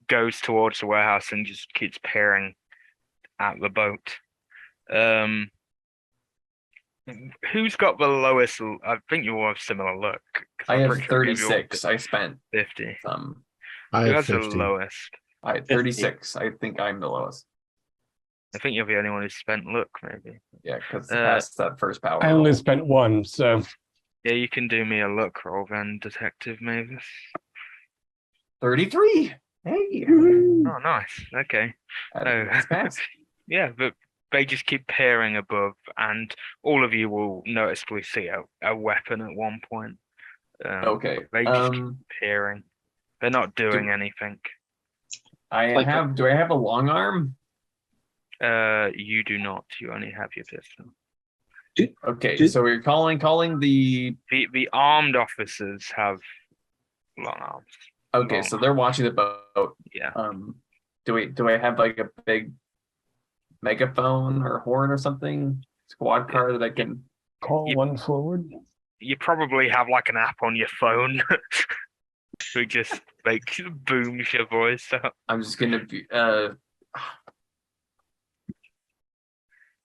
goes towards the warehouse and just keeps peering at the boat. Who's got the lowest? I think you all have similar look. 'Cause I I'm have pretty sure I gave you all 36. I spent 50. I Who have has the 50. lowest? I had 36. I think I'm the lowest. I think you're the only one who spent look, maybe. Yeah, because past that first power. I only roll. spent one, so Yeah, you can do me a look roll then, Detective Mavis. 33. Hey. Oh, nice. Okay. That's fast. Yeah, but they just keep peering above, and all of you will noticeably see a weapon at one point. Okay. They just keep peering. They're not doing anything. Do I have a long arm? You do not. You only have your pistol. Okay, so we're calling the. The armed officers have long arms. Okay, Long so they're watching the boat. Yeah. Do I have like a big megaphone or horn or something? Squad car that I can call one forward. You probably have like an app on your phone. Who just like booms your voice up. I'm just gonna be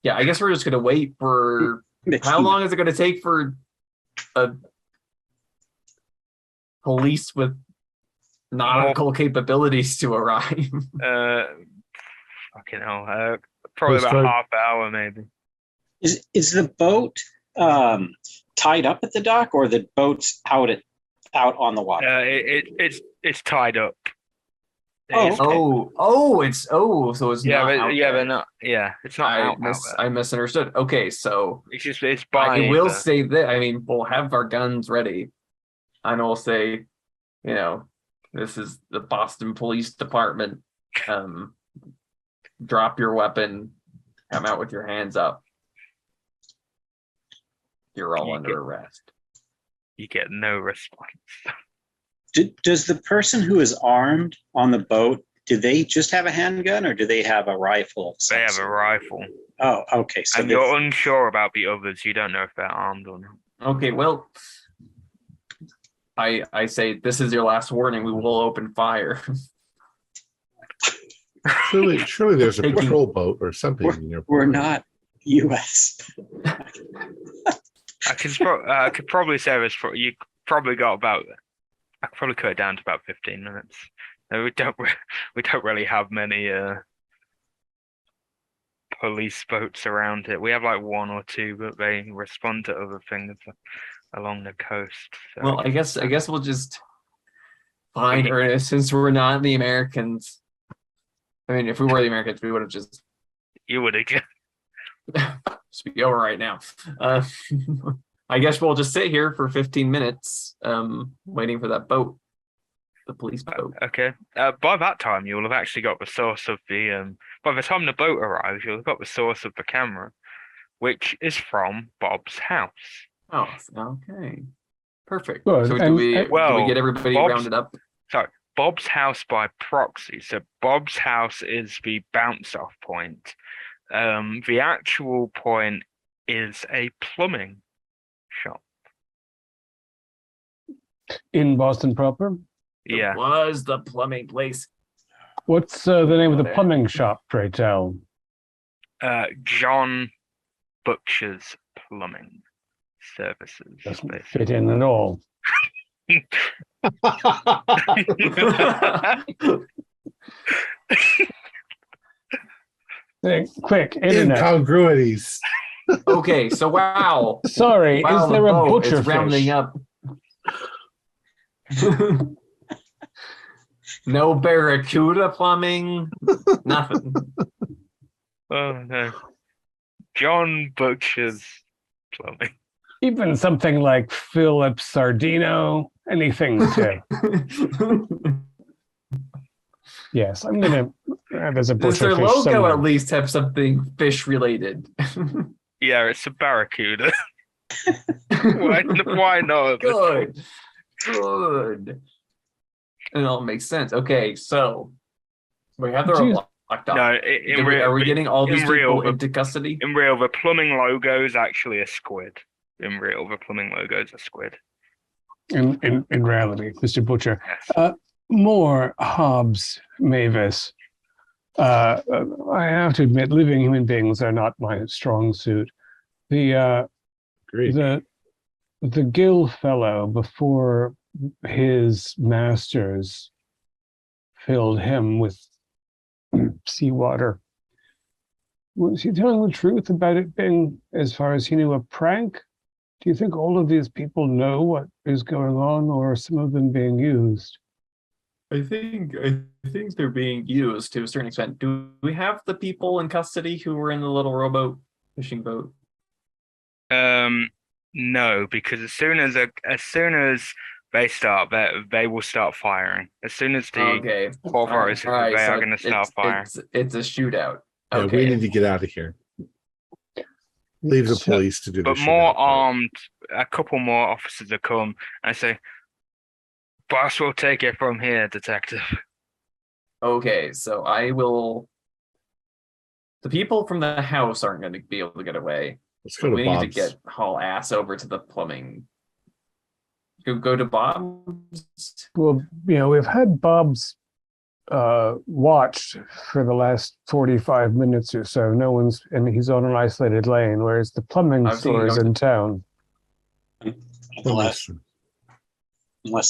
yeah, I guess we're just gonna wait for how long is it gonna take for a police with nautical capabilities to arrive? Fucking hell. Probably about half hour maybe. Is the boat tied up at the dock, or the boat's out on the water? It's tied up. So it's not out there. They're not. Yeah, it's not out there. I misunderstood. Okay, so it's by. I will say that. I mean, we'll have our guns ready, and we'll say, this is the Boston Police Department. Drop your weapon. Come out with your hands up. You're all under arrest. You get no response. Does the person who is armed on the boat, do they just have a handgun, or do they have a rifle? They have a rifle. Oh, okay. So and you're unsure about the others. You don't know if they're armed or not. Okay, well, I say this is your last warning. We will open fire. Surely there's a patrol boat or something in your. We're not U.S. I could probably say this. You probably got about. I could probably cut it down to about 15 minutes. We don't really have many police boats around it. We have like 1 or 2, but they respond to other things along the coast. So. Well, I guess we'll just find Ernest, since we're not the Americans. I mean, if we were the Americans, we would have just. You would have just. Speak over right now. I guess we'll just sit here for 15 minutes, waiting for that boat, the police boat. Okay. By that time, you'll have actually got the source of the. By the time the boat arrives, you'll have got the source of the camera, which is from Bob's house. Oh, okay. Perfect. Good. So do we get everybody rounded up? Sorry, Bob's house by proxy. So Bob's house is the bounce-off point. The actual point is a plumbing shop in Boston proper. Yeah, it was the plumbing place. What's the name of the plumbing shop, pray tell? John Butcher's Plumbing Services. Doesn't fit in at all. Quick, internet. Incongruities. Okay, so wow. Sorry, Wow, is there the a boat butcher is rounding fish? up. No barracuda plumbing. Nothing. Oh no. John Butcher's plumbing. Even something like Philip Sardino, anything to. Yes, I'm gonna have as a Does their butcher fish logo somewhere. at least have something fish related? Yeah, it's a barracuda. Why not? Good. Good. It all makes sense. Okay, so we have the Jeez. road blocked off. No, Are we getting all these people the into custody? in real, the plumbing logo is actually a squid. In real, the plumbing logo is a squid. In reality, Mr. Butcher. Yes. More Hobbes, Mavis. I have to admit, living human beings are not my strong suit. The Great. the Gill fellow, before his masters filled him with seawater, was he telling the truth about it being, as far as he knew, a prank? Do you think all of these people know what is going on, or are some of them being used? I think they're being used to a certain extent. Do we have the people in custody who were in the little rowboat fishing boat? No, because as soon as they start, they will start firing. As soon as the Okay. authorities, All right, they so are going to start firing. It's a shootout. Yeah, Okay. we need to get out of here. Leave the police to do the But shootout more part. armed, a couple more officers have come and say, "Boss will take it from here, detective." Okay, so I will. The people from the house aren't going to be able to get away. Let's go to We need Bob's. to haul ass over to the plumbing. Go to Bob's. Well, we've had Bob's watched for the last 45 minutes or so. No one's, and he's on an isolated lane, whereas the plumbing store is in town. Unless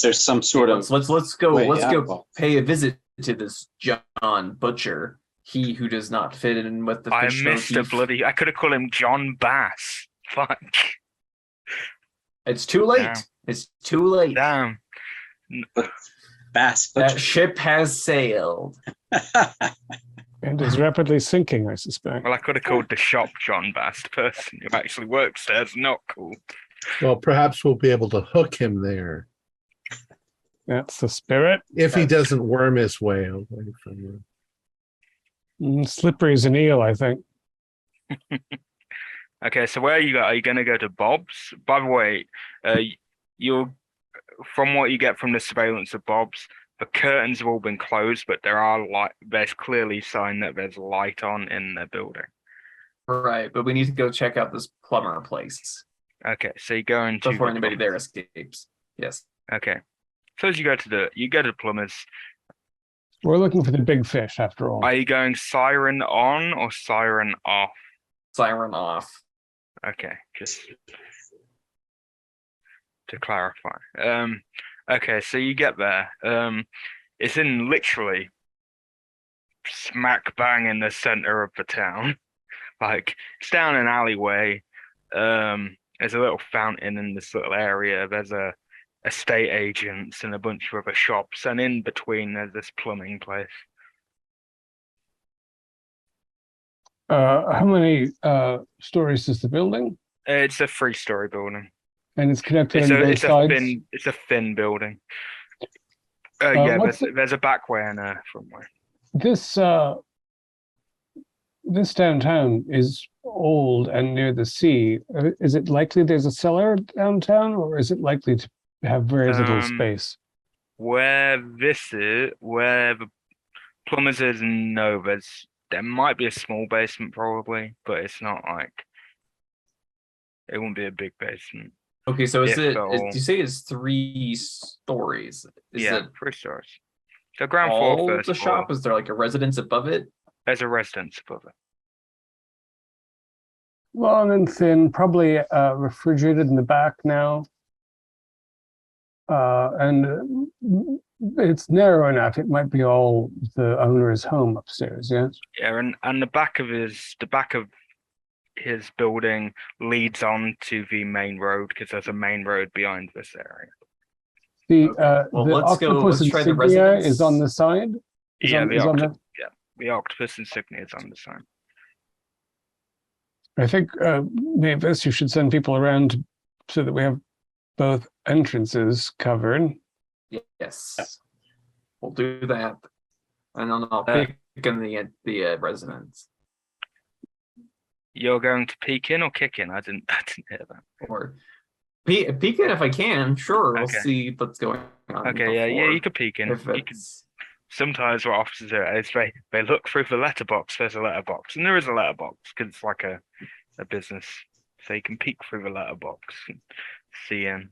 there's some sort of Let's go way out. pay a visit to this John Butcher. He who does not fit in with the I fish missed a motif. bloody. I could have called him John Bass. Fuck. It's too late. Damn. It's too late. Damn. Bass That Butcher. ship has sailed. And is rapidly sinking, I suspect. Well, I could have called the shop John Bass, the person who actually works there. It's not cool. Well, perhaps we'll be able to hook him there That's the spirit. if he doesn't worm his way away from you. Slippery as an eel, I think. Okay, so where are you going to go to Bob's? By the way, from what you get from the surveillance of Bob's, the curtains have all been closed, but there's clearly sign that there's light on in the building. Right, but we need to go check out this plumber place Okay, so you go into before the anybody there plumbers. escapes. Yes. Okay, so as you go to the plumbers, We're looking for the big fish, after all. are you going siren on or siren off? Siren off. Okay, just to clarify. Okay, so you get there. It's in literally smack bang in the center of the town. Like, it's down an alleyway. There's a little fountain in this little area. There's a estate agents and a bunch of other shops, and in between there's this plumbing place. How many stories is the building? It's a 3-story building. And it's connected on both sides? It's a thin building. what's There's a back way in there somewhere. This downtown is old and near the sea. Is it likely there's a cellar downtown, or is it likely to have very little space? Where the plumbers is, no, there might be a small basement probably, but it's not like, it won't be a big basement. Okay, so you say it's 3 stories? Is it 3 stories. So ground all floor, first the floor. shop? Is there like a residence above it? There's a residence above it. Long and thin, probably refrigerated in the back now. And it's narrow enough. It might be all the owner's home upstairs. Yes. Yeah, and the back of his building leads on to the main road because there's a main road behind this area. The let's go. octopus Let's try the insignia residence. is on the side. The octopus insignia is on the side. I think Mavis, you should send people around so that we have both entrances covered. Yes, we'll do that, and then I'll pick in the residence. You're going to peek in or kick in? I didn't hear that. Or peek in if I can. Sure, we'll Okay. see what's going on. Okay, yeah, you could peek in. If You can, it's sometimes what officers do is they look through the letterbox. There's a letterbox, and there is a letterbox because it's like a business, so you can peek through the letterbox and see in.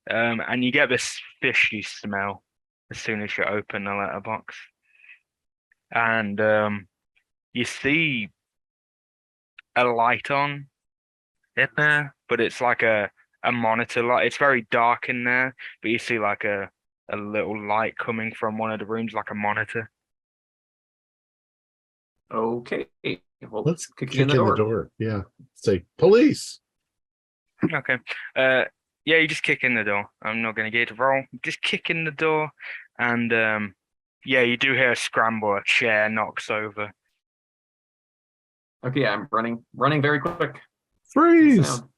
And you get this fishy smell as soon as you open the letterbox, and you see a light on in there, but it's like a monitor light. It's very dark in there, but you see like a little light coming from one of the rooms, like a monitor. okay. Well, Let's kick kick in the door. Yeah. Say, police. Okay. Yeah, you just kick in the door. I'm not going to get you to roll. Just kick in the door, and yeah, you do hear a scramble. A chair knocks over. Okay, I'm running very quick. Freeze. Sound.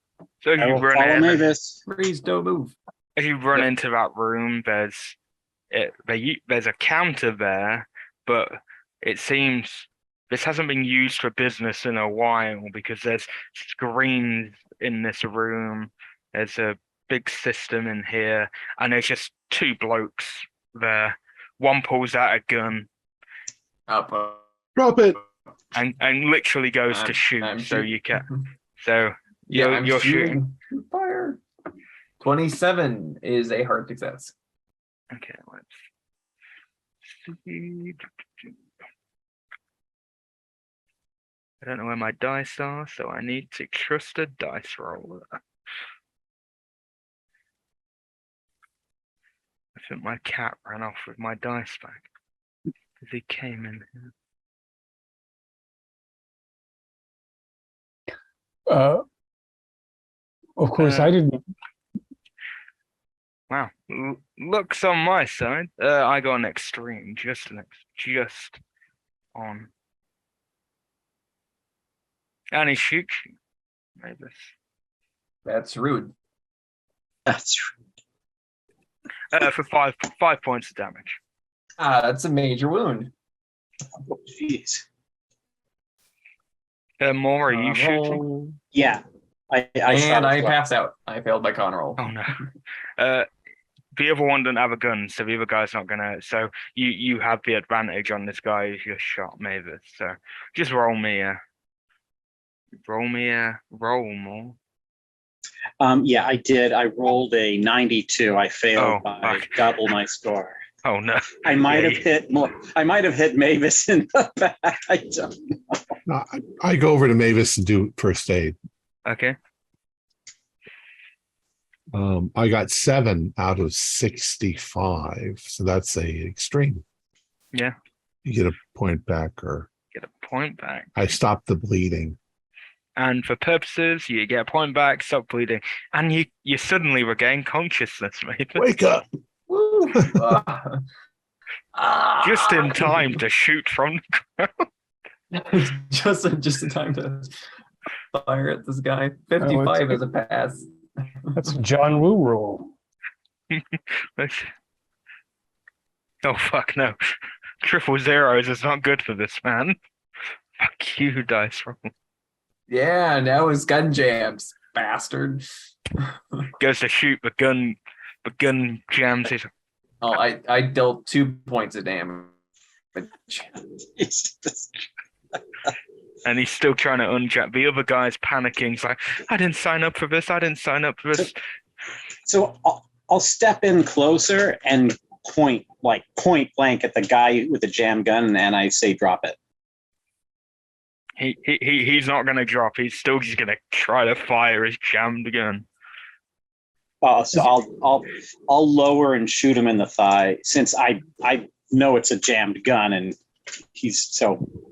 So if I you will run follow in, Mavis. Freeze, don't move. if you run Yep. into that room, there's a counter there, but it seems this hasn't been used for business in a while because there's screens in this room. There's a big system in here, and there's just two blokes there. One pulls out a gun Up. Drop it. and literally goes to shoot. I'm So shoot- you can. So Yeah, you're- I'm you're shooting. Fire. 27 is a hard success. okay, let's see. I don't know where my dice are, so I need to trust a dice roller. I think my cat ran off with my dice bag because he came in here. Of course, I didn't. Wow, looks on my side. I got an extreme, just on. And he shoots you. Maybe. That's rude. That's For five points of damage. That's a major wound. oh, jeez. More, are you shooting? Roll. Yeah. I And shot I as well. pass out. I failed my con roll. Oh no. The other one doesn't have a gun, so the other guy's not gonna. So you have the advantage on this guy if you're shot, Mavis. So just roll me a roll more. Yeah, I did. I rolled a 92. I failed Oh, by fuck. double my score. Oh no. I might Yeah, have hit more. I might have hit Mavis in the back. I don't know. No, I go over to Mavis and do first aid. Okay. I got 7 out of 65, so that's a extreme. Yeah. You get a point back, or Get a point back. I stop the bleeding. And for purposes, you get a point back, stop bleeding, and you suddenly regain consciousness, Mavis. Wake up! Woo! Just in time to shoot from just in time to fire at this guy. 55 is a pass. That's a John Woo rule. Oh fuck no. Triple zeros is not good for this man. Fuck you, dice roll. Yeah, now his gun jams, bastard. Goes to shoot, but gun jams it. Oh, I dealt 2 points of damage. Jesus. And he's still trying to unjab. The other guy's panicking. He's like, I didn't sign up for this. I didn't sign up for this. So I'll step in closer and point blank at the guy with the jam gun, and I say, "Drop it." He's not gonna drop. He's still just gonna try to fire his jammed gun. So I'll lower and shoot him in the thigh since I know it's a jammed gun and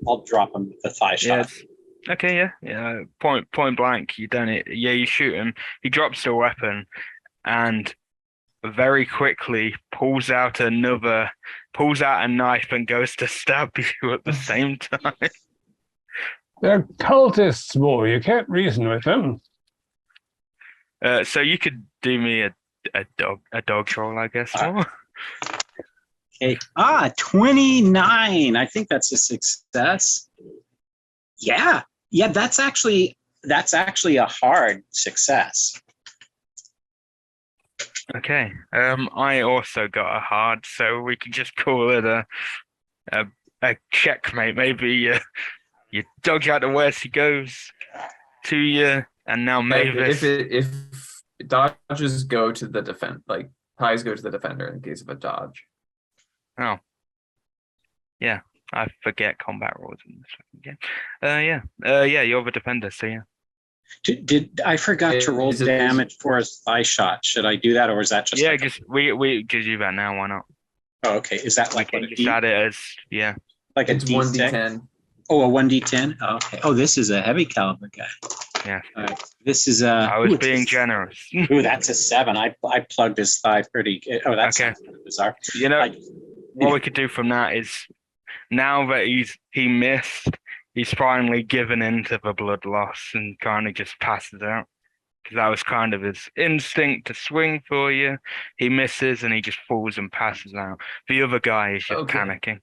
I'll drop him with the thigh shot. Yes. Okay, yeah. Point blank, you done it. Yeah, you shoot him. He drops the weapon and very quickly pulls out a knife and goes to stab you at the same time. They're cultists, boy. You can't reason with them. So you could do me a dog roll, I guess. Okay. 29. I think that's a success. Yeah. That's actually a hard success. Okay. I also got a hard, so we could just call it a checkmate. Maybe you dodge out the worst he goes to you, and now Mavis. If dodges go to the ties go to the defender in case of a dodge. Oh. Yeah, I forget combat rules in this fucking game. Yeah, you're the defender, so yeah. Did I forgot to roll damage for a thigh shot? Should I do that, or is that just? Yeah, we do that now. Why not? Oh, okay. Is that like what just add it as like it's a D6? 1d10? Oh, a 1d10. Oh, okay. Oh, this is a heavy caliber guy. Yeah. This is a. I was being generous. Ooh, that's a 7. I plugged his thigh pretty. Oh, that's okay. Kind of bizarre. You know what we could do from that is now that he missed. He's finally given in to the blood loss and kind of just passes out. Because that was kind of his instinct to swing for you. He misses and he just falls and passes out. The other guy is just panicking.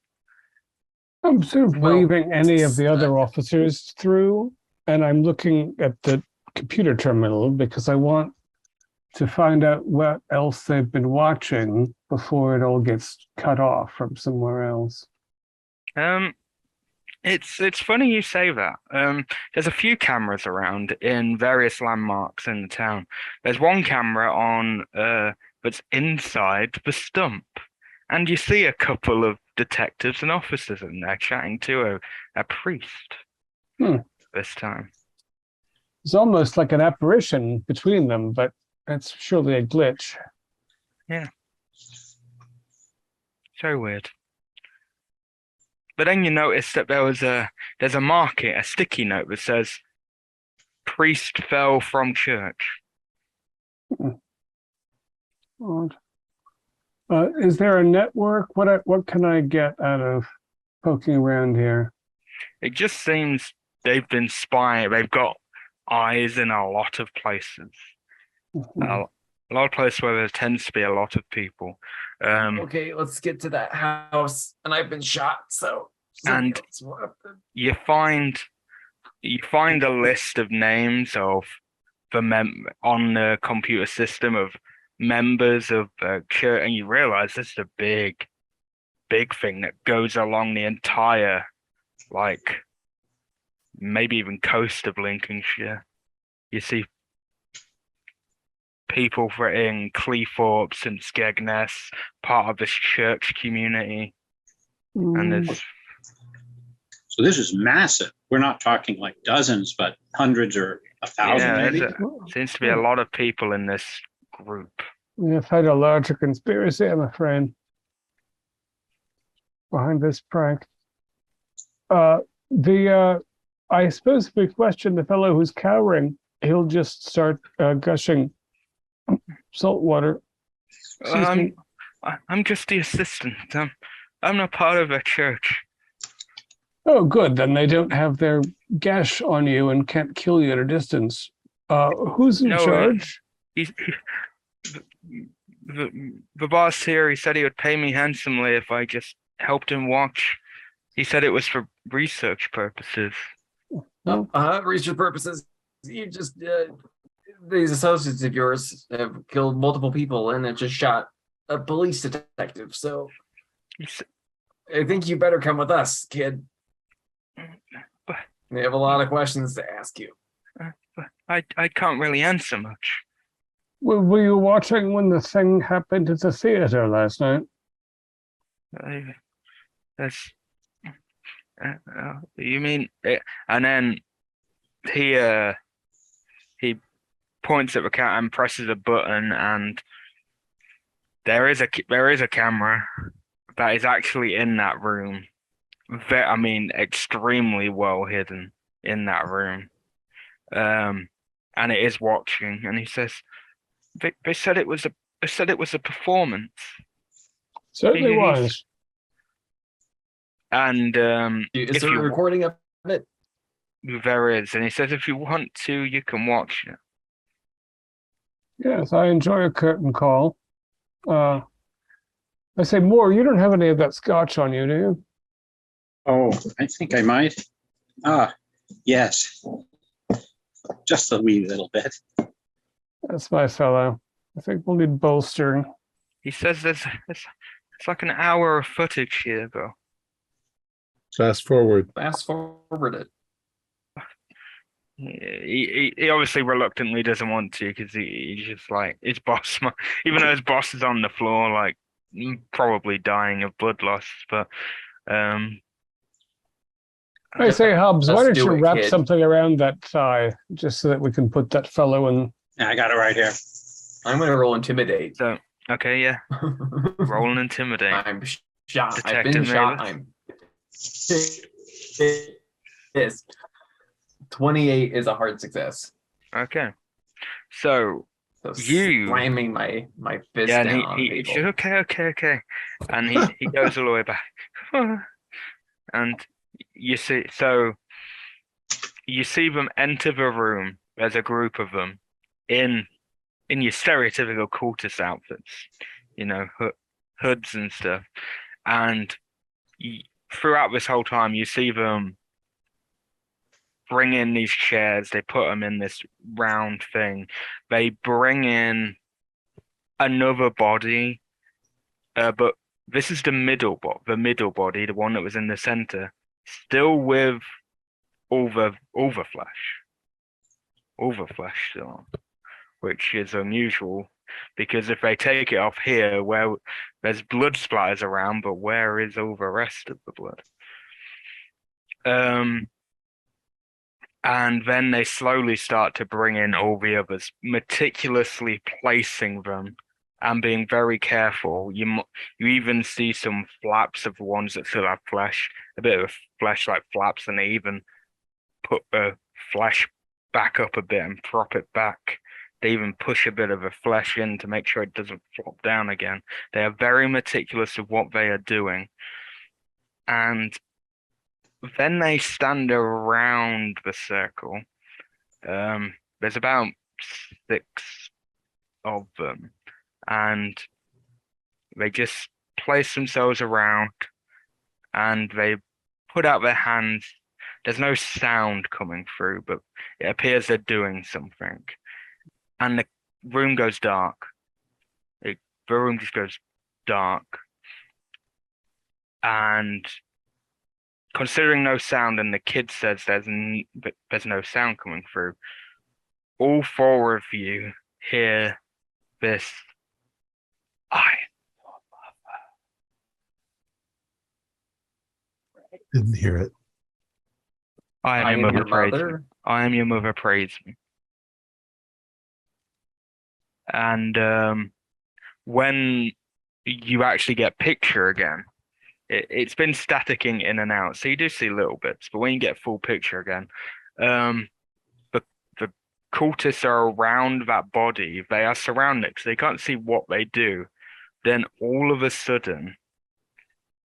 I'm sort of waving any of the other officers through, and I'm looking at the computer terminal because I want to find out what else they've been watching before it all gets cut off from somewhere else. It's funny you say that. There's a few cameras around in various landmarks in the town. There's one camera on that's inside the stump, and you see a couple of detectives and officers in there chatting to a priest. This time. It's almost like an apparition between them, but it's surely a glitch. Yeah. So weird. But then you notice that there's a market, a sticky note that says "Priest fell from church." Odd. Is there a network? What can I get out of poking around here? It just seems they've been spying. They've got eyes in a lot of places. A lot of places where there tends to be a lot of people. Okay, let's get to that house. And I've been shot, so. And you find a list of names of on the computer system of members of the church, and you realize this is a big thing that goes along the entire, like, maybe even coast of Lincolnshire. You see people in Cleethorpes and Skegness, part of this church community. And so this is massive. We're not talking like dozens, but hundreds or 1,000 maybe. Seems to be a lot of people in this group. We've had a larger conspiracy, I'm afraid, behind this prank. I suppose if we question the fellow who's cowering, he'll just start gushing salt water. I'm just the assistant. I'm not part of a church. Oh, good. Then they don't have their gash on you and can't kill you at a distance. Who's in charge? The boss here, he said he would pay me handsomely if I just helped him watch. He said it was for research purposes. Research purposes. You just these associates of yours have killed multiple people and have just shot a police detective. So I think you better come with us, kid. They have a lot of questions to ask you. I can't really answer much. Were you watching when the thing happened at the theater last night? You mean? And then he points at the cat and presses a button, and there is a camera that is actually in that room. I mean, extremely well hidden in that room. And it is watching, and he says, they said it was a performance. Certainly was. And Is if there a you recording of it? there is, and he says if you want to, you can watch it. Yes, I enjoy a curtain call. I say, Moore, you don't have any of that scotch on you, do you? Oh, I think I might. Ah, yes. Just a wee little bit. That's my fellow. I think we'll need bolstering. He says it's like an hour of footage here, though. Fast forward. Fast forward it. He obviously reluctantly doesn't want to because he's just like his boss, even though his boss is on the floor, like probably dying of blood loss. But I say, Hobbs, why Let's don't do you it, wrap kid. something around that thigh just so that we can put that fellow in? Yeah, I got it right here. I'm gonna roll intimidate. so okay, yeah, roll and intimidate. I'm shot. I've Detective been shot. Mavis. I'm pissed. 28 is a hard success. Okay, so So You- slamming my fist yeah, and down on he people. says okay, and he goes all the way back, and you see them enter the room. There's a group of them in your stereotypical cultist outfits, hoods and stuff, and throughout this whole time you see them bring in these chairs. They put them in this round thing. They bring in another body, but this is the middle body, the one that was in the center, still with all the flesh still, which is unusual because if they take it off here, where there's blood splatters around, but where is all the rest of the blood? And then they slowly start to bring in all the others, meticulously placing them and being very careful. You even see some flaps of the ones that still have flesh, a bit of flesh like flaps, and they even put the flesh back up a bit and prop it back. They even push a bit of the flesh in to make sure it doesn't flop down again. They are very meticulous of what they are doing. And then they stand around the circle. There's about 6 of them, and they just place themselves around and they put out their hands. There's no sound coming through, but it appears they're doing something. And the room goes dark. The room just goes dark. And considering no sound, and the kid says there's no sound coming through, all 4 of you hear this. Didn't hear it. I am your mother, praise me. mother. I am your mother, praise me. And when you actually get picture again, it's been staticking in and out, so you do see little bits, but when you get full picture again, the cultists are around that body. They are surrounded, so they can't see what they do. Then all of a sudden,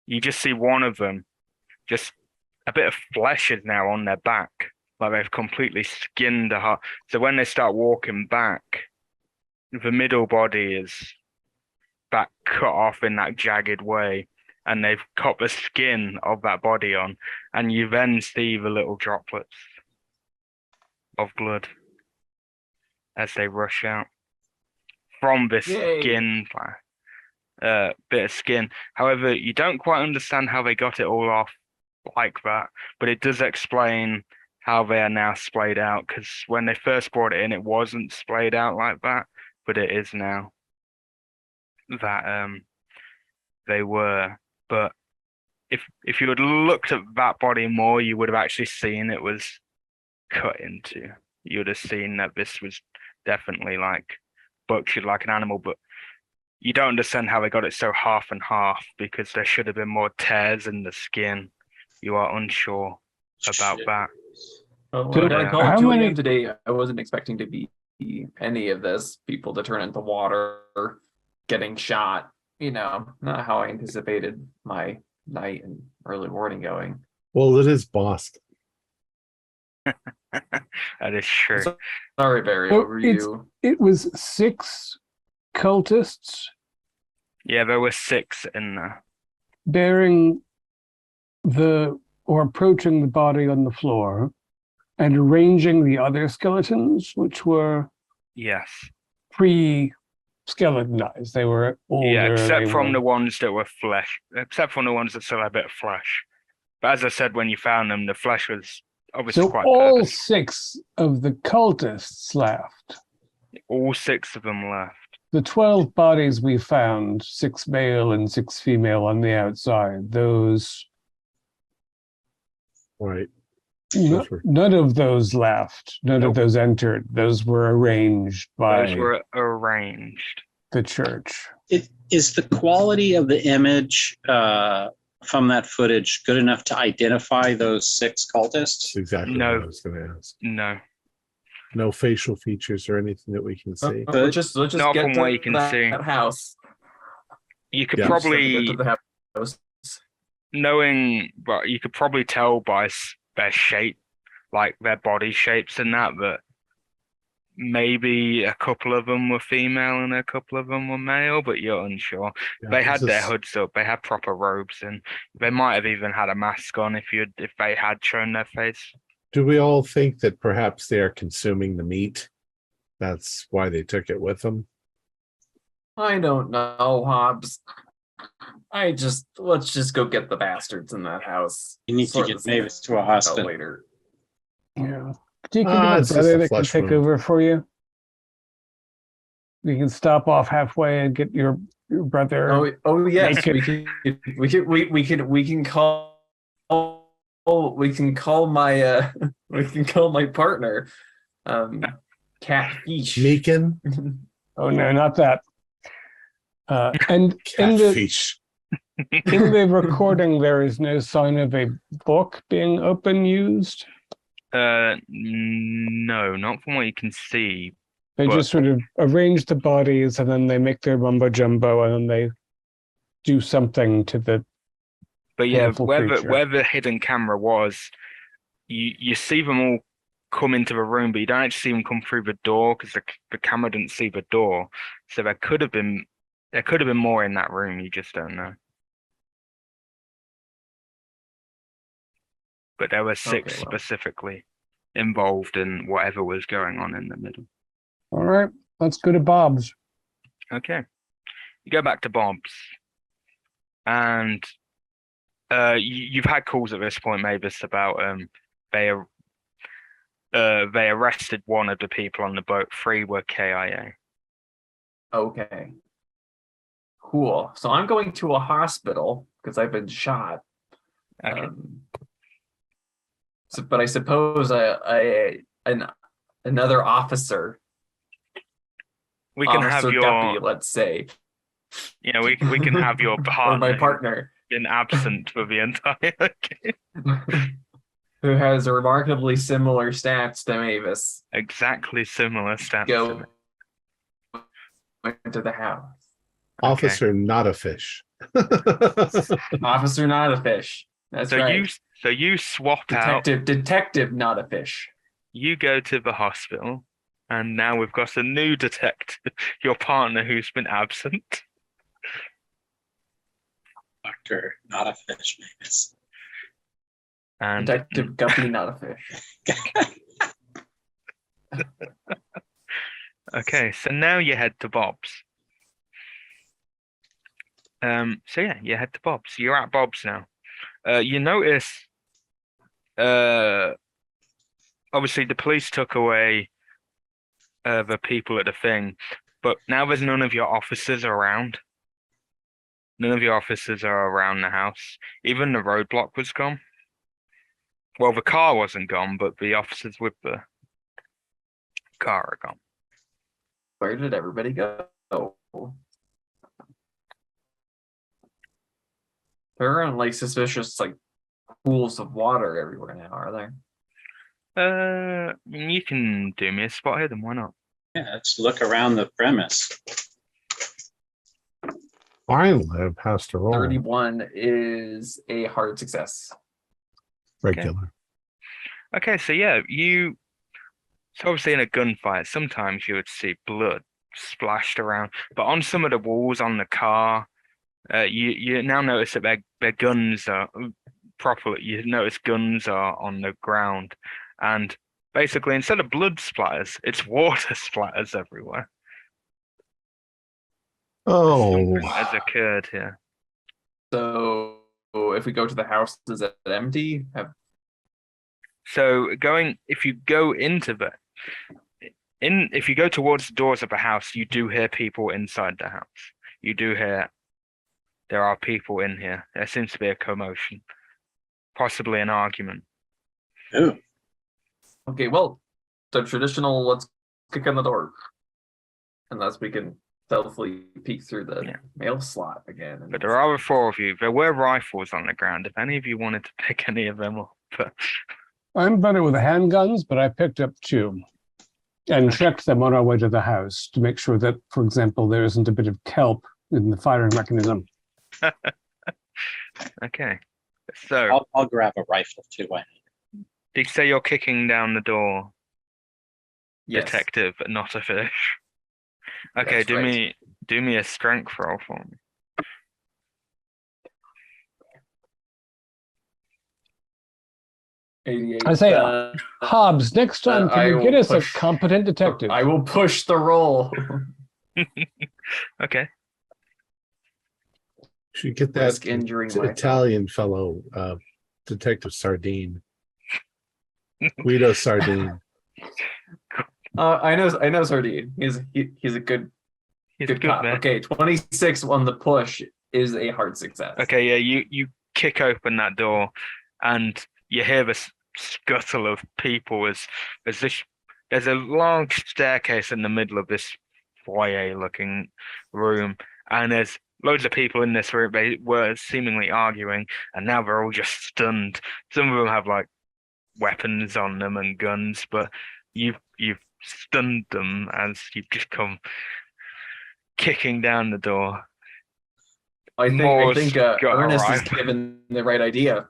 you just see one of them, just a bit of flesh is now on their back, like they've completely skinned the heart. So when they start walking back, the middle body is back cut off in that jagged way, and they've cut the skin of that body on, and you then see the little droplets of blood as they rush out from this Yay. skin, bit of skin. However, you don't quite understand how they got it all off like that, but it does explain how they are now splayed out, because when they first brought it in, it wasn't splayed out like that, but it is now that they were. But if you had looked at that body more, you would have actually seen it was cut into. You would have seen that definitely like butchered like an animal, but you don't understand how they got it so half and half because there should have been more tears in the skin. You are unsure about that. Oh, So I got a yeah. call at how 2 many- a.m. today. I wasn't expecting to be any of this. People to turn into water, getting shot. Not how I anticipated my night and early morning going. Well, it is Boston. That is true. Sorry, Barry, Oh, over it's- you. It was 6 cultists Yeah, there were 6 in there. bearing or approaching the body on the floor and arranging the other skeletons, which were Yes. pre-skeletonized. They were older. Yeah, except they from were- the ones that were flesh. Except from the ones that still had a bit of flesh. But as I said, when you found them, the flesh was obviously So quite all perfect. 6 of the cultists left. All 6 of them left. The 12 bodies we found, 6 male and 6 female on the outside, those, Right. none of those left. None Nope. of those entered. Those were arranged by Those were arranged. the church. Is the quality of the image from that footage good enough to identify those 6 cultists? That's exactly No. what I was going to ask. No. No facial features or anything that we can see. Let's just Not get from to where you can that see. house. You could Yeah. probably Get to the house. you could probably tell by their shape, like their body shapes and that maybe a couple of them were female and a couple of them were male, but you're unsure. Yeah, They had this their is- hoods up, they had proper robes, and they might have even had a mask on if they had shown their face. Do we all think that perhaps they are consuming the meat? That's why they took it with them. I don't know, Hobbs. Let's just go get the bastards in that house. You need to Sort get this Mavis to a out hospital. later. Yeah. Do you think of a it's just brother a that can flesh take wound. over for you? You can stop off halfway and get your brother. Oh yes, Make we can call my we can call my partner, Catfish. Meekin, Oh no, not that. And in the catfish. in the recording, there is no sign of a book being used. No, not from what you can see. They But- just sort of arrange the bodies and then they make their mumbo jumbo and then they do something to the. But yeah, Painful where creature. the hidden camera was, you see them all come into the room, but you don't actually see them come through the door because the camera didn't see the door. So there could have been more in that room. You just don't know. But there were 6 Okay, well. specifically involved in whatever was going on in the middle. All right, let's go to Bob's. Okay. You go back to Bob's. And you've had calls at this point, Mavis, about they arrested one of the people on the boat. 3 were KIA. Okay. Cool. So I'm going to a hospital because I've been shot. Okay. But I suppose another officer, We can have officer your, deputy, let's say, we can have your or partner, my who's partner, been absent for the entire game. who has remarkably similar stats to Mavis, Exactly similar stats. to go it. into the house. Officer, not a fish. Officer, not a fish. That's So right. you swap out. Detective, not a fish. You go to the hospital, and now we've got a new detective, your partner who's been absent. Doctor, not a fish, Mavis. And Detective Guppy, not a fish. okay, so now you head to Bob's. So yeah, you head to Bob's. You're at Bob's now. You notice, obviously the police took away the people at the thing, but now there's none of your officers around. None of your officers are around the house. Even the roadblock was gone. Well, the car wasn't gone, but the officers with the car are gone. Where did everybody go? There aren't like suspicious like pools of water everywhere now, are there? You can do me a spot hidden. Why not? Yeah, let's look around the premise. Finally, I passed a roll. 31 is a hard success. Regular. Okay, so yeah, it's obviously in a gunfight. Sometimes you would see blood splashed around, but on some of the walls on the car, you now notice that their guns are properly. You notice guns are on the ground, and basically instead of blood splatters, it's water splatters everywhere. Something has occurred here. So if we go to the house, is it empty? So if you go if you go towards the doors of a house, you do hear people inside the house. You do hear there are people in here. There seems to be a commotion, possibly an argument. Ooh. Okay, well, the traditional let's kick on the door. Unless we can stealthily peek through the mail slot again. But there are 4 of you. There were rifles on the ground. If any of you wanted to pick any of them up. I'm better with handguns, but I picked up 2 and checked them on our way to the house to make sure that, for example, there isn't a bit of kelp in the firing mechanism. Okay. So I'll grab a rifle too. did you say you're kicking down the door? Yes. Detective, not a fish. Okay, That's do me a strength roll for me. I say, Hobbs, next time, can you get us a competent detective? I will push the roll. Okay. Should get Risk that injuring Italian fellow, Detective Sardine. Guido Sardine. I know Sardine. He's a good cop. Man. Okay, 26 on the push is a hard success. Okay, yeah, you kick open that door, and you hear the scuttle of people as there's a long staircase in the middle of this foyer-looking room, and there's loads of people in this room. They were seemingly arguing, and now they're all just stunned. Some of them have like weapons on them and guns, but you've stunned them as you've just come kicking down the door. I think Ernest is given the right idea.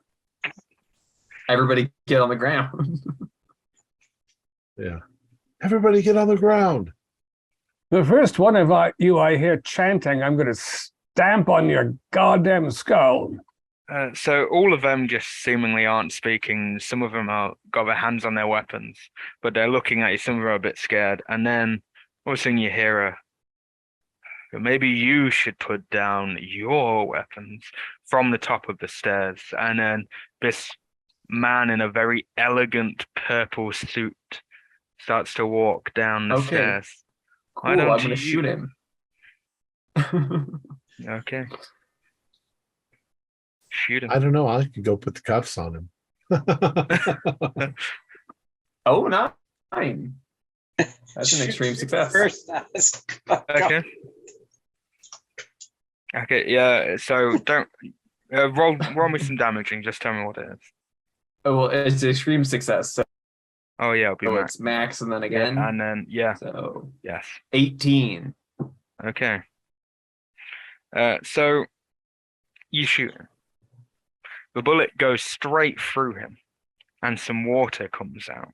Everybody get on the ground. Yeah. Everybody get on the ground. The first one of you I hear chanting, I'm going to stamp on your goddamn skull. So all of them just seemingly aren't speaking. Some of them got their hands on their weapons, but they're looking at you. Some of them are a bit scared. And then all of a sudden you hear maybe you should put down your weapons from the top of the stairs. And then this man in a very elegant purple suit starts to walk down the stairs. Cool, I'm going to shoot him. Okay. Shoot him. I don't know. I could go put the cuffs on him. Oh, 9. That's an extreme success. Okay. Okay, yeah, so don't roll me some damage and just tell me what it is. Oh, well, it's an extreme success. So Oh yeah, it'll be max. It's max and then again. Yeah, and then So yes. 18. Okay. So you shoot him. The bullet goes straight through him, and some water comes out.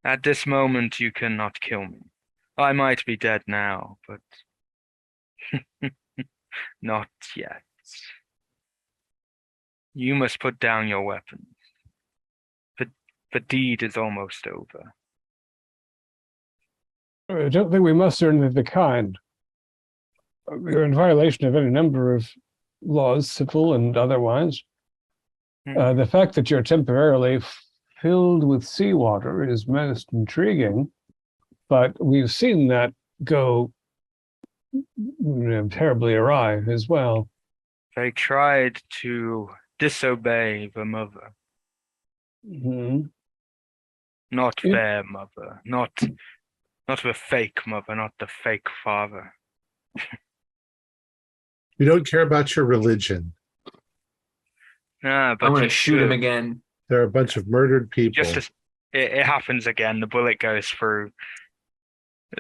At this moment, you cannot kill me. I might be dead now, but not yet. You must put down your weapons. The deed is almost over. I don't think we must do anything of the kind. We're in violation of any number of laws, civil and otherwise. The fact that you're temporarily filled with seawater is most intriguing, but we've seen that go terribly awry as well. They tried to disobey the mother. Mm-hmm. Not You- their mother. Not the fake mother, not the fake father. We don't care about your religion. Nah, but I'm gonna you shoot him should. again. There are a bunch of murdered people. Just as it happens again, the bullet goes through.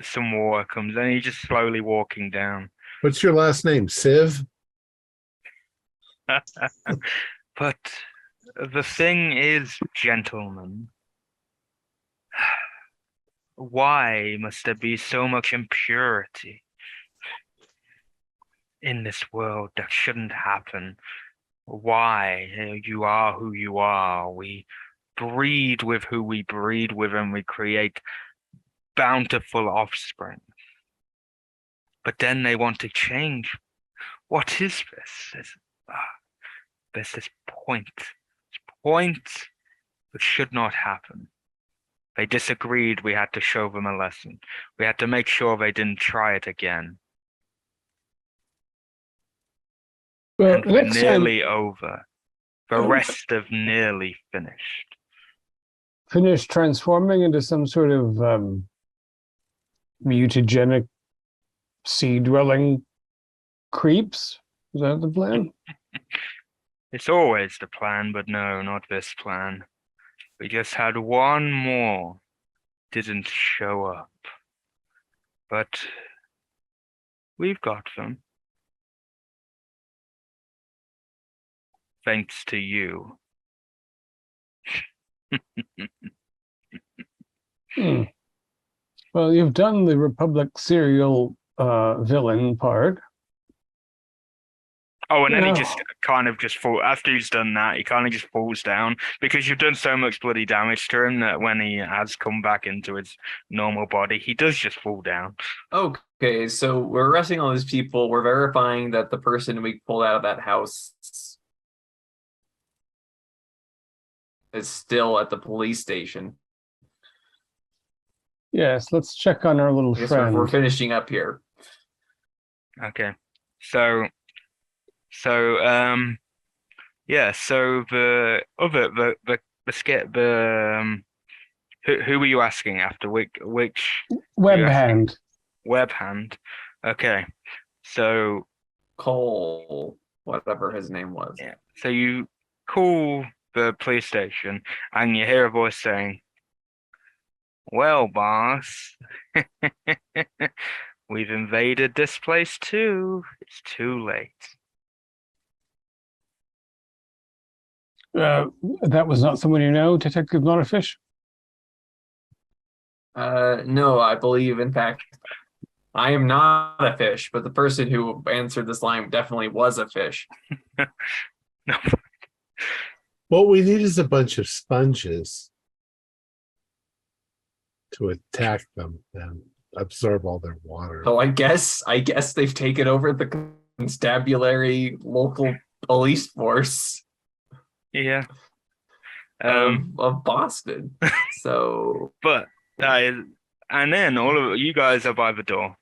Some water comes, and he's just slowly walking down. What's your last name? Civ? But the thing is, gentlemen, why must there be so much impurity in this world that shouldn't happen? Why? You are who you are. We breed with who we breed with, and we create bountiful offspring. But then they want to change. What is this? There's this point which should not happen. They disagreed. We had to show them a lesson. We had to make sure they didn't try it again. Well, And we're next time, nearly over. The rest of nearly finished. finish transforming into some sort of mutagenic sea-dwelling creeps. Is that the plan? It's always the plan, but no, not this plan. We just had one more. Didn't show up. But we've got them. Thanks to you. Hmm. Well, you've done the Republic serial villain part. Oh, and then he Yeah. just kind of just fall after he's done that, he kind of just falls down because you've done so much bloody damage to him that when he has come back into his normal body, he does just fall down. Okay, so we're arresting all these people. We're verifying that the person we pulled out of that house is still at the police station. Yes, let's check on our little I guess friend. we're finishing up here. Okay. Yeah, so the other who were you asking after? Which Web you asking? hand. Web hand. Okay. So Cole, whatever his name was. yeah. So you call the police station and you hear a voice saying, "Well, boss, we've invaded this place too. It's too late." That was not someone you know, Detective Not a Fish. No, I believe, in fact, I am not a fish, but the person who answered this line definitely was a fish. No. What we need is a bunch of sponges to attack them and absorb all their water. So I guess they've taken over the constabulary local police force Yeah. of Boston. So But that is, and then all of you guys are by the door.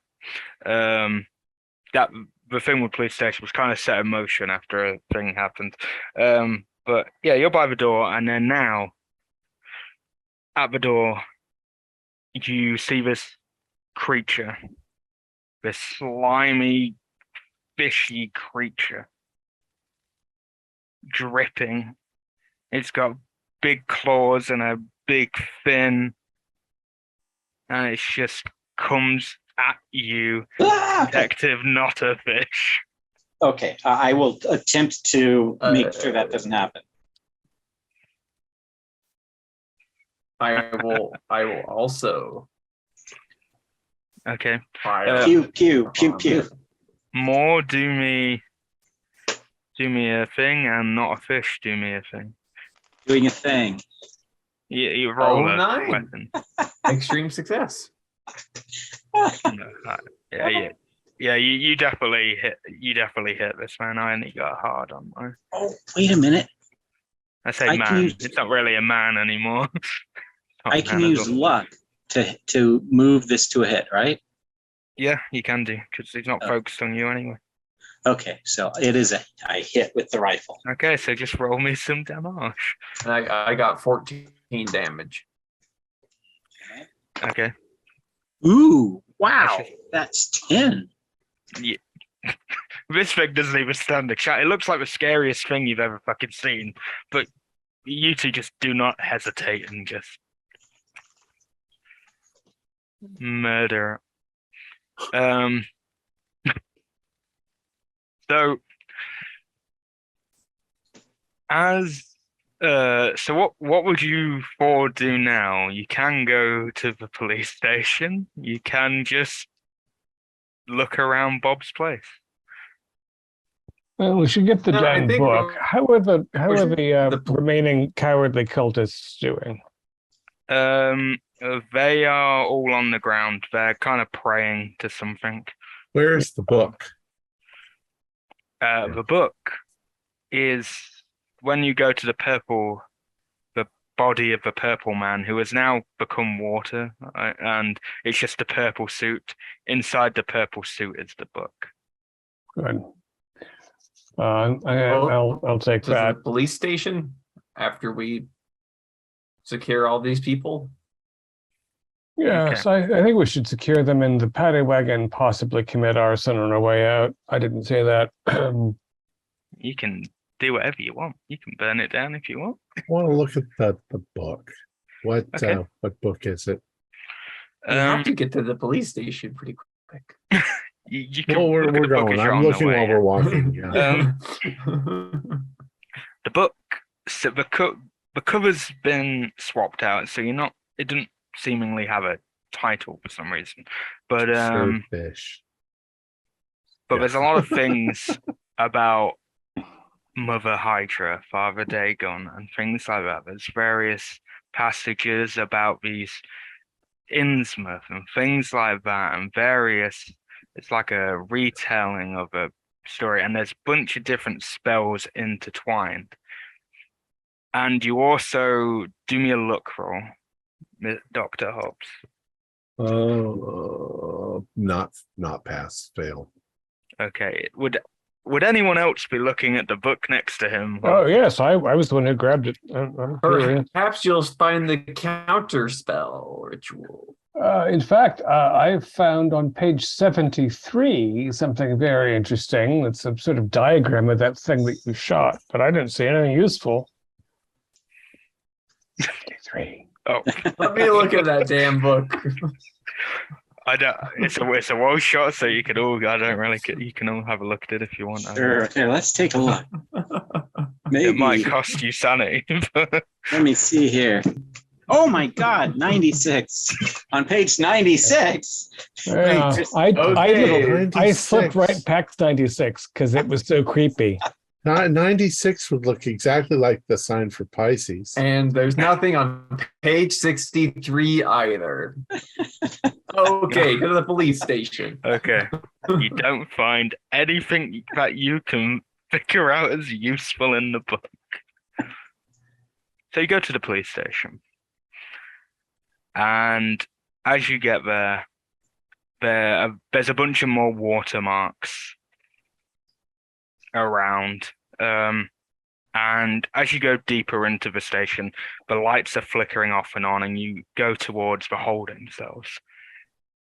That the thing with police station was kind of set in motion after a thing happened. But yeah, you're by the door, and then now at the door, you see this creature, this slimy, fishy creature, dripping. It's got big claws and a big fin, and it just comes at you, Detective Not a Fish. Okay, I will attempt to make sure that doesn't happen. I will also Okay. fire. Pew, pew, pew, pew. More do me a thing, and Not a Fish do me a thing. Doing a thing. You roll a 9. weapon. Extreme success. Yeah. You definitely hit this, man. I only got hard on mine. Oh, wait a minute. I say I can man. use- It's not really a man anymore. Not I a can man at use all. luck to move this to a hit, right? Yeah, you can do because he's not Oh. focused on you anyway. Okay, so it is I hit with the rifle. Okay, so just roll me some damage. And I got 14 damage. Okay. Ooh, wow, that's 10. Yeah. This thing doesn't even stand a chance. It looks like the scariest thing you've ever fucking seen, but you two just do not hesitate and just murder. So as so what would you four do now? You can go to the police station. You can just look around Bob's place. Well, we should get the No, I damn think book. How are the the- remaining cowardly cultists doing? They are all on the ground. They're kind of praying to something. Where's the book? The book is when you go to the body of the purple man who has now become water, and it's just a purple suit. Inside the purple suit is the book. Good. I'll take To that. the police station after we secure all these people. Yes, I think we should secure them in the paddy wagon, possibly commit arson on our way out. I didn't say that. You can do whatever you want. You can burn it down if you want. I want to look at the book. What Okay. What book is it? We have to get to the police station pretty quick. You can Well, look we're at the book going. as you're I'm on the looking way. while we're walking. Yeah. The book, so the cover's been swapped out, so it doesn't seemingly have a title for some reason. But Fish. But there's a lot of things about Mother Hydra, Father Dagon, and things like that. There's various passages about these Innsmouth and things like that, and it's like a retelling of a story, and there's a bunch of different spells intertwined. And you also do me a luck roll, Dr. Hobbs. Not pass, fail. Okay. Would anyone else be looking at the book next to him? Oh yes, I was the one who grabbed it. I'm curious. Perhaps you'll find the counter spell ritual. In fact, I found on page 73 something very interesting. It's a sort of diagram of that thing that you shot, but I didn't see anything useful. 73. Oh, Let me look at that damn book. I don't. It's a well shot, so you can all. I don't really. You can all have a look at it if you want. Sure. Here, let's take a look. It might Maybe. cost you sanity. But Let me see here. Oh my God, 96. On page 96. Yeah, Okay. I slipped right past 96 because it was so creepy. 96 would look exactly like the sign for Pisces. And there's nothing on page 63 either. Okay, go to the police station. okay, you don't find anything that you can figure out as useful in the book. So you go to the police station, and as you get there, there's a bunch of more watermarks around. And as you go deeper into the station, the lights are flickering off and on, and you go towards the holding cells.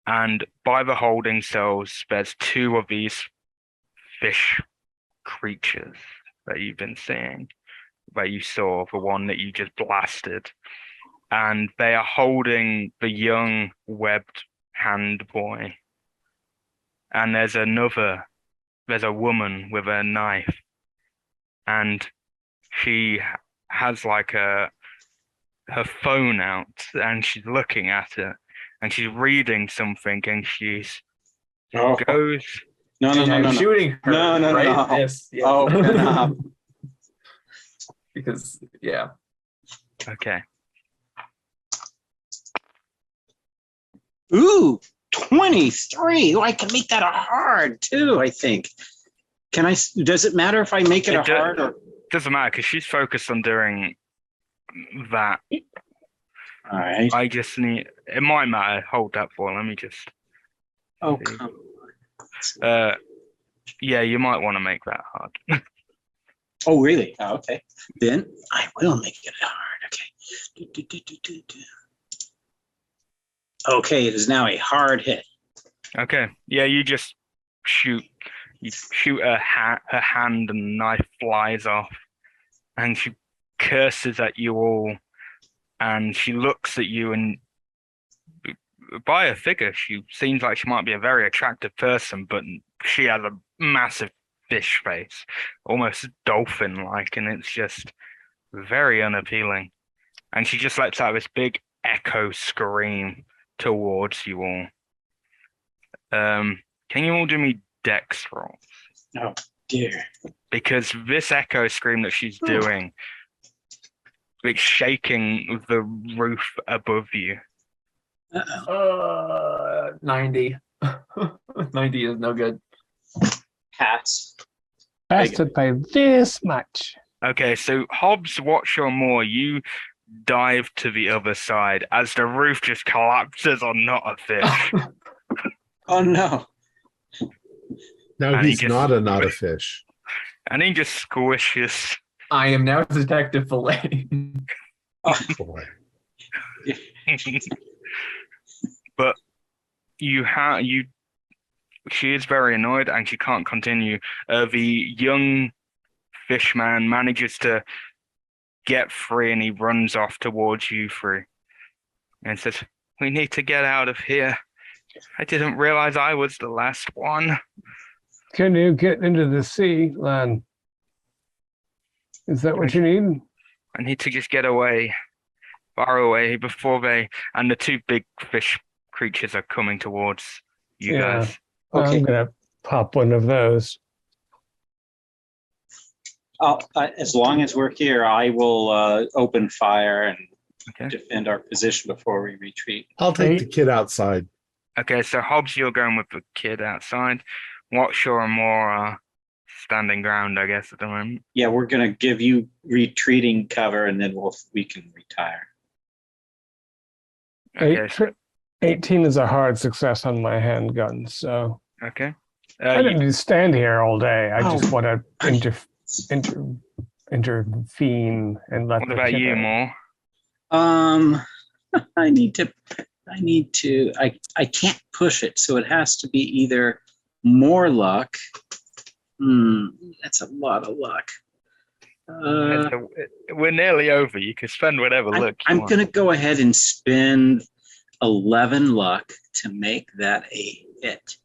And by the holding cells, there's two of these fish creatures that you've been seeing, that you saw, the one that you just blasted. And they are holding the young webbed hand boy. And there's a woman with a knife. And she has like her phone out, and she's looking at it, and she's reading something, and she's Oh. goes. No. I'm shooting her. No. right? Yes. Oh, no. Because, yeah. Okay. Ooh, 23. Oh, I can make that a hard too, I think. Does it matter if I make it a hard or? Doesn't matter because she's focused on doing that. All right. I just need. It might matter. Hold that for. Let me just. Oh, see. come on. Yeah, you might want to make that hard. Oh, really? Oh, okay. Then I will make it hard. Okay. Okay, it is now a hard hit. Okay. Yeah, you just shoot. You shoot her hand, and the knife flies off, and she curses at you all. And she looks at you, and by her figure, she seems like she might be a very attractive person, but she has a massive fish face, almost dolphin-like, and it's just very unappealing. And she just lets out this big echo scream towards you all. Can you all do me dex rolls? Oh dear. Because this echo scream that she's doing, it's shaking the roof above you. 90. 90 is no good. Pass. Passed it by this much. Okay, so Hobbs, watch your more. You dive to the other side as the roof just collapses on not a fish. Oh no. Now And he he's just- not a fish. And he just squishes. I am now Detective Fillet. Oh, Boy. But she is very annoyed and she can't continue. The young fishman manages to get free and he runs off towards you three and says, "We need to get out of here. I didn't realize I was the last one." Can you get into the sea, Lan? Is that what you need? I need to just get away, far away, before and the two big fish creatures are coming towards you Yeah. guys. okay. I'm gonna pop one of those. As long as we're here, I will open fire and Okay. defend our position before we retreat. I'll take the kid outside. Okay, so Hobbs, you're going with the kid outside. Watchshore and Moore are standing ground, I guess, at the moment. Yeah, we're gonna give you retreating cover, and then we can retire. Okay, 18 is a hard success on my handgun, so okay. I didn't need to stand here all day. I just Oh. want to intervene and let What the about kid you, out. Moore? I need to. I can't push it, so it has to be either more luck. That's a lot of luck. We're nearly over. You can spend whatever luck you I'm want. gonna go ahead and spend 11 luck to make that a hit.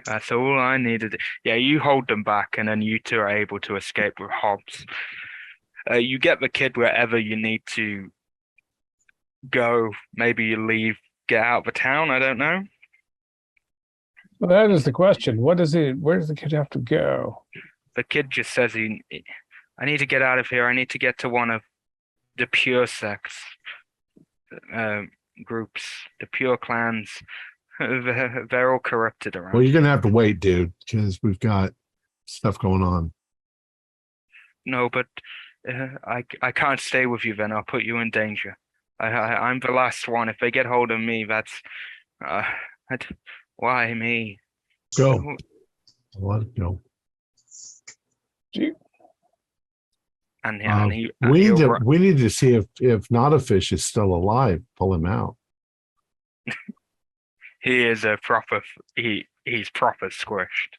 That's all I needed. Yeah, you hold them back, and then you two are able to escape with Hobbs. You get the kid wherever you need to go. Maybe you leave, get out of the town. I don't know. Well, that is the question. Where does the kid have to go? The kid just says I need to get out of here. I need to get to one of the pure sex groups, the pure clans. They're all corrupted around. Well, you're gonna have to wait, dude, because we've got stuff going on. No, but I can't stay with you then. I'll put you in danger. I'm the last one. If they get hold of me, that's why me? Go. Let it go. And We need to see if not a fish is still alive. Pull him out. he is a proper. He's proper squished.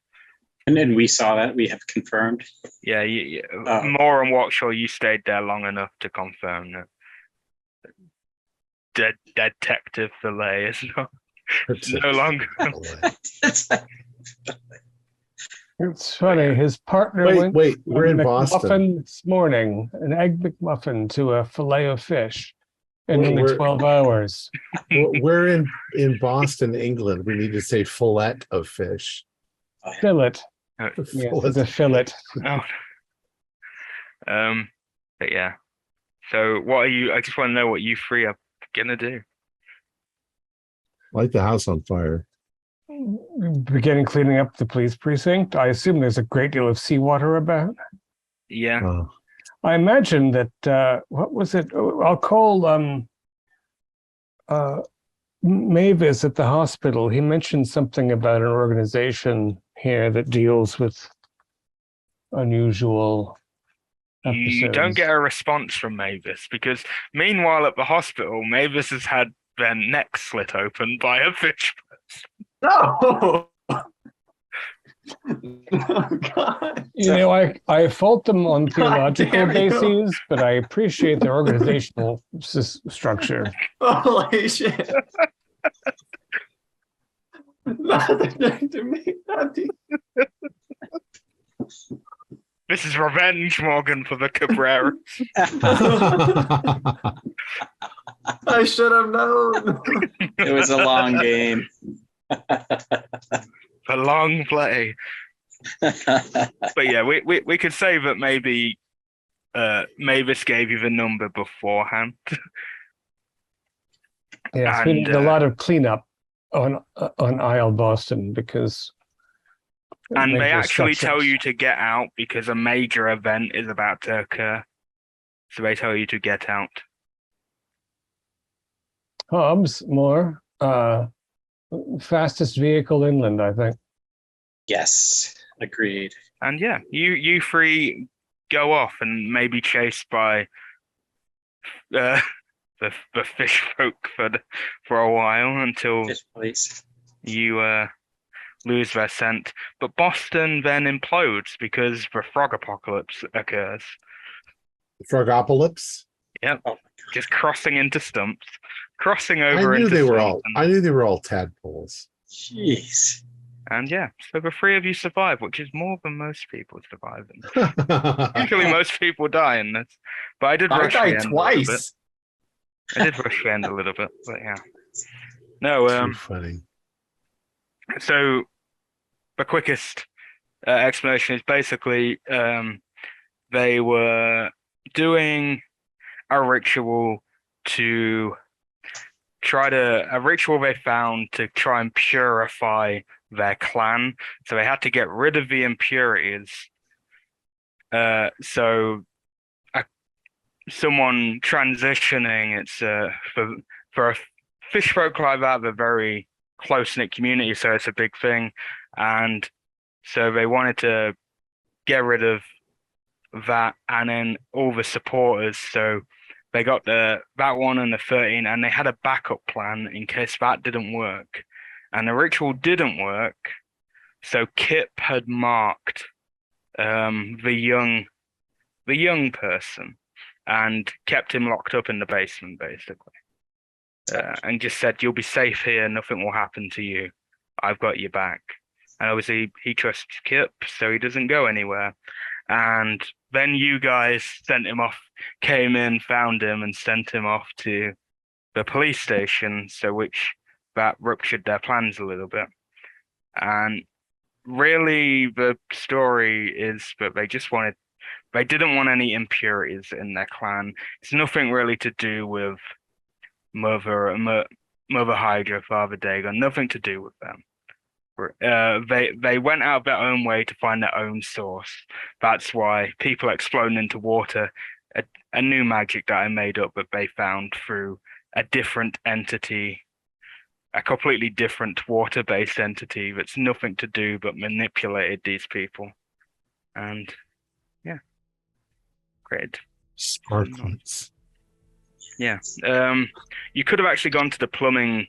And then we saw that. We have confirmed. Yeah, More on Watchshore, you stayed there long enough to confirm that. Detective Fillet is no longer. It's funny. His partner went Wait, we're in from Boston. McMuffin this morning, an egg McMuffin to a fillet of fish in Well, only we're- 12 hours. We're in Boston, England. We need to say fillet of fish. Fillet. Yes, Fillet. it's a fillet. Oh. But yeah. So what are you? I just want to know what you three are gonna do. Light the house on fire. Beginning cleaning up the police precinct. I assume there's a great deal of seawater about. Yeah. I imagine that, what was it? I'll call Mavis at the hospital. He mentioned something about an organization here that deals with unusual episodes. You don't get a response from Mavis because meanwhile at the hospital, Mavis has had their neck slit open by a fish. No. Oh, God. You know, I fault them on God theological damn you. bases, but I appreciate their organizational structure. Holy shit. Nothing to me. Nothing. This is revenge, Morgan, for the Cabrera. I should have known. It was a long game. The long play. But yeah, we could say that maybe Mavis gave you the number beforehand. Yes, we And, need a lot of cleanup on Isle Boston because. And they major actually tell structures. you to get out because a major event is about to occur. So they tell you to get out. Hobbs, more fastest vehicle inland, I think. Yes, agreed. And yeah, you three go off and maybe chased by the fish folk for a while until Yes, please. you lose their scent. But Boston then implodes because the frog apocalypse occurs. Frogopolis. Yep, Oh, just crossing into stumps, crossing I over knew into they were stumps, all tadpoles. jeez. and yeah, so the three of you survive, which is more than most people survive. Usually, most people die in this, but I did I rush the died end a little bit. twice. I did rush the end a little bit, but yeah. No, Too funny. so the quickest explanation is basically they were doing a ritual they found to try and purify their clan. So they had to get rid of the impurities. Someone transitioning, it's for a fish folk like that, they're very close-knit community, so it's a big thing. And so they wanted to get rid of that and then all the supporters. So they got that one and the 13, and they had a backup plan in case that didn't work. And the ritual didn't work, so Kip had marked the young person and kept him locked up in the basement, basically. And just said, "You'll be safe here. Nothing will happen to you. I've got your back." And obviously, he trusts Kip, so he doesn't go anywhere. And then you guys sent him off, came in, found him, and sent him off to the police station. So that ruptured their plans a little bit. And really, the story is that they didn't want any impurities in their clan. It's nothing really to do with Mother Hydra, Father Dagon, nothing to do with them. They went out of their own way to find their own source. That's why people exploding into water, a new magic that I made up that they found through a different entity, a completely different water-based entity that's nothing to do but manipulated these people. And yeah, great. Sparklets. Yeah. You could have actually gone to the plumbing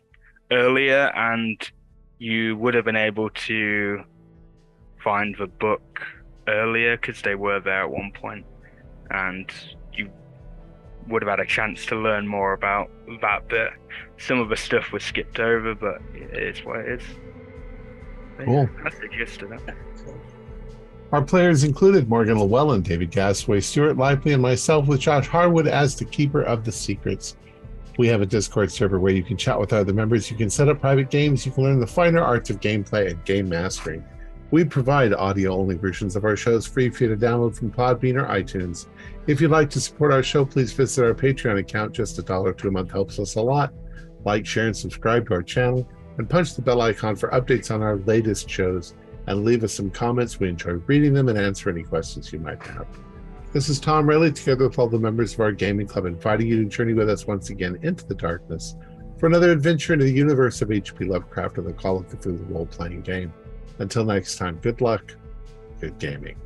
earlier and you would have been able to find the book earlier because they were there at one point, and you would have had a chance to learn more about that bit. Some of the stuff was skipped over, but it is what it is. But Cool. yeah, that's the gist of that. Our players included Morgan Llewellyn, David Gasway, Stuart Lively, and myself, with Josh Harwood as the keeper of the secrets. We have a Discord server where you can chat with other members. You can set up private games. You can learn the finer arts of gameplay and game mastering. We provide audio-only versions of our shows free for you to download from Podbean or iTunes. If you'd like to support our show, please visit our Patreon account. Just $1 a month helps us a lot. Like, share, and subscribe to our channel, and punch the bell icon for updates on our latest shows. And leave us some comments. We enjoy reading them and answer any questions you might have. This is Tom Rayleigh, together with all the members of our gaming club, inviting you to journey with us once again into the darkness for another adventure into the universe of H.P. Lovecraft and the Call of Cthulhu role-playing game. Until next time, good luck, good gaming.